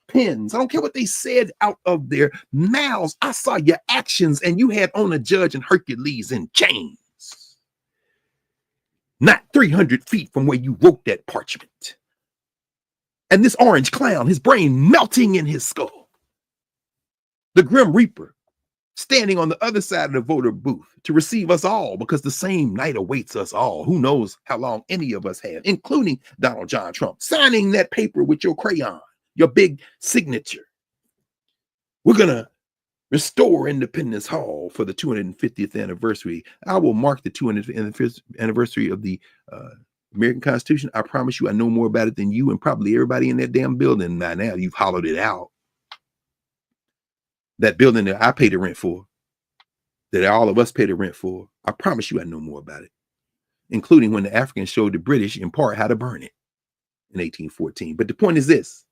pens. I don't care what they said out of their mouths. I saw your actions, and you had on a Judge and Hercules in chains. Not 300 feet from where you wrote that parchment. And this orange clown, his brain melting in his skull. The Grim Reaper standing on the other side of the voter booth to receive us all, because the same night awaits us all. Who knows how long any of us have, including Donald John Trump, signing that paper with your crayon, your big signature. We're going to restore Independence Hall for the 250th anniversary. I will mark the 250th anniversary of the American Constitution. I promise you, I know more about it than you and probably everybody in that damn building by now. You've hollowed it out. That building that I paid the rent for, that all of us paid the rent for, I promise you I know more about it, including when the Africans showed the British in part how to burn it in 1814. But the point is this,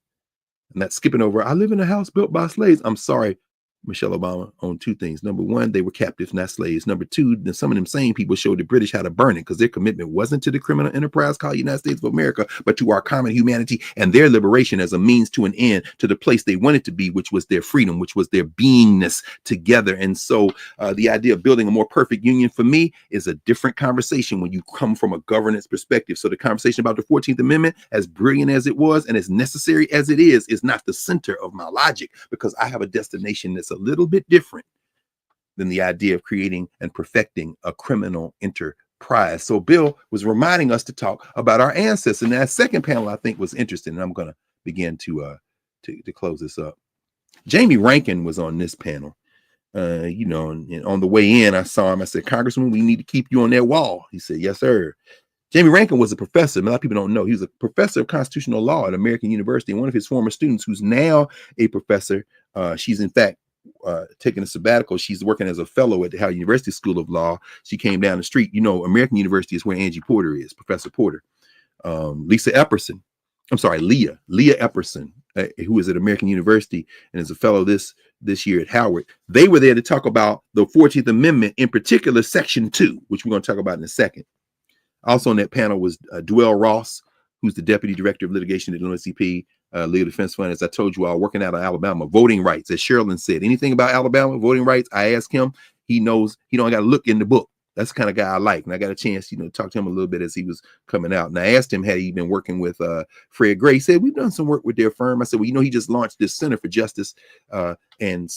I'm not skipping over, I live in a house built by slaves. I'm sorry, Michelle Obama, on two things. Number one, they were captives, not slaves. Number two, then some of them same people showed the British how to burn it, because their commitment wasn't to the criminal enterprise called United States of America, but to our common humanity and their liberation as a means to an end to the place they wanted to be, which was their freedom, which was their beingness together. And so the idea of building a more perfect union for me is a different conversation when you come from a governance perspective. So the conversation about the 14th Amendment, as brilliant as it was and as necessary as it is not the center of my logic, because I have a destination that's a little bit different than the idea of creating and perfecting a criminal enterprise. So Bill was reminding us to talk about our ancestors. And that second panel, I think, was interesting. And I'm going to begin to close this up. Jamie Rankin was on this panel. And on the way in, I saw him. I said, Congressman, we need to keep you on that wall. He said, yes, sir. Jamie Rankin was a professor. A lot of people don't know. He was a professor of constitutional law at American University. And one of his former students, who's now a professor, she's in fact taking a sabbatical. She's working as a fellow at the Howard University School of Law. She came down the street. American University is where Angie Porter is, Professor Porter. Leah Epperson, who is at American University and is a fellow this year at Howard. They were there to talk about the 14th Amendment, in particular, Section 2, which we're going to talk about in a second. Also on that panel was Duell Ross, who's the Deputy Director of Litigation at the NCP, Legal Defense Fund, as I told you all, working out of Alabama. Voting rights, as Sherilyn said. Anything about Alabama voting rights, I ask him. He knows. He don't got to look in the book. That's the kind of guy I like. And I got a chance, to talk to him a little bit as he was coming out. And I asked him, had he been working with Fred Gray? He said, we've done some work with their firm. I said, well, he just launched this Center for Justice and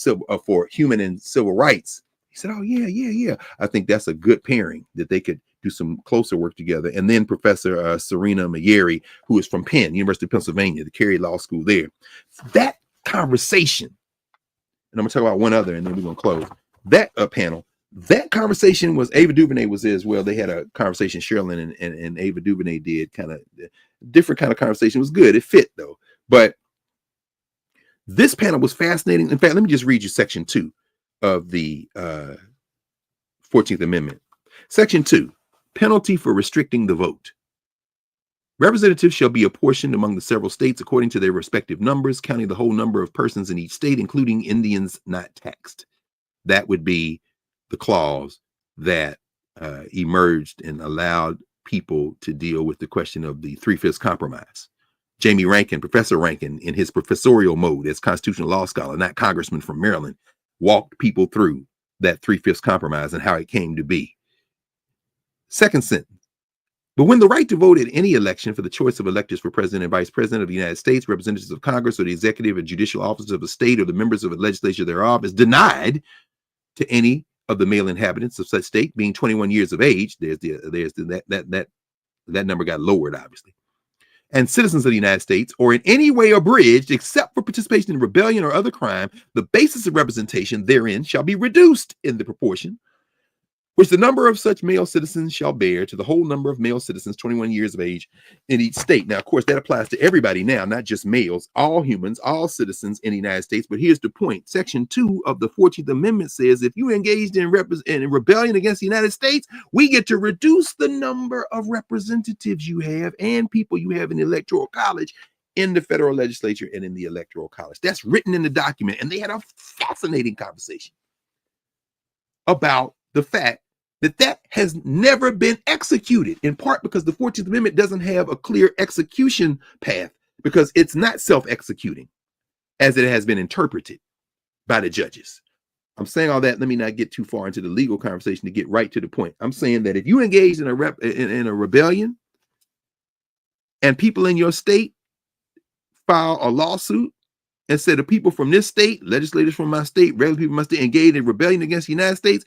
for Human and Civil Rights. He said, oh, yeah. I think that's a good pairing, that they could do some closer work together. And then Professor Serena Mayeri, who is from Penn, University of Pennsylvania, the Cary Law School there. That conversation, and I'm going to talk about one other, and then we're going to close. That panel, that conversation was, Ava DuVernay was there as well. They had a conversation, Sherilyn and Ava DuVernay did, kind of different kind of conversation. It was good. It fit, though. But this panel was fascinating. In fact, let me just read you Section 2 of the 14th Amendment. Section 2, penalty for restricting the vote. Representatives shall be apportioned among the several states according to their respective numbers, counting the whole number of persons in each state, including Indians not taxed. That would be the clause that emerged and allowed people to deal with the question of the 3/5 compromise. Jamie Rankin, Professor Rankin, in his professorial mode as constitutional law scholar, not congressman from Maryland, walked people through that 3/5 compromise and how it came to be. Second sentence. But when the right to vote at any election for the choice of electors for president and vice president of the United States, representatives of Congress, or the executive and judicial officers of a state, or the members of a legislature thereof, is denied to any of the male inhabitants of such state, being 21 years of age, that number got lowered, obviously, and citizens of the United States, or in any way abridged, except for participation in rebellion or other crime, the basis of representation therein shall be reduced in the proportion which the number of such male citizens shall bear to the whole number of male citizens 21 years of age in each state. Now, of course, that applies to everybody now, not just males, all humans, all citizens in the United States. But here's the point. Section 2 of the 14th Amendment says if you engaged in rebellion against the United States, we get to reduce the number of representatives you have and people you have in the Electoral College, in the federal legislature, and in the Electoral College. That's written in the document. And they had a fascinating conversation about the fact that has never been executed, in part because the 14th Amendment doesn't have a clear execution path, because it's not self-executing as it has been interpreted by the judges. I'm saying all that. Let me not get too far into the legal conversation to get right to the point. I'm saying that if you engage in a rebellion and people in your state file a lawsuit and say the people from this state, legislators from my state, regular people must engage in rebellion against the United States,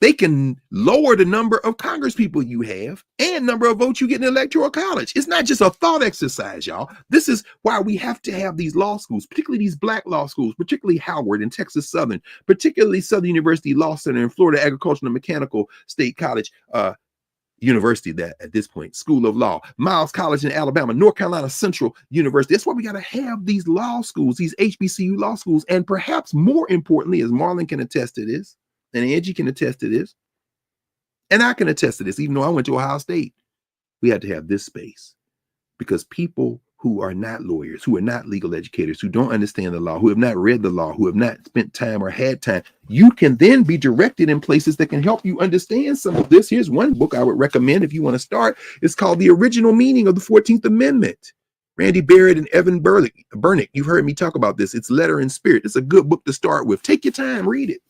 they can lower the number of Congress people you have and number of votes you get in the Electoral College. It's not just a thought exercise, y'all. This is why we have to have these law schools, particularly these black law schools, particularly Howard and Texas Southern, particularly Southern University Law Center and Florida Agricultural and Mechanical State College University, that at this point, School of Law, Miles College in Alabama, North Carolina Central University. That's why we got to have these law schools, these HBCU law schools. And perhaps more importantly, as Marlon can attest to this, and Angie can attest to this, and I can attest to this, even though I went to Ohio State, we had to have this space, because people who are not lawyers, who are not legal educators, who don't understand the law, who have not read the law, who have not spent time or had time, you can then be directed in places that can help you understand some of this. Here's one book I would recommend if you want to start. It's called The Original Meaning of the 14th Amendment. Randy Barrett and Evan Bernick. You've heard me talk about this. It's Letter and Spirit. It's a good book to start with. Take your time, read it.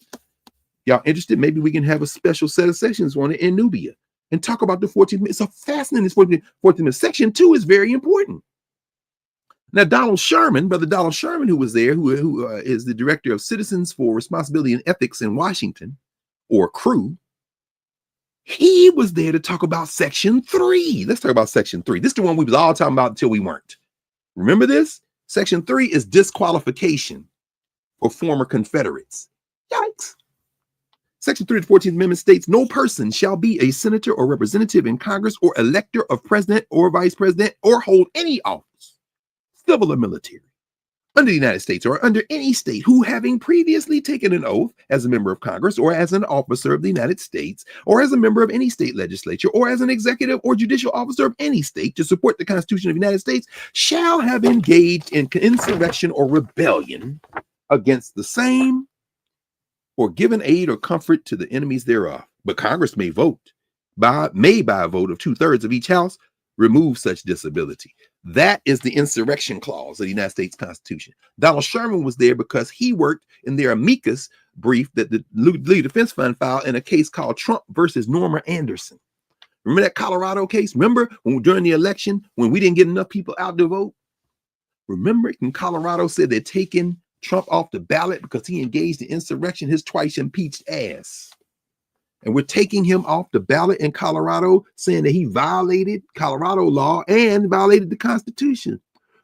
Y'all interested? Maybe we can have a special set of sessions on it in Nubia and talk about the 14th Amendment. It's a fascinating 14th Amendment. Section 2 is very important. Now, Donald Sherman, Brother Donald Sherman, who was there, who is the director of Citizens for Responsibility and Ethics in Washington, or CREW, he was there to talk about Section 3. Let's talk about Section 3. This is the one we was all talking about until we weren't. Remember this? Section 3 is disqualification for former Confederates. Yikes. Section 3 of the 14th Amendment states, no person shall be a senator or representative in Congress or elector of president or vice president or hold any office, civil or military, under the United States or under any state who, having previously taken an oath as a member of Congress or as an officer of the United States or as a member of any state legislature or as an executive or judicial officer of any state to support the Constitution of the United States, shall have engaged in insurrection or rebellion against the same or given aid or comfort to the enemies thereof. But Congress may by a vote of 2/3 of each house, remove such disability. That is the insurrection clause of the United States Constitution. Donald Sherman was there because he worked in their amicus brief that the Legal Defense Fund filed in a case called Trump versus Norma Anderson. Remember that Colorado case? Remember when during the election, when we didn't get enough people out to vote? Remember in Colorado said they're taking Trump off the ballot because he engaged in insurrection, his twice impeached ass. And we're taking him off the ballot in Colorado, saying that he violated Colorado law and violated the Constitution.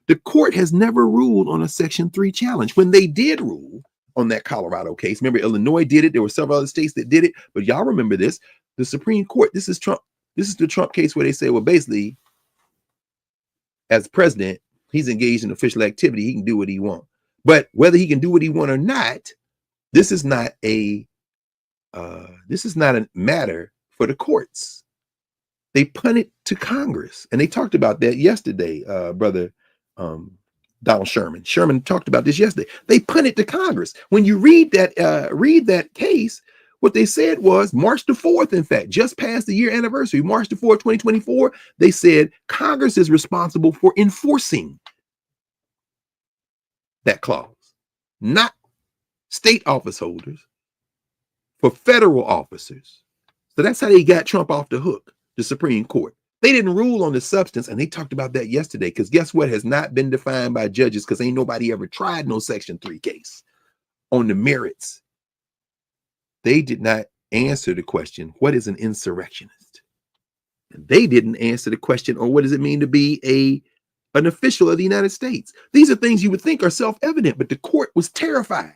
The court has never ruled on a Section 3 challenge. When they did rule on that Colorado case, remember Illinois did it. There were several other states that did it, but y'all remember this. The Supreme Court, this is Trump. This is the Trump case where they say, well, basically, as president, he's engaged in official activity. He can do what he wants. But whether he can do what he wants or not, this is not a matter for the courts. They punt it to Congress, and they talked about that yesterday. Brother Donald Sherman. Sherman talked about this yesterday. They punt it to Congress. When you read that case, what they said was March the 4th, in fact, just past the year anniversary, March the 4th, 2024, they said Congress is responsible for enforcing that clause, not state office holders, for federal officers. So that's how they got Trump off the hook, the Supreme Court. They didn't rule on the substance, and they talked about that yesterday, because guess what has not been defined by judges, because ain't nobody ever tried no Section 3 case on the merits. They did not answer the question, what is an insurrectionist? And they didn't answer the question, or what does it mean to be an official of the United States? These are things you would think are self-evident, but the court was terrified.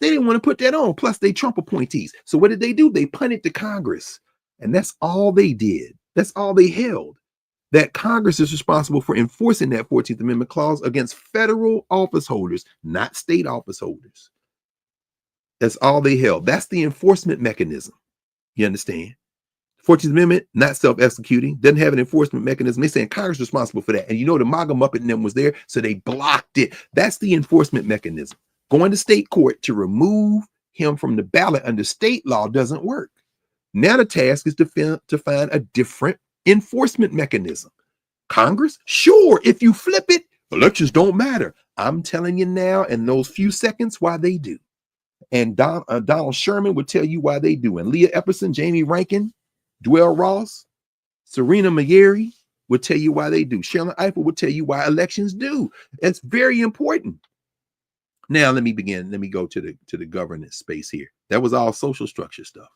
They didn't want to put that on. Plus, they Trump appointees. So what did they do? They punted to Congress. And that's all they did. That's all they held. That Congress is responsible for enforcing that 14th Amendment clause against federal office holders, not state office holders. That's all they held. That's the enforcement mechanism. You understand? 14th Amendment, not self-executing, doesn't have an enforcement mechanism. They're saying Congress is responsible for that. And you know, the MAGA Muppet and them was there, so they blocked it. That's the enforcement mechanism. Going to state court to remove him from the ballot under state law doesn't work. Now the task is to find a different enforcement mechanism. Congress? Sure, if you flip it, elections don't matter. I'm telling you now in those few seconds why they do. And Donald Sherman would tell you why they do. And Leah Epperson, Jamie Rankin, Dwell Ross, Serena Mayeri would tell you why they do. Sharon Eiffel would tell you why elections do. That's very important. Now let me go to the governance space here. That was all social structure stuff.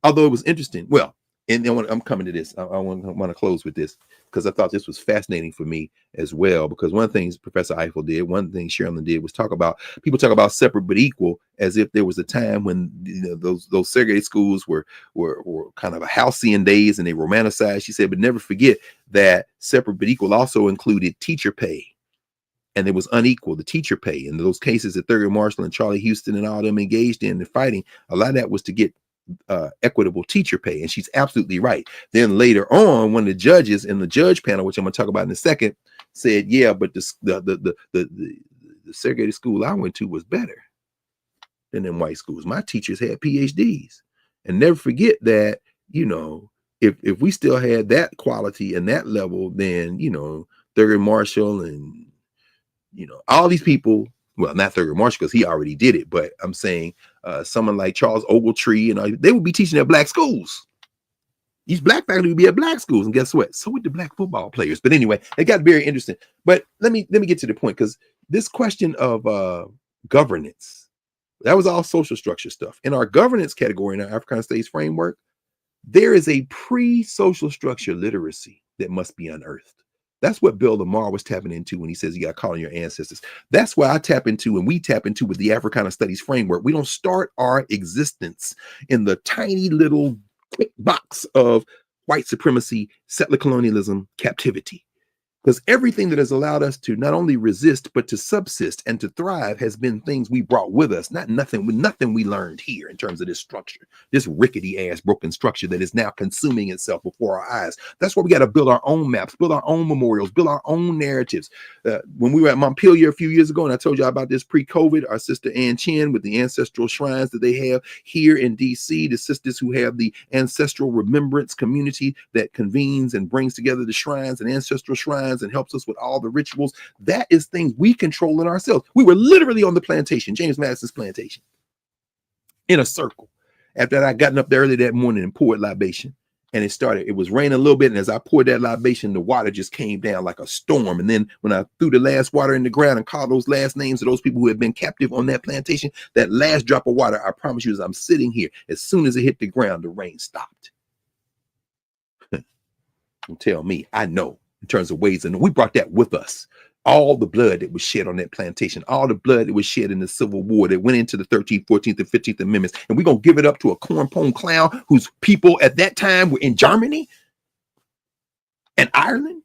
Although it was interesting. Well, and I'm coming to this. I want to close with this because I thought this was fascinating for me as well. Because one of the things Professor Eiffel did, one thing Sherilyn did was people talk about separate but equal as if there was a time when those segregated schools were kind of a halcyon days and they romanticized. She said, but never forget that separate but equal also included teacher pay. And it was unequal, the teacher pay. And those cases that Thurgood Marshall and Charlie Houston and all them engaged in the fighting, a lot of that was to get equitable teacher pay. And she's absolutely right. Then later on, one of the judges in the judge panel, which I'm going to talk about in a second, said, yeah, but the segregated school I went to was better than them white schools. My teachers had PhDs. And never forget that, if we still had that quality and that level, then, Thurgood Marshall and all these people, well, not Thurgood Marshall because he already did it, but I'm saying someone like Charles Ogletree and all, they would be teaching at black schools. These black faculty would be at black schools, and guess what? So would the black football players. But anyway, it got very interesting. But let me get to the point, because this question of governance, that was all social structure stuff. In our governance category in our African States framework, there is a pre-social structure literacy that must be unearthed. That's what Bill Lamar was tapping into when he says you got to call on your ancestors. That's why I tap into, and we tap into with the Africana Studies framework. We don't start our existence in the tiny little quick box of white supremacy, settler colonialism, captivity. Because everything that has allowed us to not only resist, but to subsist and to thrive has been things we brought with us, nothing we learned here in terms of this structure, this rickety ass broken structure that is now consuming itself before our eyes. That's why we got to build our own maps, build our own memorials, build our own narratives. When we were at Montpelier a few years ago, and I told you about this pre-COVID, our sister Ann Chin with the ancestral shrines that they have here in DC, the sisters who have the ancestral remembrance community that convenes and brings together the shrines and ancestral shrines and helps us with all the rituals. That is things we control in ourselves. We were literally on the plantation, James Madison's plantation, in a circle. After I gotten up there early that morning and poured libation, and it was raining a little bit, and as I poured that libation, the water just came down like a storm. And then when I threw the last water in the ground and called those last names of those people who had been captive on that plantation, that last drop of water, I promise you, as I'm sitting here, as soon as it hit the ground, the rain stopped. Don't tell me, I know. In terms of ways, and we brought that with us. All the blood that was shed on that plantation, all the blood that was shed in the Civil War that went into the 13th, 14th, and 15th Amendments, and we're going to give it up to a corn-pone clown whose people at that time were in Germany and Ireland,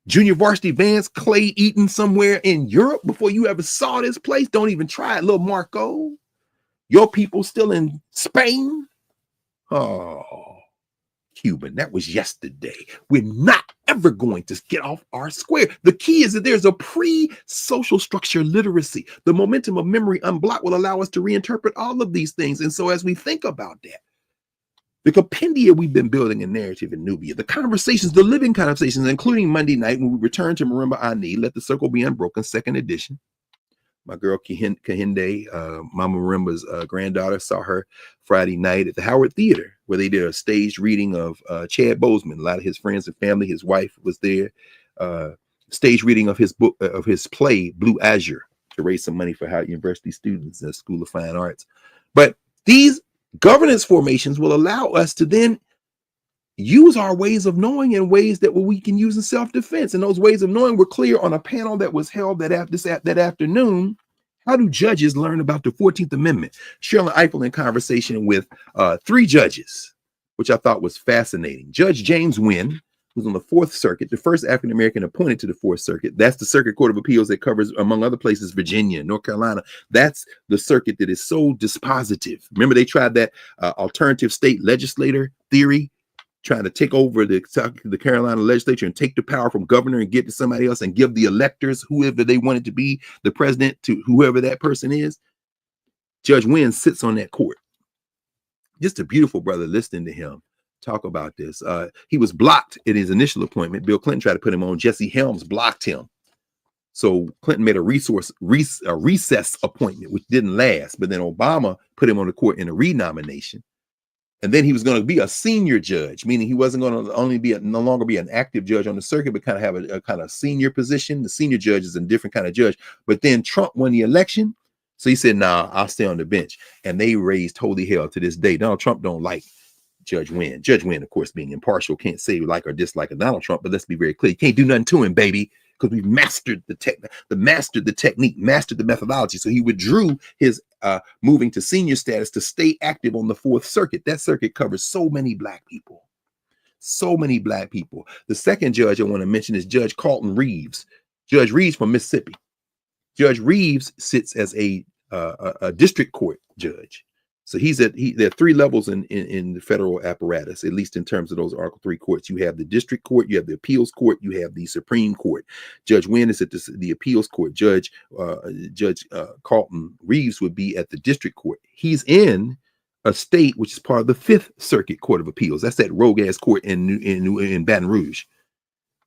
junior varsity Vance Clay Eaton somewhere in Europe before you ever saw this place. Don't even try it, little Marco. Your people still in Spain. Oh, Cuban, that was yesterday. We're not ever going to get off our square. The key is that there's a pre-social structure literacy. The momentum of memory unblocked will allow us to reinterpret all of these things. And so as we think about that, the compendia we've been building in Narrative in Nubia, the conversations, the living conversations, including Monday night when we return to Marimba Ani, Let the Circle Be Unbroken, second edition. My girl Kahinde, Mama Marimba's granddaughter, saw her Friday night at the Howard Theater, where they did a staged reading of Chad Boseman. A lot of his friends and family, his wife was there. Staged reading of his book, of his play, Blue Azure, to raise some money for Howard University students at School of Fine Arts. But these governance formations will allow us to then use our ways of knowing in ways that we can use in self-defense. And those ways of knowing were clear on a panel that was held that afternoon. How do judges learn about the 14th Amendment? Shirley Eiffel in conversation with three judges, which I thought was fascinating. Judge James Wynn, who's on the Fourth Circuit, the first African-American appointed to the Fourth Circuit. That's the Circuit Court of Appeals that covers, among other places, Virginia, North Carolina. That's the circuit that is so dispositive. Remember, they tried that alternative state legislator theory, trying to take over the Carolina legislature and take the power from governor and get to somebody else and give the electors, whoever they wanted to be, the president, to whoever that person is. Judge Wynn sits on that court. Just a beautiful brother. Listening to him talk about this. He was blocked in his initial appointment. Bill Clinton tried to put him on. Jesse Helms blocked him. So Clinton made a recess appointment, which didn't last. But then Obama put him on the court in a renomination. And then he was going to be a senior judge, meaning he wasn't going to only be no longer be an active judge on the circuit, but kind of have a kind of senior position. The senior judge is a different kind of judge. But then Trump won the election. So he said, nah, I'll stay on the bench. And they raised holy hell to this day. Donald Trump don't like Judge Wynn. Judge Wynn, of course, being impartial, can't say like or dislike of Donald Trump, but let's be very clear. You can't do nothing to him, baby, because we've mastered the technique, mastered the methodology. So he withdrew his moving to senior status to stay active on the Fourth Circuit. That circuit covers so many black people. So many black people. The second judge I want to mention is Judge Carlton Reeves. Judge Reeves from Mississippi. Judge Reeves sits as a district court judge. So there are three levels in the federal apparatus, at least in terms of those Article 3 courts. You have the district court, you have the appeals court, you have the Supreme Court. Judge Wynn is at the appeals court. Judge Carlton Reeves would be at the district court. He's in a state which is part of the Fifth Circuit Court of Appeals. That's that rogue ass court in Baton Rouge.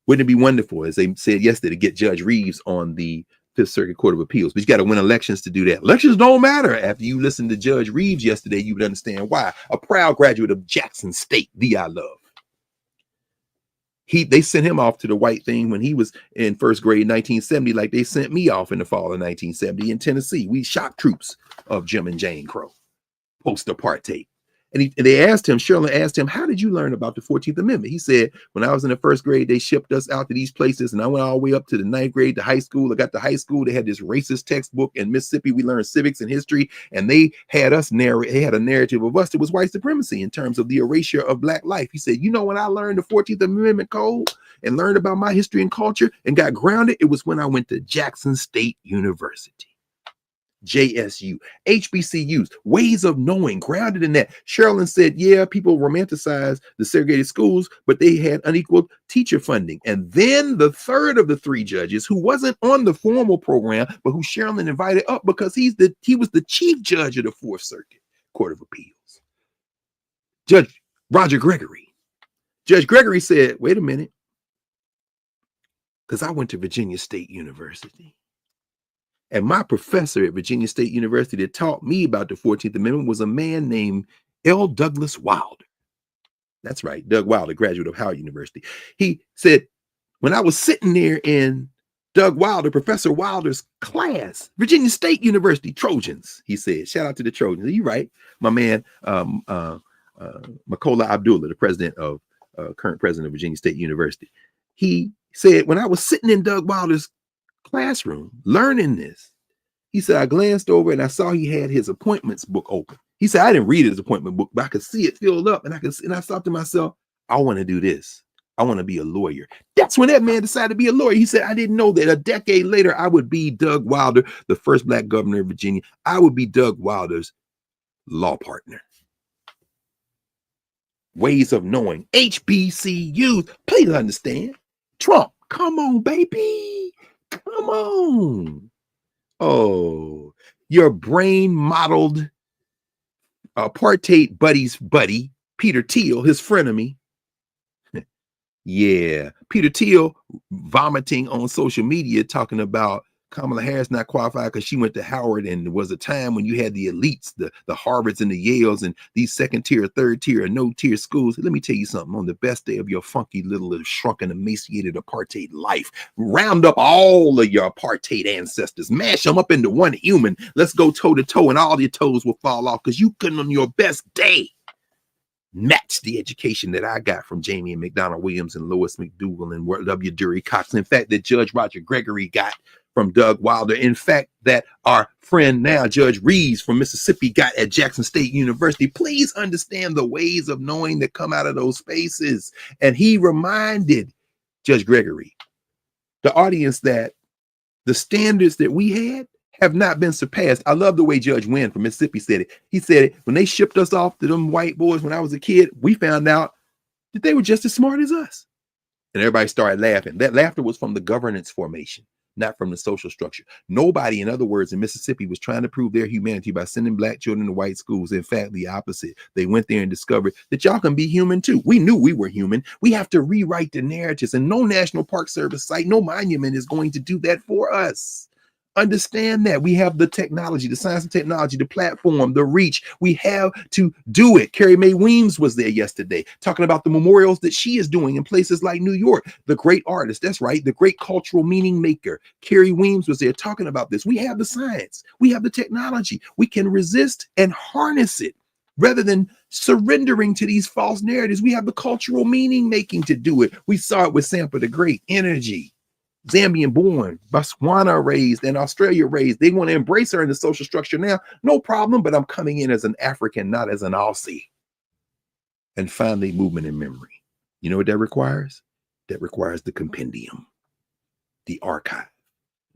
Wouldn't it be wonderful, as they said yesterday, to get Judge Reeves on the Fifth Circuit Court of Appeals? But you got to win elections to do that. Elections don't matter. After you listened to Judge Reeves yesterday, you would understand why. A proud graduate of Jackson State, the I love. They sent him off to the white thing when he was in first grade 1970, like they sent me off in the fall of 1970 in Tennessee. We shock troops of Jim and Jane Crow, post-apartheid. And they asked him, Sherlin asked him, how did you learn about the 14th Amendment? He said, when I was in the first grade, they shipped us out to these places, and I went all the way up to the 9th grade to high school. I got to high school. They had this racist textbook in Mississippi. We learned civics and history, and they had us they had a narrative of us that was white supremacy in terms of the erasure of black life. He said, you know, when I learned the 14th Amendment code and learned about my history and culture and got grounded, it was when I went to Jackson State University. JSU, HBCUs, ways of knowing, grounded in that. Sherlin said, yeah, people romanticize the segregated schools, but they had unequal teacher funding. And then the third of the three judges, who wasn't on the formal program, but who Sherlin invited up because he was the chief judge of the Fourth Circuit Court of Appeals, Judge Roger Gregory. Judge Gregory said, wait a minute, because I went to Virginia State University. And my professor at Virginia State University that taught me about the 14th Amendment was a man named L. Douglas Wilder. That's right, Doug Wilder, graduate of Howard University. He said, when I was sitting there in Doug Wilder, Professor Wilder's class, Virginia State University, Trojans, he said, shout out to the Trojans. You're right, my man, Makola Abdullah, the current president of Virginia State University. He said, when I was sitting in Doug Wilder's classroom learning this, he said, I glanced over and I saw he had his appointments book open. He said, I didn't read his appointment book, but I could see it filled up, and I thought to myself, I want to do this. I want to be a lawyer. That's when that man decided to be a lawyer. He said, I didn't know that a decade later I would be Doug Wilder, the first black governor of Virginia. I would be Doug Wilder's law partner. Ways of knowing. HBCUs, please understand. Trump, come on, baby. Come on. Oh, your brain modeled apartheid buddy's buddy, Peter Thiel, his frenemy. Yeah, Peter Thiel vomiting on social media talking about Kamala Harris not qualified because she went to Howard, and there was a time when you had the elites, the Harvards and the Yales and these second tier, third tier, and no tier schools. Let me tell you something. On the best day of your funky little shrunken, emaciated apartheid life, round up all of your apartheid ancestors, mash them up into one human. Let's go toe to toe, and all your toes will fall off because you couldn't on your best day match the education that I got from Jamie and McDonald Williams and Lois McDougall and W. Dury Cox. In fact, that Judge Roger Gregory got from Doug Wilder. In fact, that our friend now, Judge Reeves from Mississippi, got at Jackson State University. Please understand the ways of knowing that come out of those spaces. And he reminded Judge Gregory, the audience, that the standards that we had have not been surpassed. I love the way Judge Wynn from Mississippi said it. He said, when they shipped us off to them white boys when I was a kid, we found out that they were just as smart as us. And everybody started laughing. That laughter was from the governance formation, not from the social structure. Nobody, in other words, in Mississippi was trying to prove their humanity by sending black children to white schools. In fact, the opposite. They went there and discovered that y'all can be human too. We knew we were human. We have to rewrite the narratives, and no National Park Service site, no monument is going to do that for us. Understand that we have the technology, the science and technology, the platform, the reach. We have to do it. Carrie Mae Weems was there yesterday talking about the memorials that she is doing in places like New York. The great artist, that's right, the great cultural meaning maker, Carrie Weems, was there talking about this. We have the science. We have the technology. We can resist and harness it rather than surrendering to these false narratives. We have the cultural meaning making to do it. We saw it with Sampa the Great, energy. Zambian born, Botswana raised, and Australia raised. They want to embrace her in the social structure now. No problem, but I'm coming in as an African, not as an Aussie. And finally, movement and memory. You know what that requires? That requires the compendium, the archive.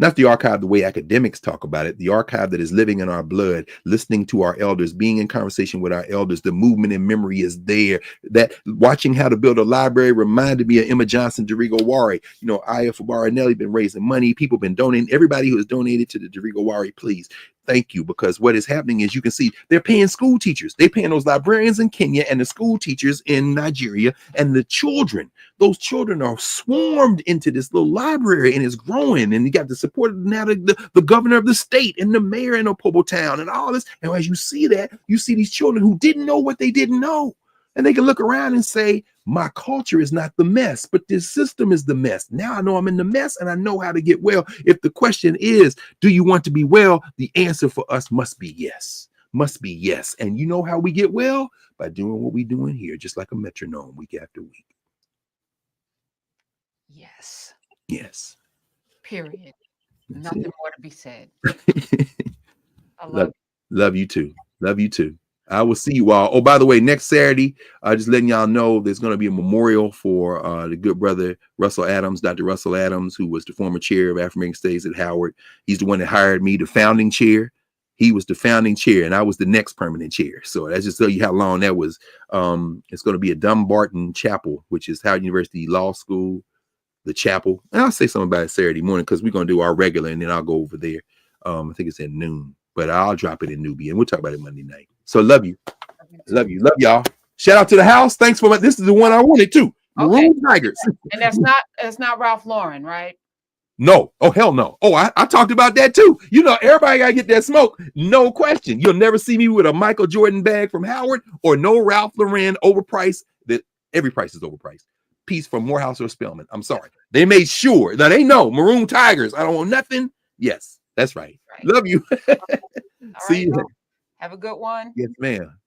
Not the archive the way academics talk about it, the archive that is living in our blood, listening to our elders, being in conversation with our elders. The movement and memory is there. That watching How to Build a Library reminded me of Emma Johnson, Derigo Wari. You know, Aya Fabarinelli been raising money. People been donating. Everybody who has donated to the Derigo Wari, please. Thank you, because what is happening is you can see they're paying school teachers. They're paying those librarians in Kenya and the school teachers in Nigeria, and the children. Those children are swarmed into this little library, and it's growing. And you got the support of now the governor of the state and the mayor in Opobo Town and all this. And as you see that, you see these children who didn't know what they didn't know. And they can look around and say, my culture is not the mess, but this system is the mess. Now I know I'm in the mess, and I know how to get well. If the question is, do you want to be well? The answer for us must be yes. must be yes. And you know how we get well? By doing what we doing here, just like a metronome, week after week. Yes. Yes. Period. That's Nothing it. more to be said. I love, love love you too. Love you too. I will see you all. Oh, by the way, next Saturday, just letting y'all know there's going to be a memorial for the good brother Russell Adams, Dr. Russell Adams, who was the former chair of African American Studies at Howard. He's the one that hired me, the founding chair. He was the founding chair, and I was the next permanent chair. So that's just tell you how long that was. It's going to be at Dumbarton Chapel, which is Howard University Law School, the chapel. And I'll say something about it Saturday morning because we're going to do our regular, and then I'll go over there. I think it's at noon, but I'll drop it in Newbie, and we'll talk about it Monday night. So love you. Love you. Love y'all. Shout out to the house. Thanks for this is the one I wanted too. Maroon Tigers. And that's not Ralph Lauren, right? No. Oh, hell no. Oh, I talked about that too. You know, everybody gotta get that smoke. No question. You'll never see me with a Michael Jordan bag from Howard or no Ralph Lauren overpriced. That every price is overpriced. Piece from Morehouse or Spelman. I'm sorry. They made sure. Now they know Maroon Tigers. I don't want nothing. Yes, that's right. Love you. See you. Have a good one. Yes, ma'am.